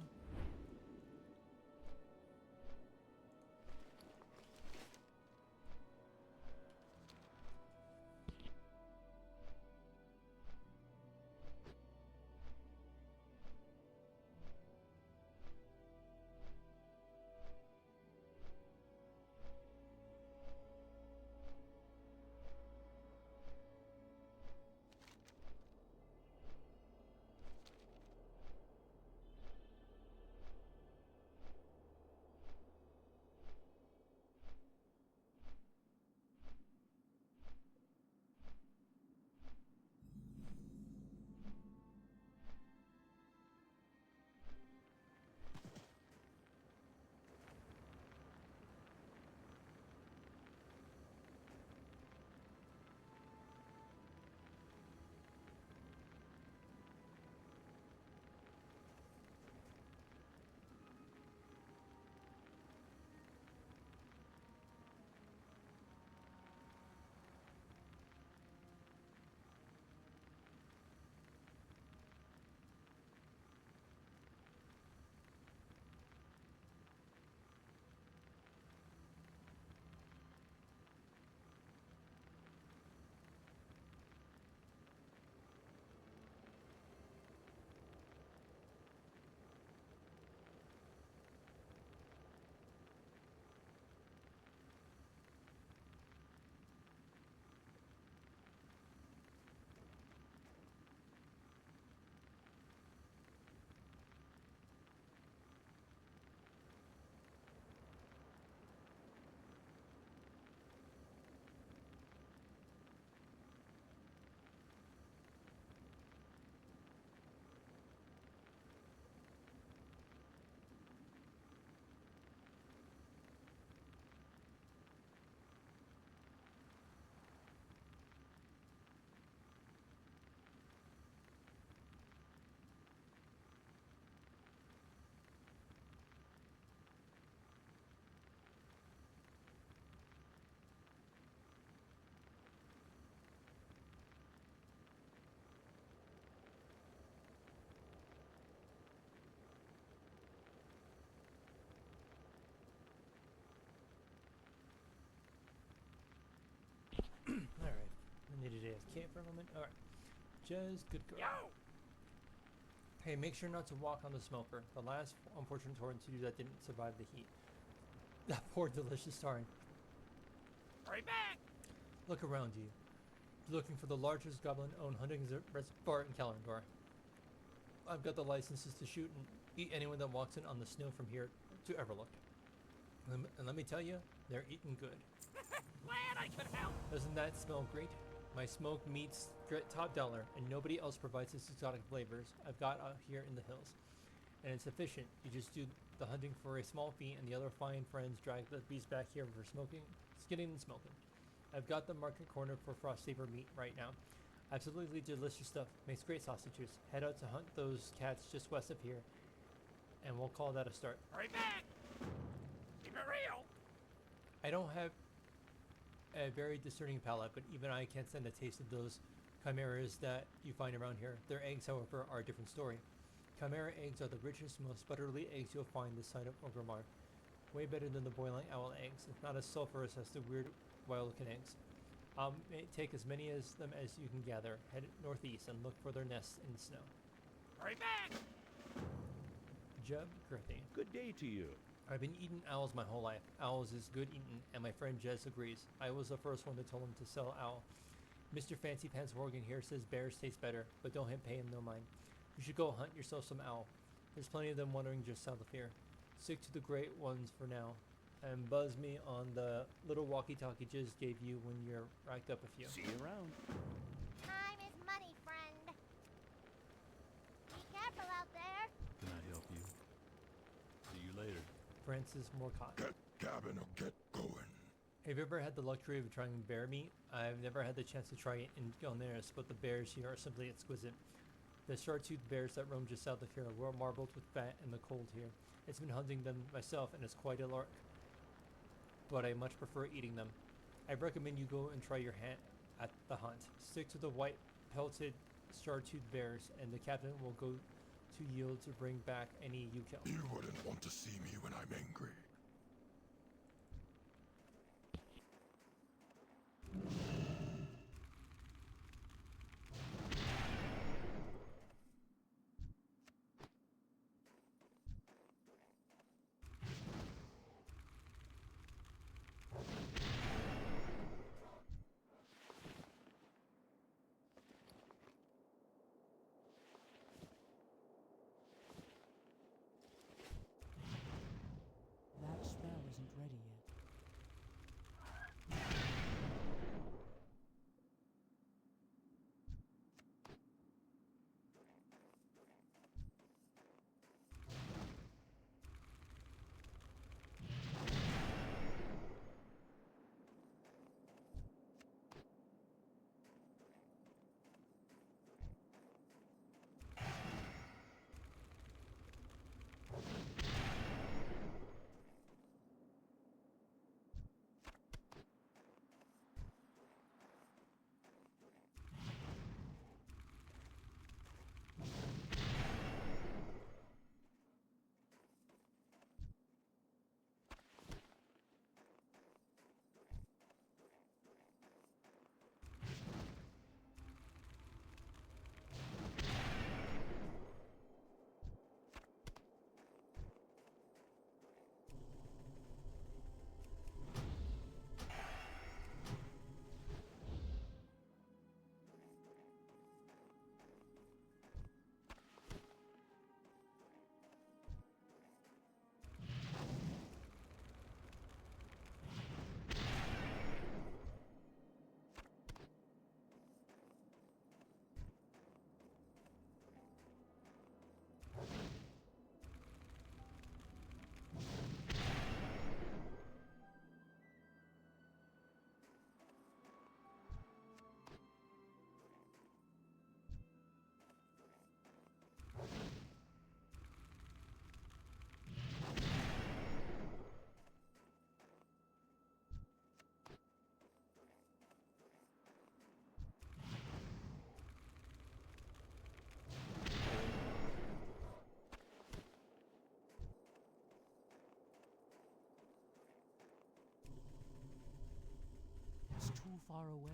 Alright. I needed to escape for a moment. Alright. Just good girl. Hey, make sure not to walk on the smoker. The last unfortunate torrent to do that didn't survive the heat. That poor delicious Taran. Hurry back! Look around you. You're looking for the largest goblin-owned hunting reservoir in Kalendor. I've got the licenses to shoot and eat anyone that walks in on the snow from here to Everlook. And let me tell you, they're eating good. Glad I could help! Doesn't that smell great? My smoked meat's top dollar, and nobody else provides these exotic flavors I've got out here in the hills. and it's efficient. You just do the hunting for a small fee, and the other fine friends drag the beast back here for smoking, skinning and smoking. I've got the market corner for frost saber meat right now. Absolutely delicious stuff. Makes great sausages. Head out to hunt those cats just west of here, and we'll call that a start. Hurry back! Keep it real! I don't have a very discerning palate, but even I can't stand the taste of those chimeras that you find around here. Their eggs, however, are a different story. Chimera eggs are the richest, most butterly eggs you'll find this side of Orgrimmar. Way better than the boiling owl eggs, if not as sulfurous as the weird wild-looking eggs. Take as many as them as you can gather. Head northeast and look for their nests in the snow. Hurry back! Jeb Girthy. Good day to you. I've been eating owls my whole life. Owls is good eating, and my friend Jez agrees. I was the first one to tell him to sell owl. Mr. Fancy Pants Horgan here says bears taste better, but don't pay him no mind. You should go hunt yourself some owl. There's plenty of them wandering just south of here. Stick to the great ones for now, and buzz me on the little walkie-talkie Jez gave you when you're racked up a few. See you around. Time is money, friend. Be careful out there. Can I help you? See you later. Francis Morcott. Get cabin or get going. Have you ever had the luxury of trying bear meat? I've never had the chance to try it in Galneris, but the bears here are simply exquisite. The sharp-toothed bears that roam just south of here are well marbled with fat in the cold here. It's been hunting them myself, and it's quite a lark, but I much prefer eating them. I recommend you go and try your hand at the hunt. Stick to the white pelted sharp-toothed bears, and the captain will go to yield to bring back any you kill. You wouldn't want to see me when I'm angry. That spell isn't ready yet. It's too far away.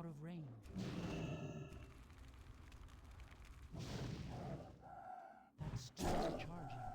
of range. That's turbocharging.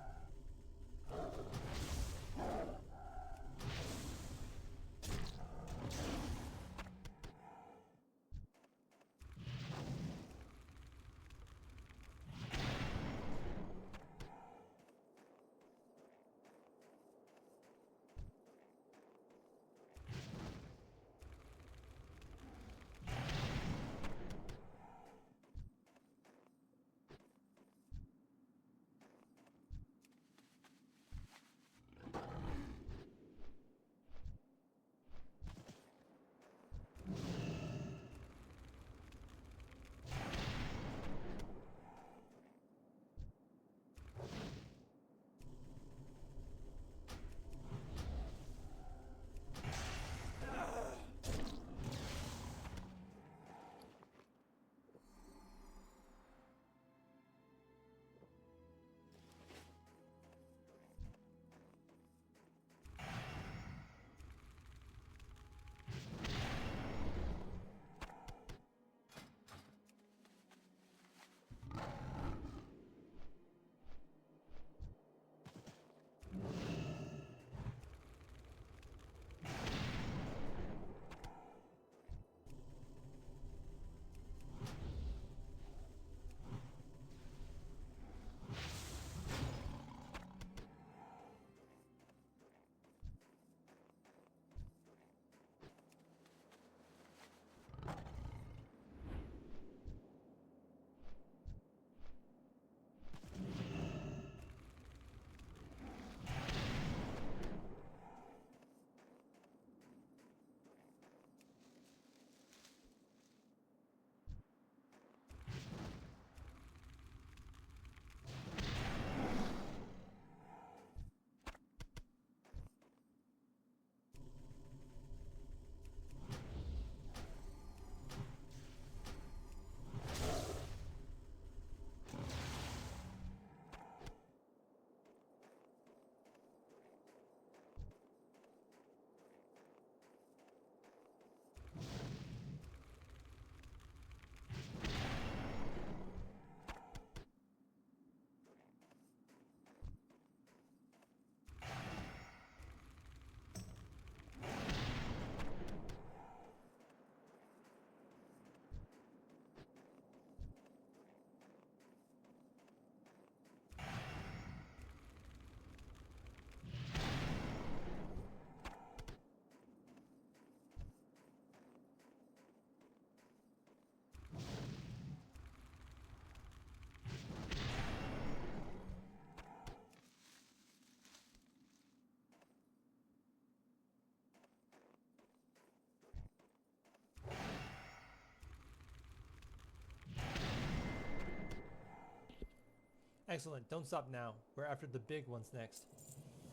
Excellent, don't stop now. We're after the big ones next.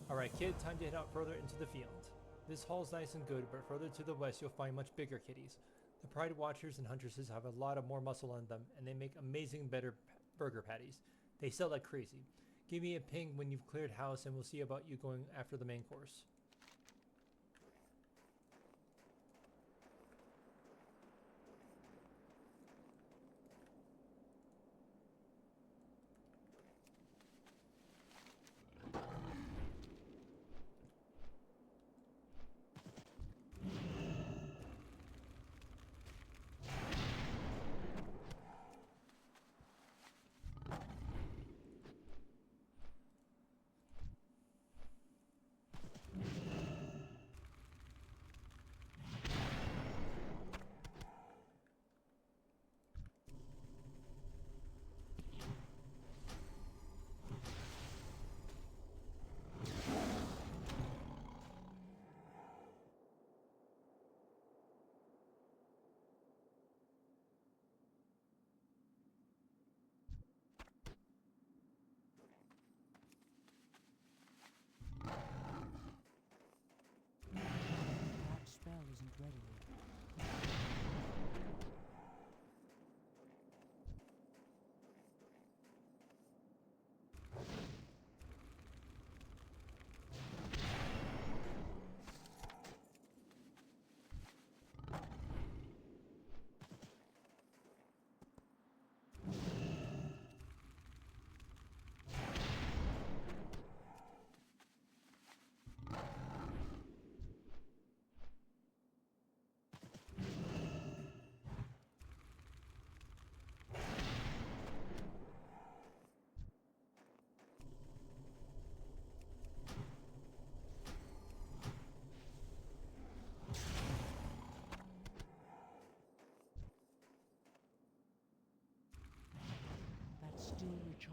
Alright kid, time to head out further into the field. This hall's nice and good, but further to the west you'll find much bigger kitties. The Pride Watchers and Huntresses have a lot of more muscle on them, and they make amazing better burger patties. They sell like crazy. Give me a ping when you've cleared house and we'll see about you going after the main course.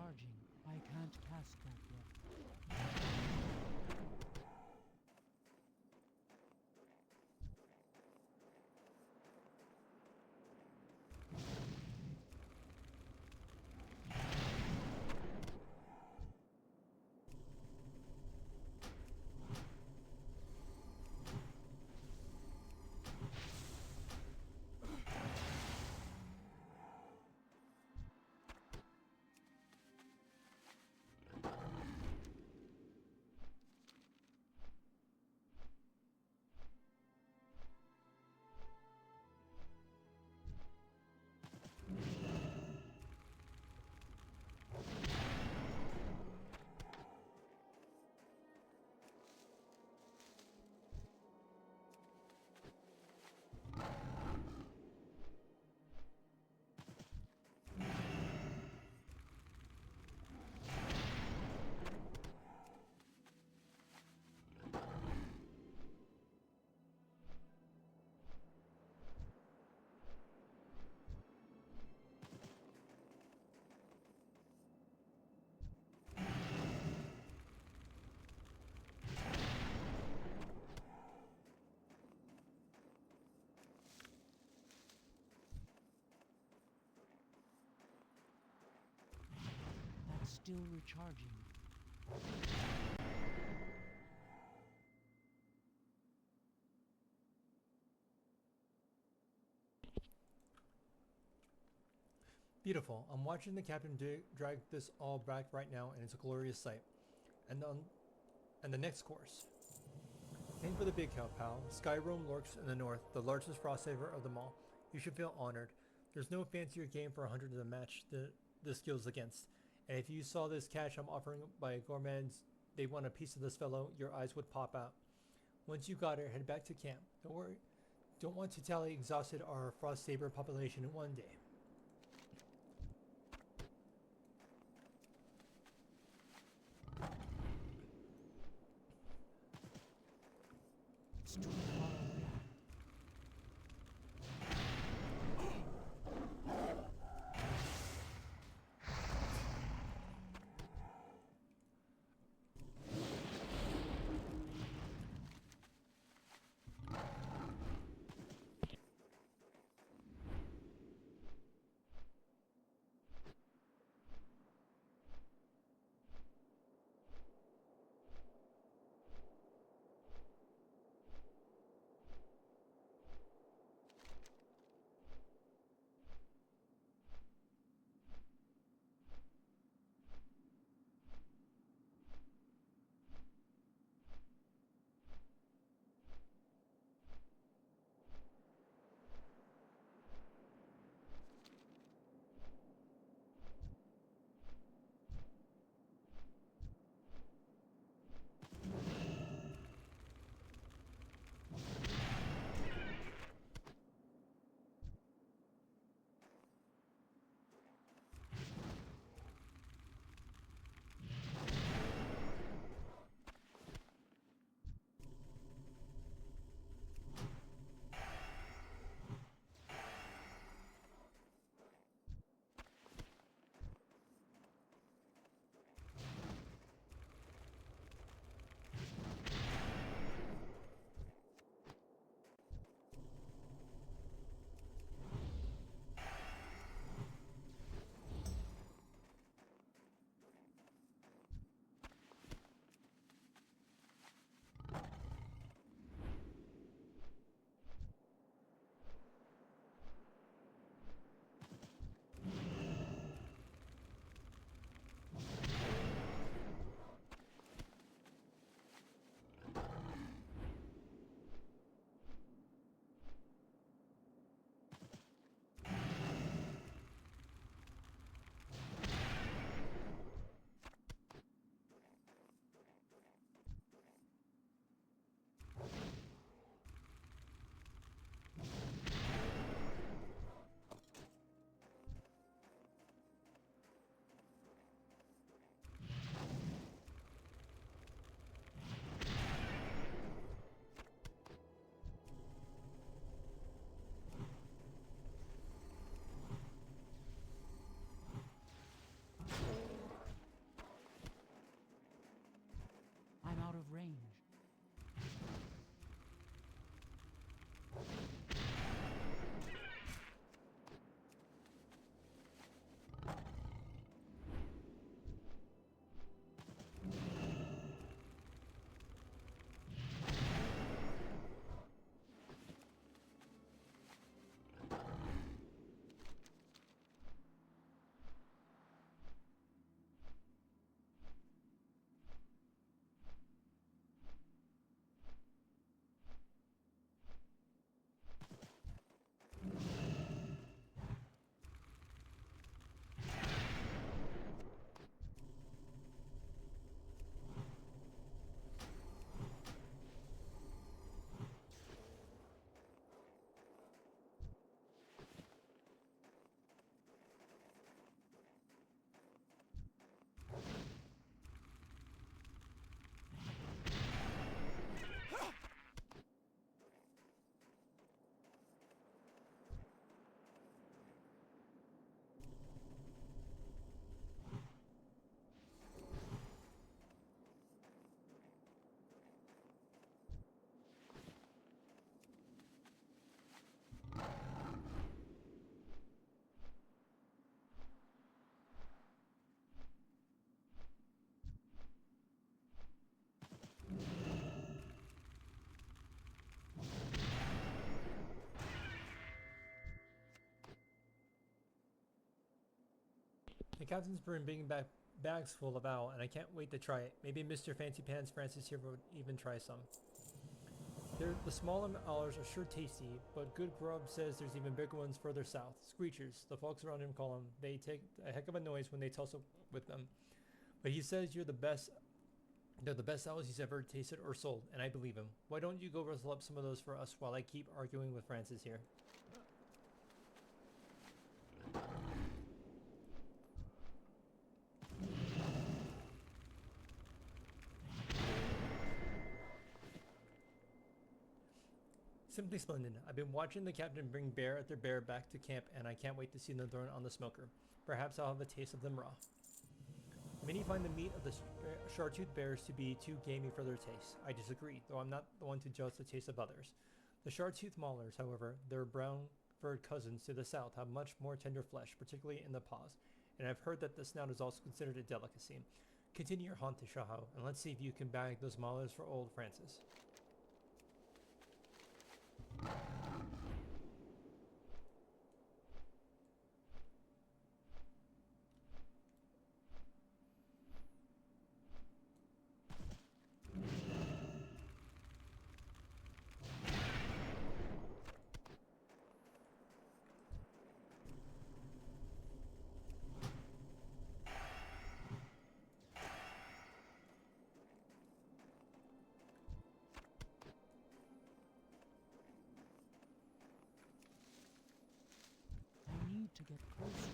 recharging. I can't cast that yet. That's still recharging. Beautiful. I'm watching the captain drag this all back right now, and it's a glorious sight. And the next course. Aim for the big cow, pal. Skyroam lurks in the north, the largest frost saver of them all. You should feel honored. There's no fancier game for 100 to match the skills against. And if you saw this catch I'm offering by gourmands, they want a piece of this fellow, your eyes would pop out. Once you got it, head back to camp. Don't worry. Don't want to tally exhausted our frost saber population in one day. It's too far away. The captain's bringing back bags full of owl, and I can't wait to try it. Maybe Mr. Fancy Pants Francis here would even try some. The smaller owlers are sure tasty, but Good Grub says there's even bigger ones further south. Screechers, the folks around him call them. They take a heck of a noise when they tussle with them. But he says they're the best owls he's ever tasted or sold, and I believe him. Why don't you go rustle up some of those for us while I keep arguing with Francis here? Simply splendid. I've been watching the captain bring bear after bear back to camp, and I can't wait to see them thrown on the smoker. Perhaps I'll have a taste of them raw. Many find the meat of the shark-toothed bears to be too gamey for their taste. I disagree, though I'm not the one to judge the taste of others. The shark-toothed maulers, however, their brown-furred cousins to the south, have much more tender flesh, particularly in the paws, and I've heard that the snout is also considered a delicacy. Continue your hunt, Tashaho, and let's see if you can bag those maulers for old Francis. I need to get closer.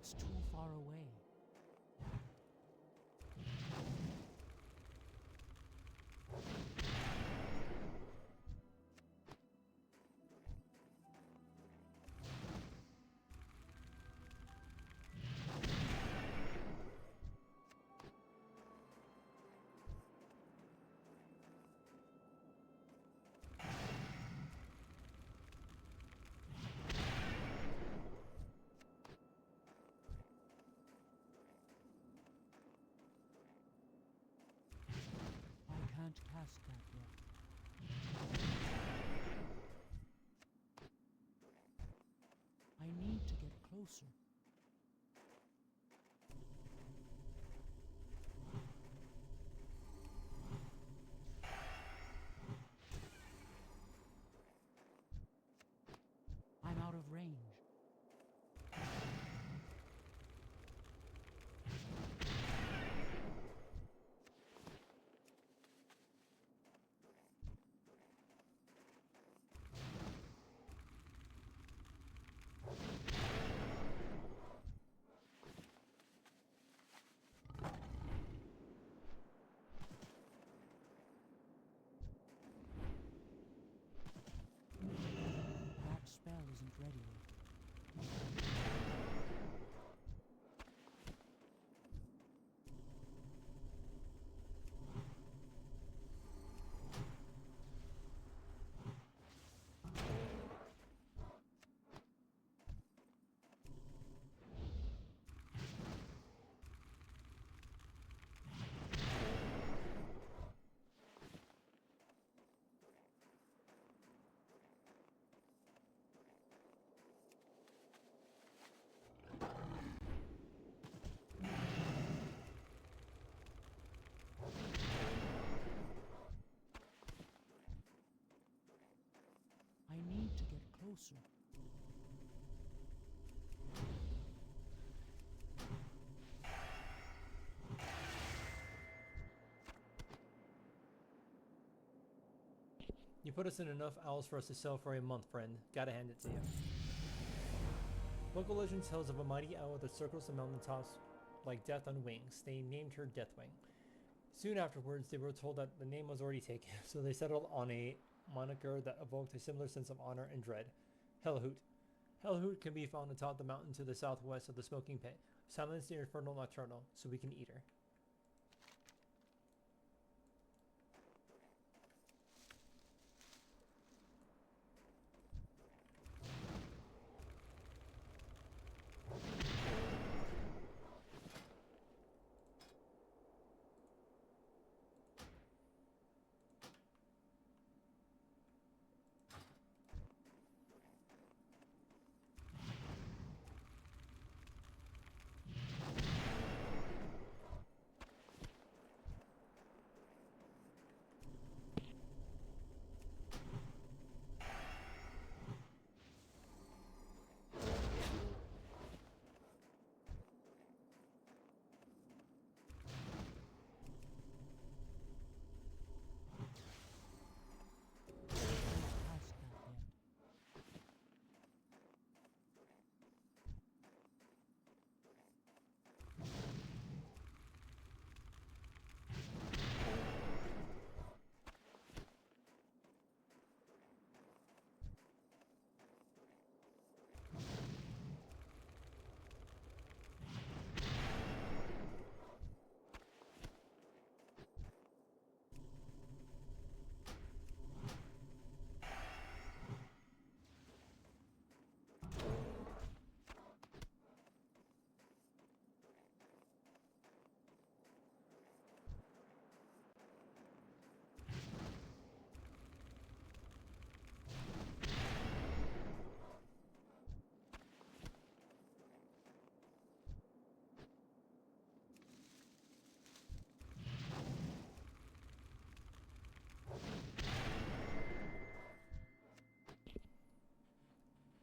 It's too far away. I can't cast that yet. I need to get closer. I'm out of range. closer. You put us in enough owls for us to sell for a month, friend. Gotta hand it to you. Local legend tells of a mighty owl that circles the mountaintops like death on wings. They named her Deathwing. Soon afterwards, they were told that the name was already taken, so they settled on a moniker that evoked a similar sense of honor and dread. Hellhoot. Hellhoot can be found atop the mountain to the southwest of the Smoking Pit. Silence the Infernal Nocturnal, so we can eat her. Past that yet.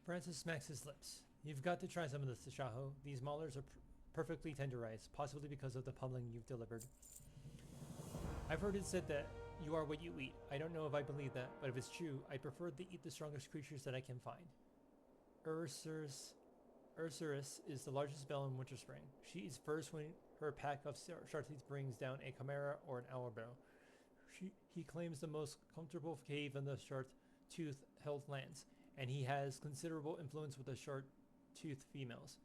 Francis smacks his lips. You've got to try some of this, Tashaho. These maulers are perfectly tenderized, possibly because of the pummeling you've delivered. I've heard it said that you are what you eat. I don't know if I believe that, but if it's true, I prefer to eat the strongest creatures that I can find. Ursurus is the largest bell in Winter Spring. She eats first when her pack of sharkteeth brings down a chimera or an owlbear. He claims the most comfortable cave in the shark-tooth-held lands, and he has considerable influence with the shark-tooth females.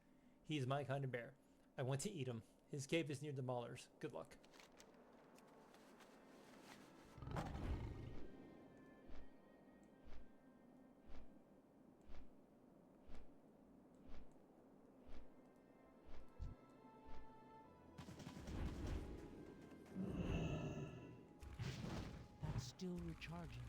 He is my kind of bear. I want to eat him. His cave is near the maulers. Good luck. That's still recharging.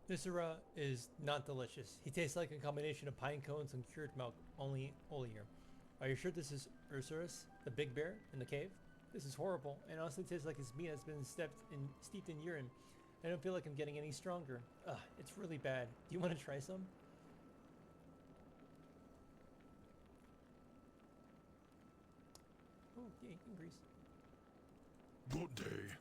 This is not delicious. He tastes like a combination of pine cones and cured milk, only oilier. Are you sure this is Ursurus, the big bear in the cave? This is horrible, and honestly tastes like his meat has been steeped in urine. I don't feel like I'm getting any stronger. Ugh, it's really bad. Do you want to try some? Oh, yay, increase. Good day.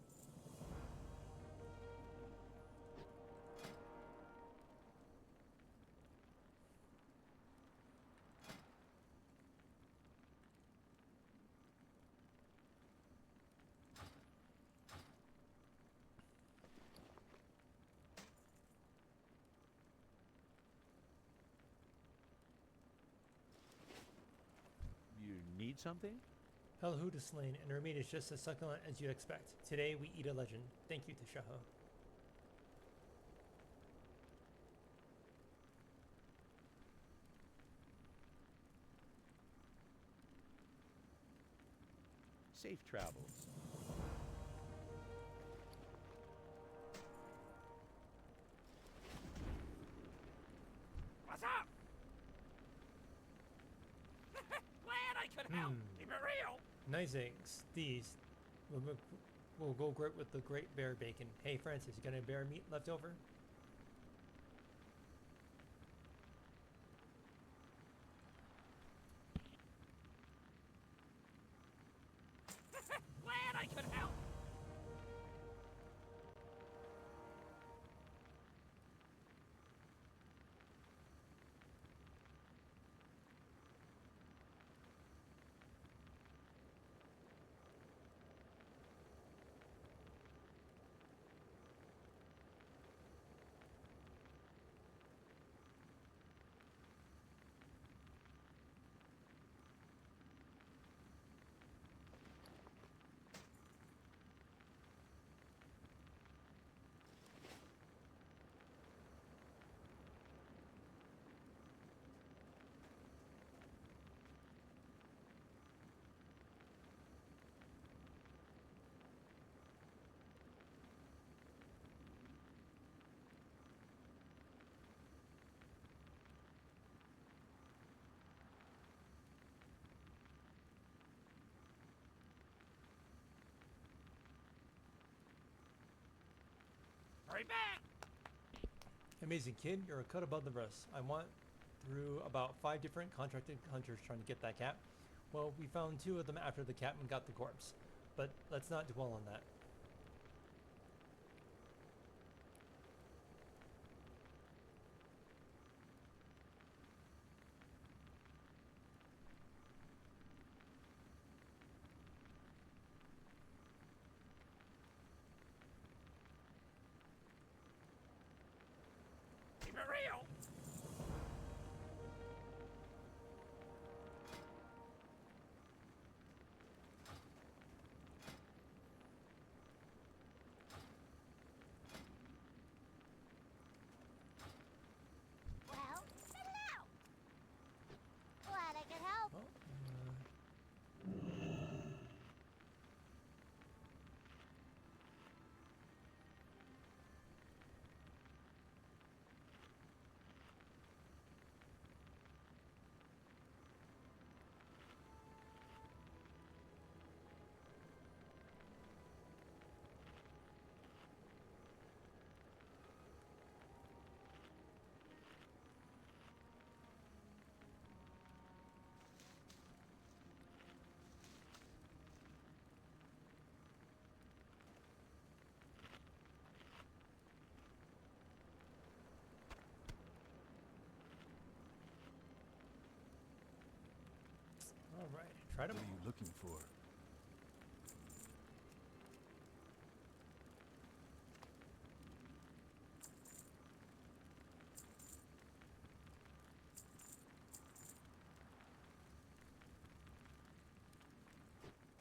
You need something? Hellhood is slain, and her meat is just as succulent as you'd expect. Today we eat a legend. Thank you, Tashaho. Safe travels. What's up? Glad I could help. Keep it real. Nice eggs. These will go great with the great bear bacon. Hey, Francis, you got any bear meat left over? Glad I could help. Hurry back! Amazing kid, you're a cut above the rest. I went through about 5 different contracted hunters trying to get that cat. Well, we found 2 of them after the captain got the corpse. But let's not dwell on that. Keep it real. Well, hello. Glad I could help. Well, all right, try to. What are you looking for?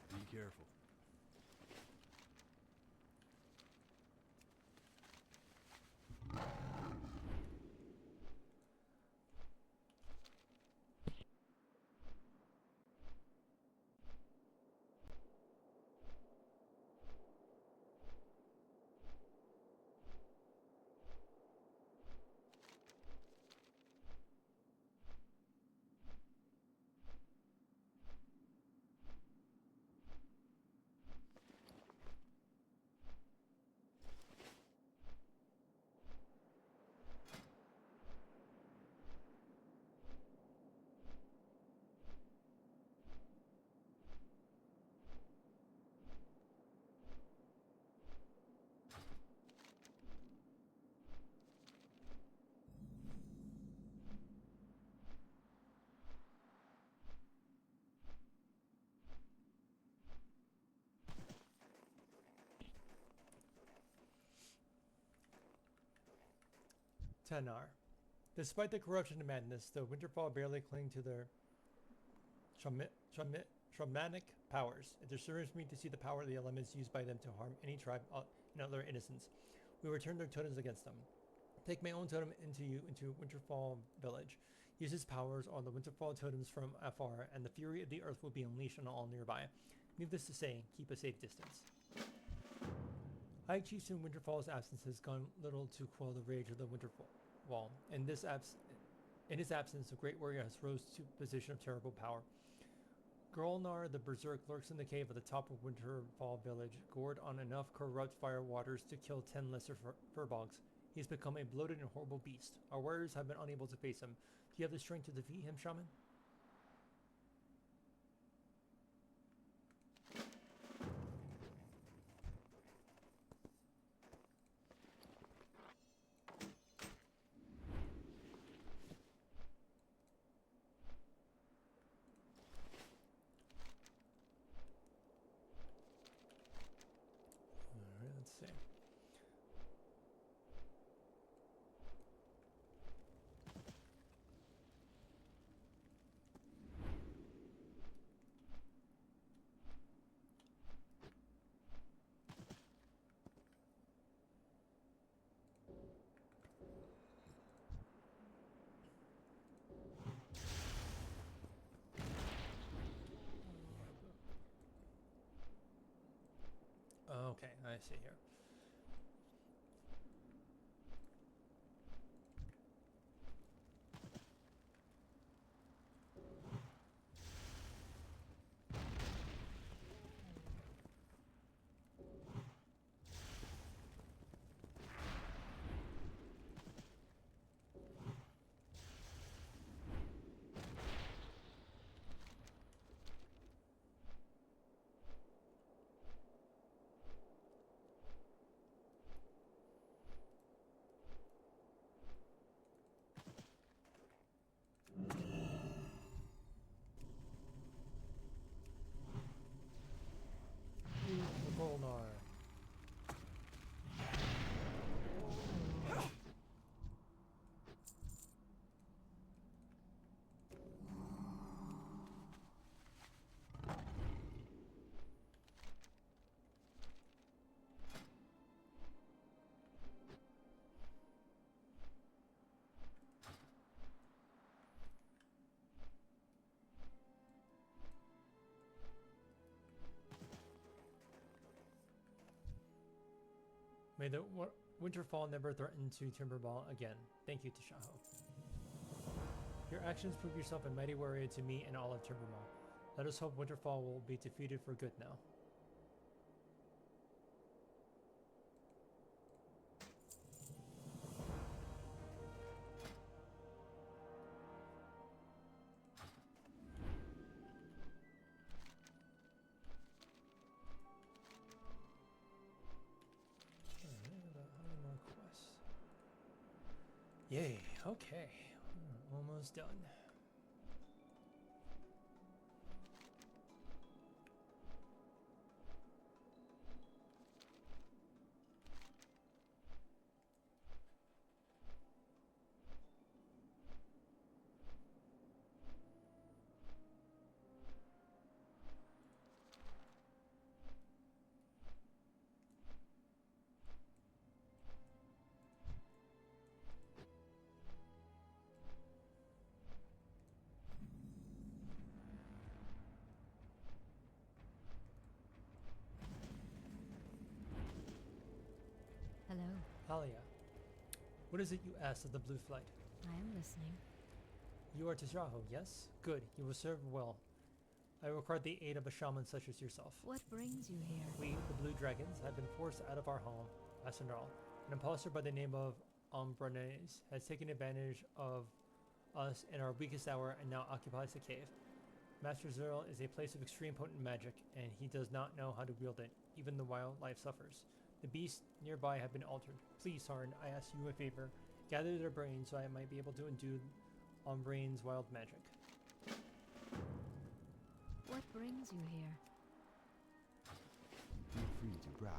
Be careful. Tanar. Despite the corruption and madness, the Winterfall barely cling to their shamanic powers. It disturbs me to see the power of the elements used by them to harm any tribe and other innocents. We will turn their totems against them. Take my own totem into Winterfall village. Use its powers on the Winterfall totems from afar, and the fury of the earth will be unleashed on all nearby. Needless to say, keep a safe distance. High Chieftain Winterfall's absence has gone little to quell the rage of the Winterfall. In his absence, the great warrior has rose to a position of terrible power. Grolnar the Berserk lurks in the cave at the top of Winterfall village, gored on enough corrupt fire waters to kill 10 lesser furbolgs. He has become a bloated and horrible beast. Our warriors have been unable to face him. Do you have the strength to defeat him, Shaman? Alright, let's see. Okay, I see here. Golnar. May the Winterfall never threaten to Timberball again. Thank you, Tashaho. Your actions prove yourself a mighty warrior to me and all of Timberball. Let us hope Winterfall will be defeated for good now. Yay, okay. We're almost done. Hello. Alia, what is it you asked of the Blue Flight? I am listening. You are Tashaho, yes? Good, you will serve well. I require the aid of a shaman such as yourself. What brings you here? We, the Blue Dragons, have been forced out of our home, Azeroth. An imposter by the name of Umbranese has taken advantage of us in our weakest hour and now occupies the cave. Master Zerl is a place of extreme potent magic, and he does not know how to wield it. Even the wildlife suffers. The beasts nearby have been altered. Please, Sarn, I ask you a favor. Gather their brains so I might be able to undo Umbrane's wild magic. What brings you here? Feel free to browse.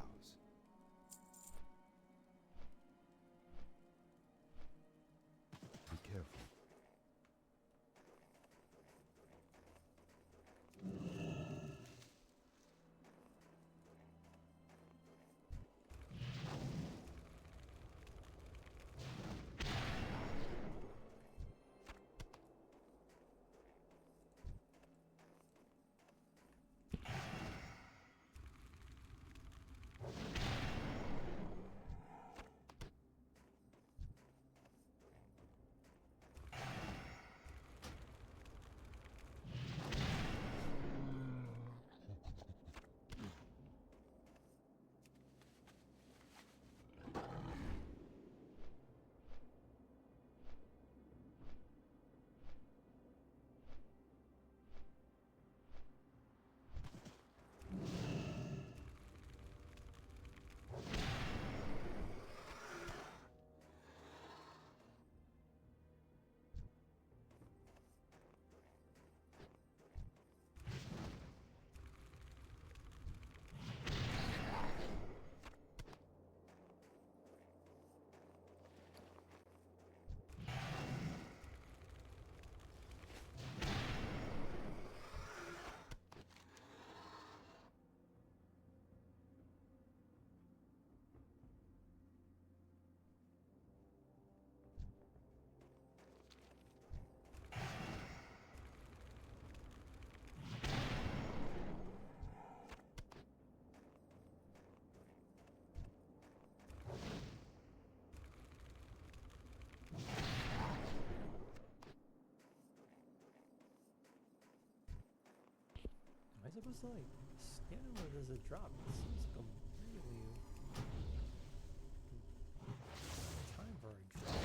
supposed to like scan it or does it drop? It seems like a really time for a drop.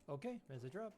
Okay, there's a drop.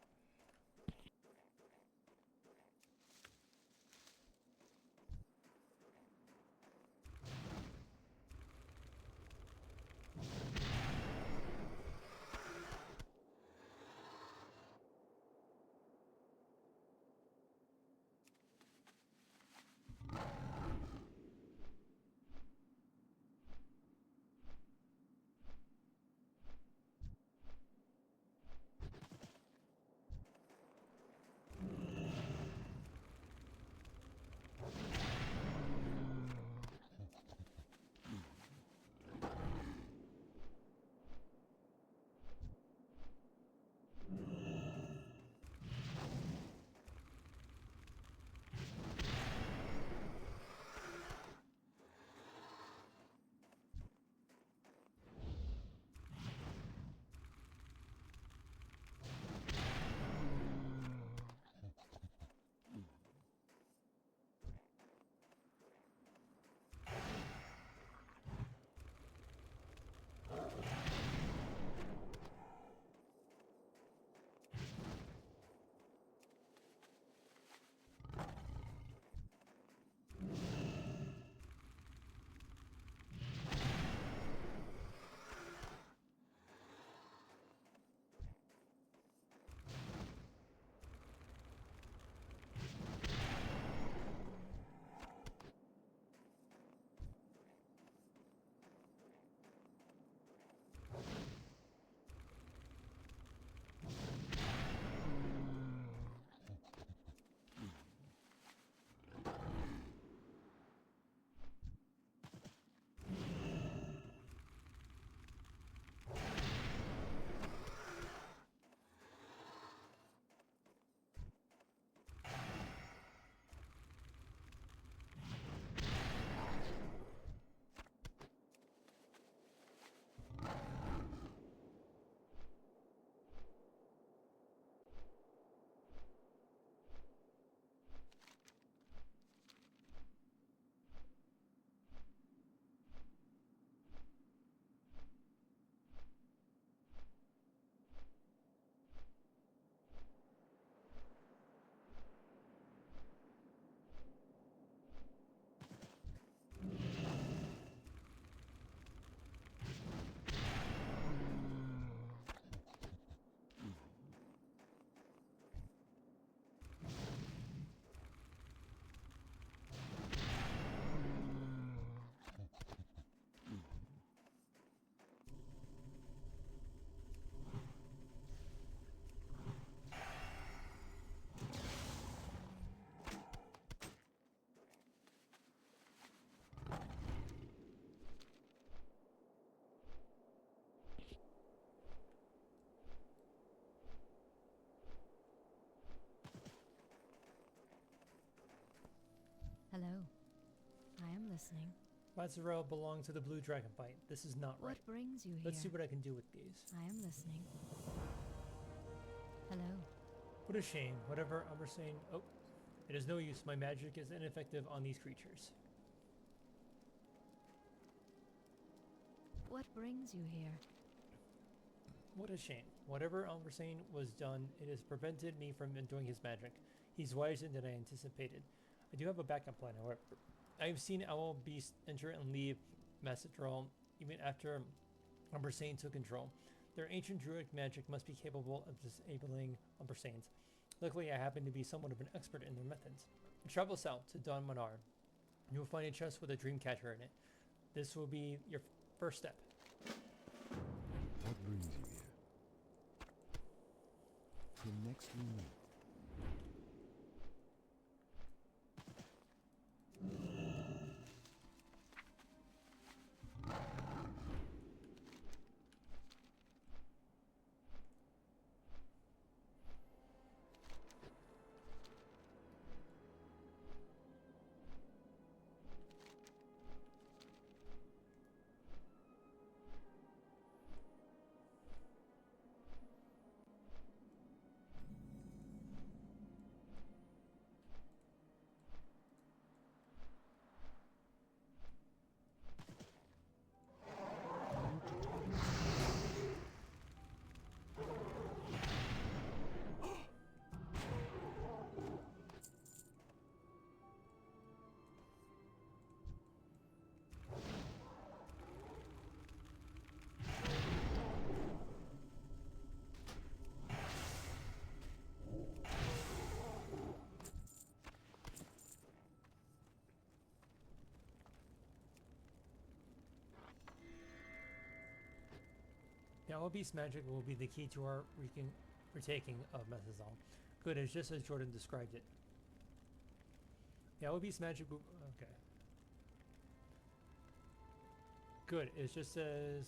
Hello. I am listening. Azeroth belongs to the Blue Dragon fight. This is not right. What brings you here? Let's see what I can do with these. I am listening. Hello. What a shame. Whatever I'm saying. Oh, it is no use. My magic is ineffective on these creatures. What brings you here? What a shame. Whatever Albersane was done, it has prevented me from doing his magic. He's wiser than I anticipated. I do have a backup plan, however. I have seen Owl Beast enter and leave Macedral even after Albersane took control. Their ancient druidic magic must be capable of disabling Albersanes. Luckily, I happen to be somewhat of an expert in their methods. Travel south to Don Manar. You will find a chest with a dream catcher in it. This will be your first step. What brings you here? The next we meet. Now, Beast magic will be the key to our retaking of Methazol. Good, it's just as Jordan described it. Yeah, Beast magic will... Okay. Good, it's just as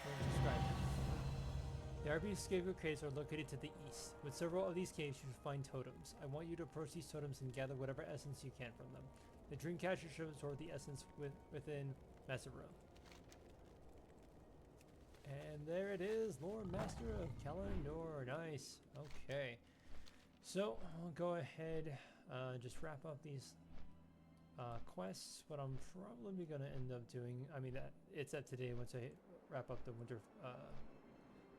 Jordan described it. The RB Scarecrow caves are located to the east. With several of these caves, you find totems. I want you to approach these totems and gather whatever essence you can from them. The Dreamcatcher should absorb the essence within Master Room. And there it is, Lord Master of Kalimdor. Nice. Okay. So, I'll go ahead, just wrap up these quests. What I'm probably going to end up doing, I mean, it's up today once I wrap up the winter,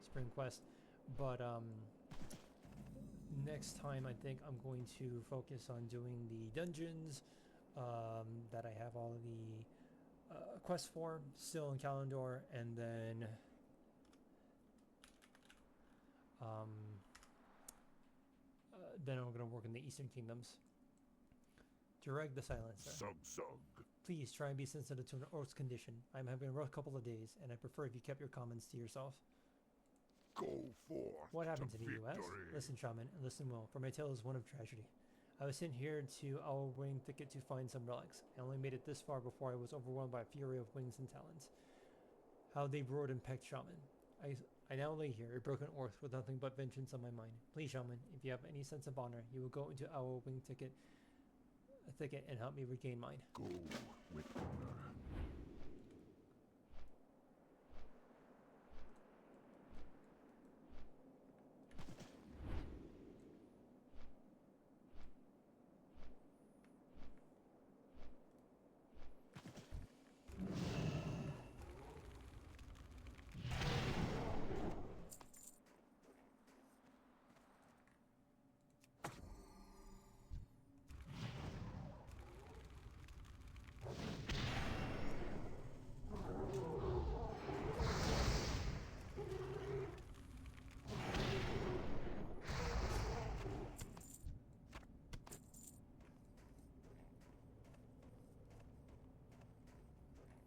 spring quest. But, next time I think I'm going to focus on doing the dungeons, that I have all the, quests for, still in Kalimdor, and then... then I'm going to work in the Eastern Kingdoms. Direct the silencer. Sug. Please try and be sensitive to an Orc's condition. I'm having a rough couple of days, and I prefer if you kept your comments to yourself. Go forth. What happened to the victory. U.S.? Listen, Shaman, and listen well, for my tale is one of tragedy. I was sent here to our wing thicket to find some relics. I only made it this far before I was overwhelmed by a fury of wings and talons. How they roared and pecked Shaman. I now lay here, a broken Orc with nothing but vengeance on my mind. Please, Shaman, if you have any sense of honor, you will go into our wing thicket and help me regain mine. Go with honor.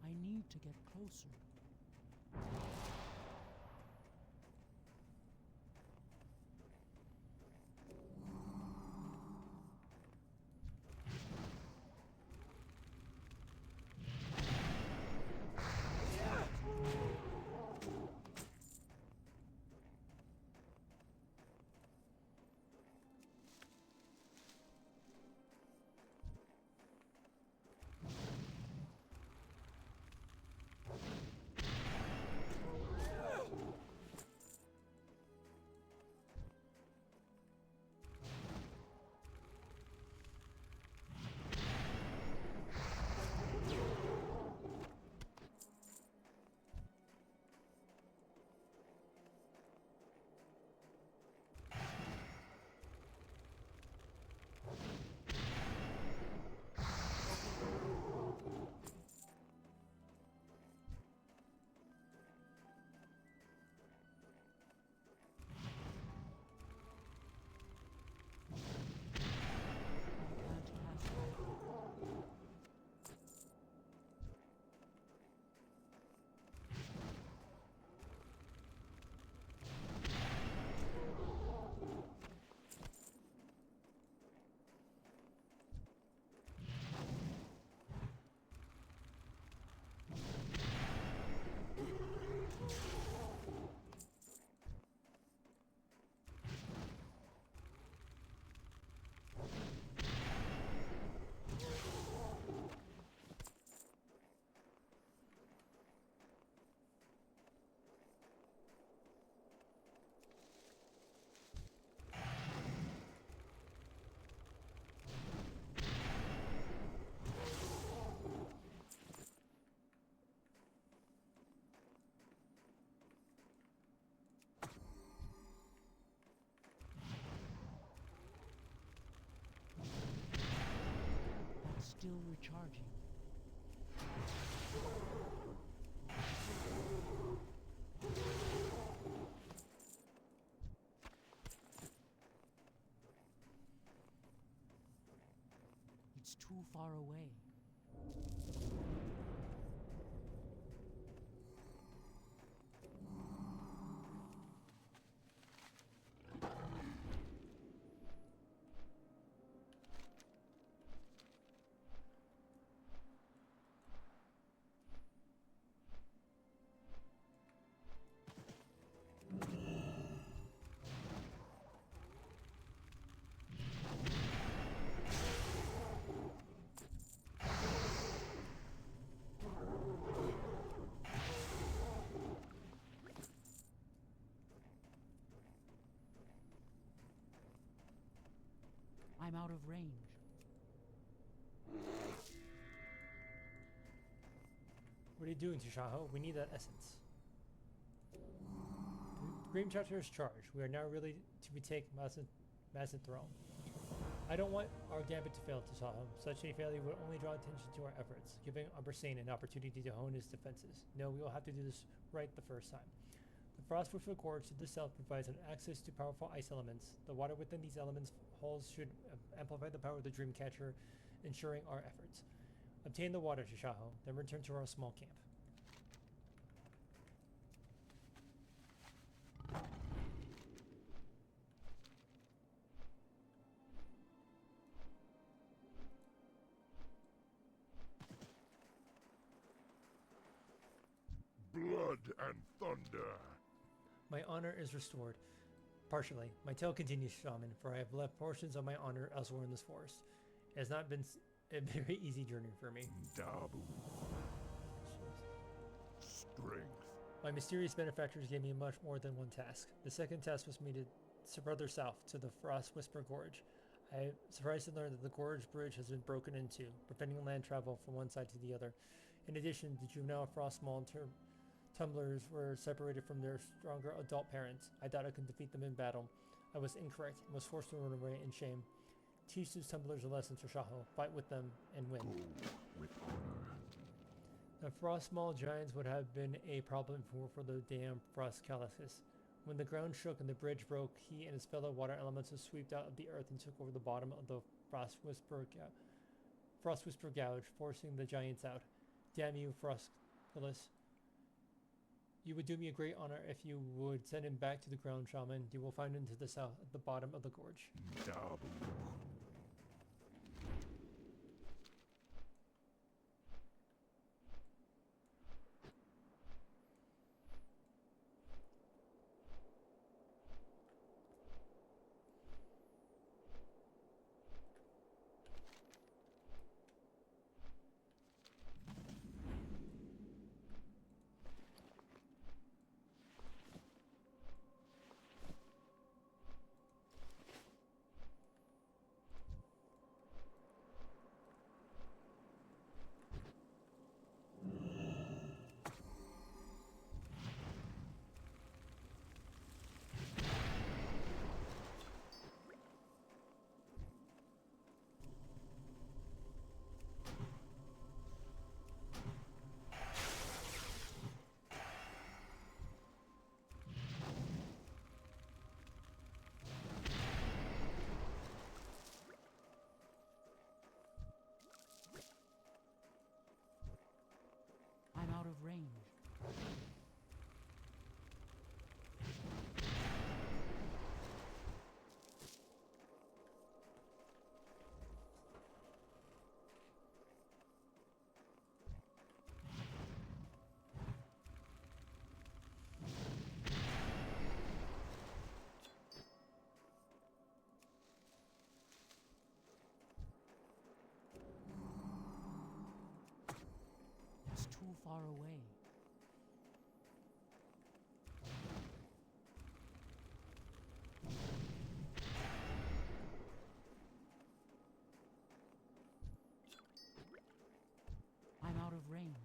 I need to get closer. Still recharging. It's too far away. I'm out of range. What are you doing, Tashaho? We need that essence. The Green Chapter is charged. We are now really to retake Mazin Throne. I don't want our gambit to fail, Tashaho. Such a failure would only draw attention to our efforts, giving Umbersane an opportunity to hone his defenses. No, we will have to do this right the first time. The Frostwhisper Gorge to the south provides an access to powerful ice elements. The water within these elements holes should amplify the power of the Dreamcatcher, ensuring our efforts. Obtain the water, Tashaho, then return to our small camp. Blood and thunder. My honor is restored. Partially. My tale continues, Shaman, for I have left portions of my honor elsewhere in this forest. It has not been a very easy journey for me. Dabu. Strength. My mysterious benefactors gave me much more than one task. The second task was me to further south to the Frost Whisper Gorge. I am surprised to learn that the gorge bridge has been broken into, preventing land travel from one side to the other. In addition, the juvenile Frost Maul tumblers were separated from their stronger adult parents. I thought I could defeat them in battle. I was incorrect and was forced to run away in shame. Teach these tumblers a lesson, Tashaho. Fight with them and win. Go with honor. The Frost Maul giants would have been a problem for the damn Frost Cataclysm. When the ground shook and the bridge broke, he and his fellow water elements were swept out of the earth and took over the bottom of the Frost Whisper Gouge, forcing the giants out. Damn you, Frostculus. You would do me a great honor if you would send him back to the ground, Shaman. You will find him to the south, at the bottom of the gorge. Dabu. I'm out of range. It's too far away. I'm out of range.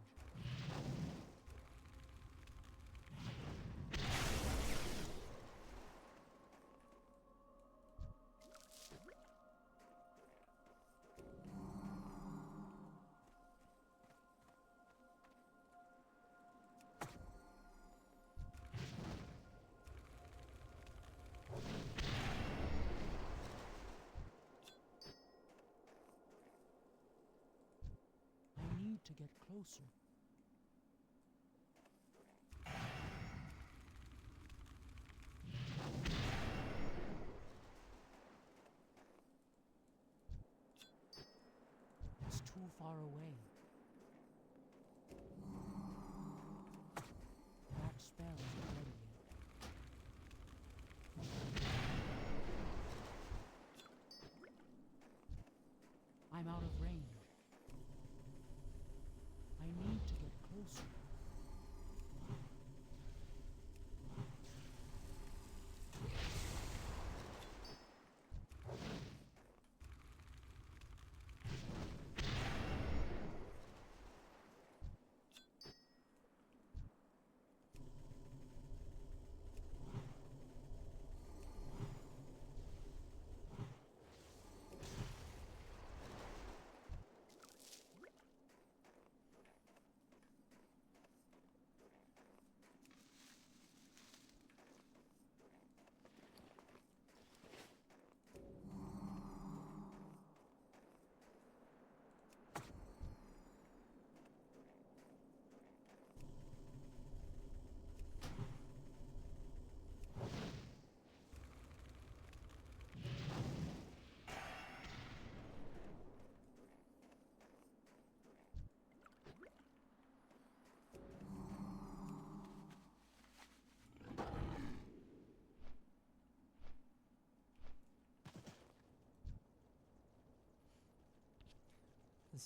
I need to get closer. It's too far away. That spell isn't ready yet. I'm out of range. I need to get closer.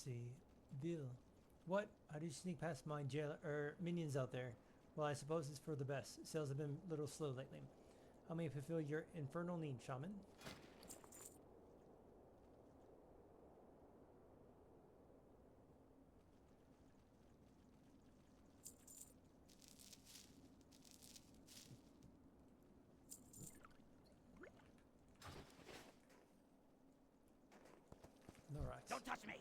see. Vil. What? How do you sneak past my minions out there? Well, I suppose it's for the best. Sales have been a little slow lately. How may I fulfill your infernal need, shaman? No rats. Don't touch me!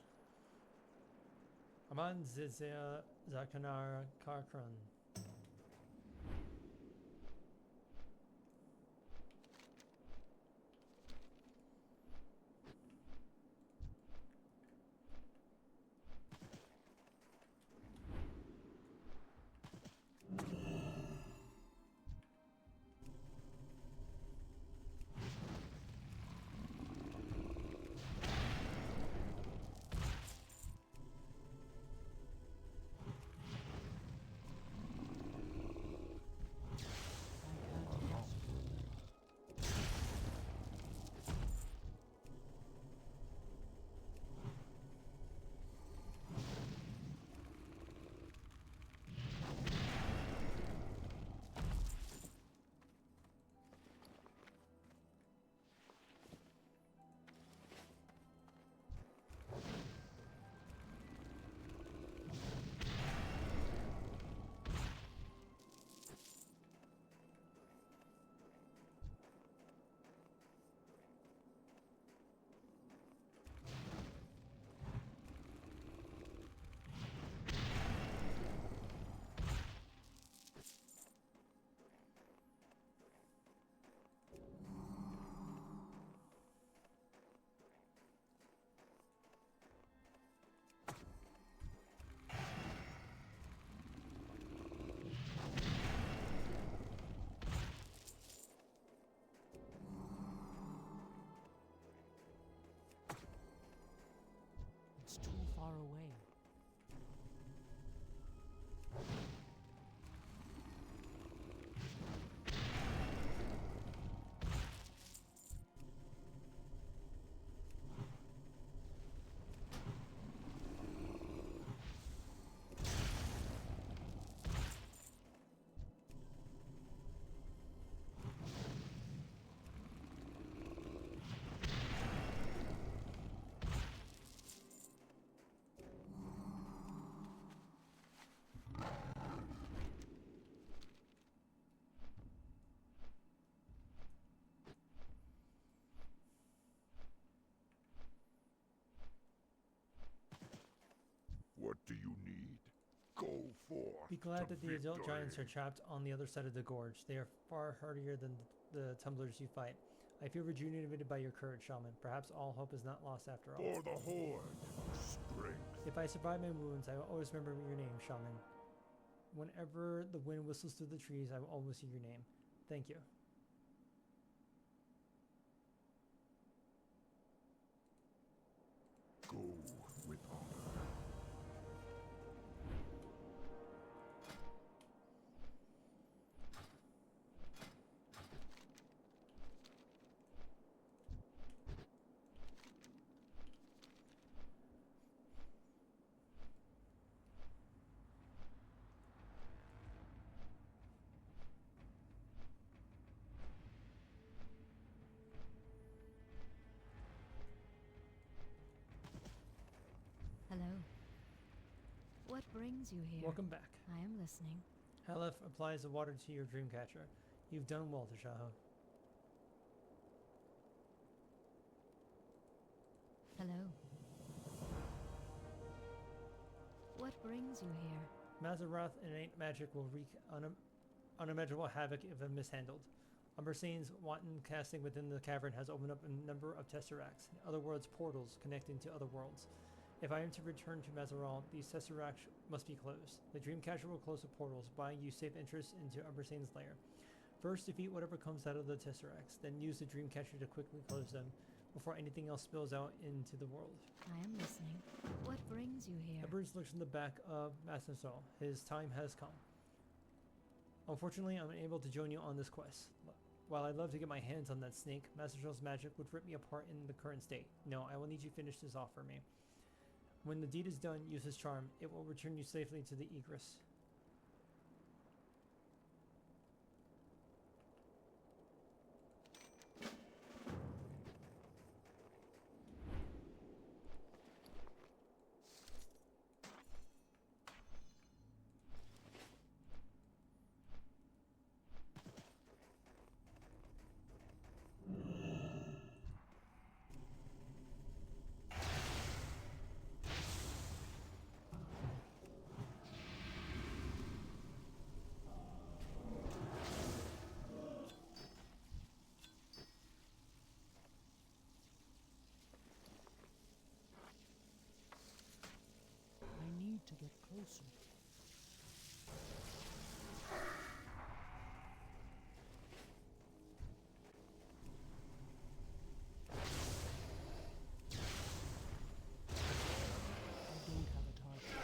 Aman Zizia Zakanar Karkran. It's too far away. What do you need? Go forth. Be glad to that the adult victory. giants are trapped on the other side of the gorge. They are far hardier than the tumblers you fight. I feel rejuvenated by your courage, shaman. Perhaps all hope is not lost after all. For the horde, strength. If I survive my wounds, I will always remember your name, shaman. Whenever the wind whistles through the trees, I will always see your name. Thank you. Go with honor. Hello. What brings you here? Welcome back. I am listening. Halef applies the water to your dreamcatcher. You've done well, Tashaho. Hello. What brings you here? Azeroth innate magic will wreak unimaginable havoc if mishandled. Umbersane's wanton casting within the cavern has opened up a number of tesseracts, in other words portals connecting to other worlds. If I am to return to Azeroth, these tesseracts must be closed. The Dreamcatcher will close the portals, buying you safe entrance into Umbersane's lair. First, defeat whatever comes out of the tesseracts, then use the Dreamcatcher to quickly close them before anything else spills out into the world. I am listening. What brings you here? Ebers looks in the back of Masasol. His time has come. Unfortunately, I'm unable to join you on this quest. While I'd love to get my hands on that snake, Masasol's magic would rip me apart in the current state. No, I will need you to finish this off for me. When the deed is done, use his charm. It will return you safely to the egress. I need to get closer. I don't have a target.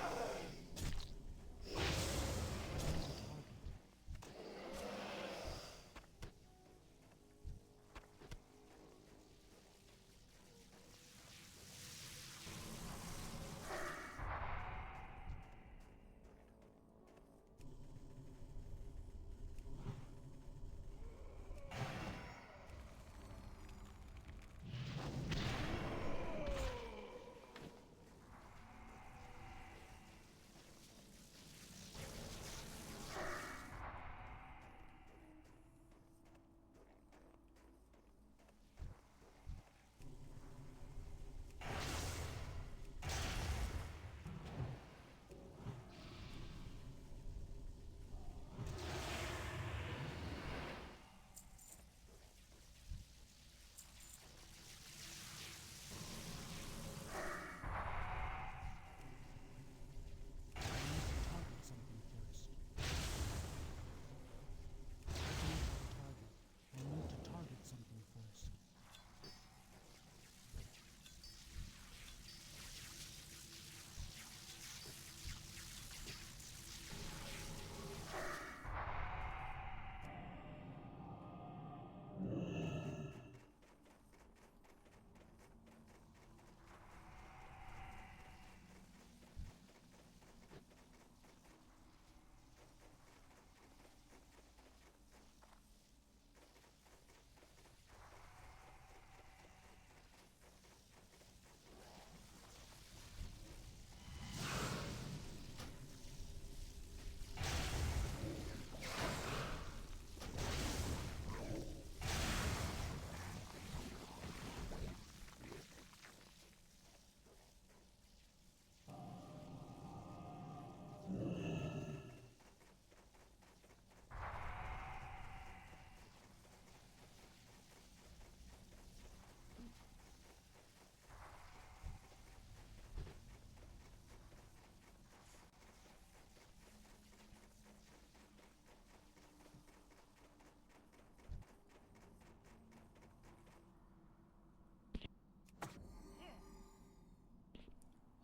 I need a target.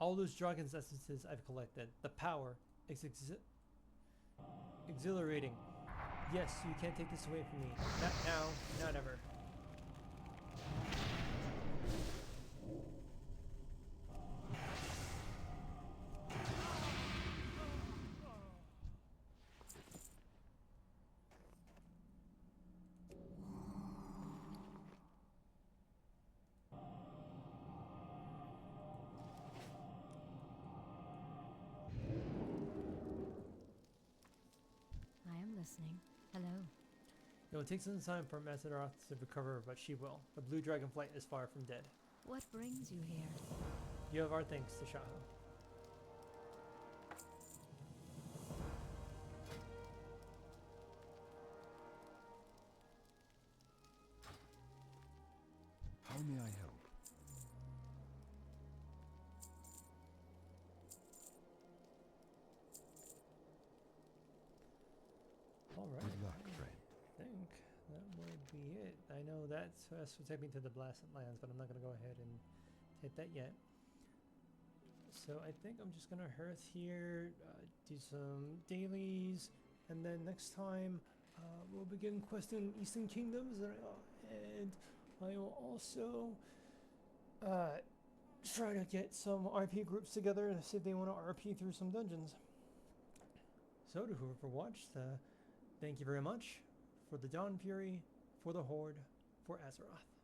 All those dragon's essences I've collected. The power is exhilarating. Yes, you can't take this away from me. Not now, not ever. I am listening. Hello. It will take some time for Azeroth to recover, but she will. The blue dragonflight is far from dead. What brings you here? You have our thanks, Tashaho. How may I help? Alright. Good luck, friend. I think that would be it. I know that's what take me to the Blasted Lands, but I'm not going to go ahead and hit that yet. So I think I'm just going to hearth here, do some dailies, and then next time we'll begin questing Eastern Kingdoms, and I will also try to get some RP groups together to see if they want to RP through some dungeons. So to whoever watched, thank you very much for the Dawn Fury, for the Horde, for Azeroth.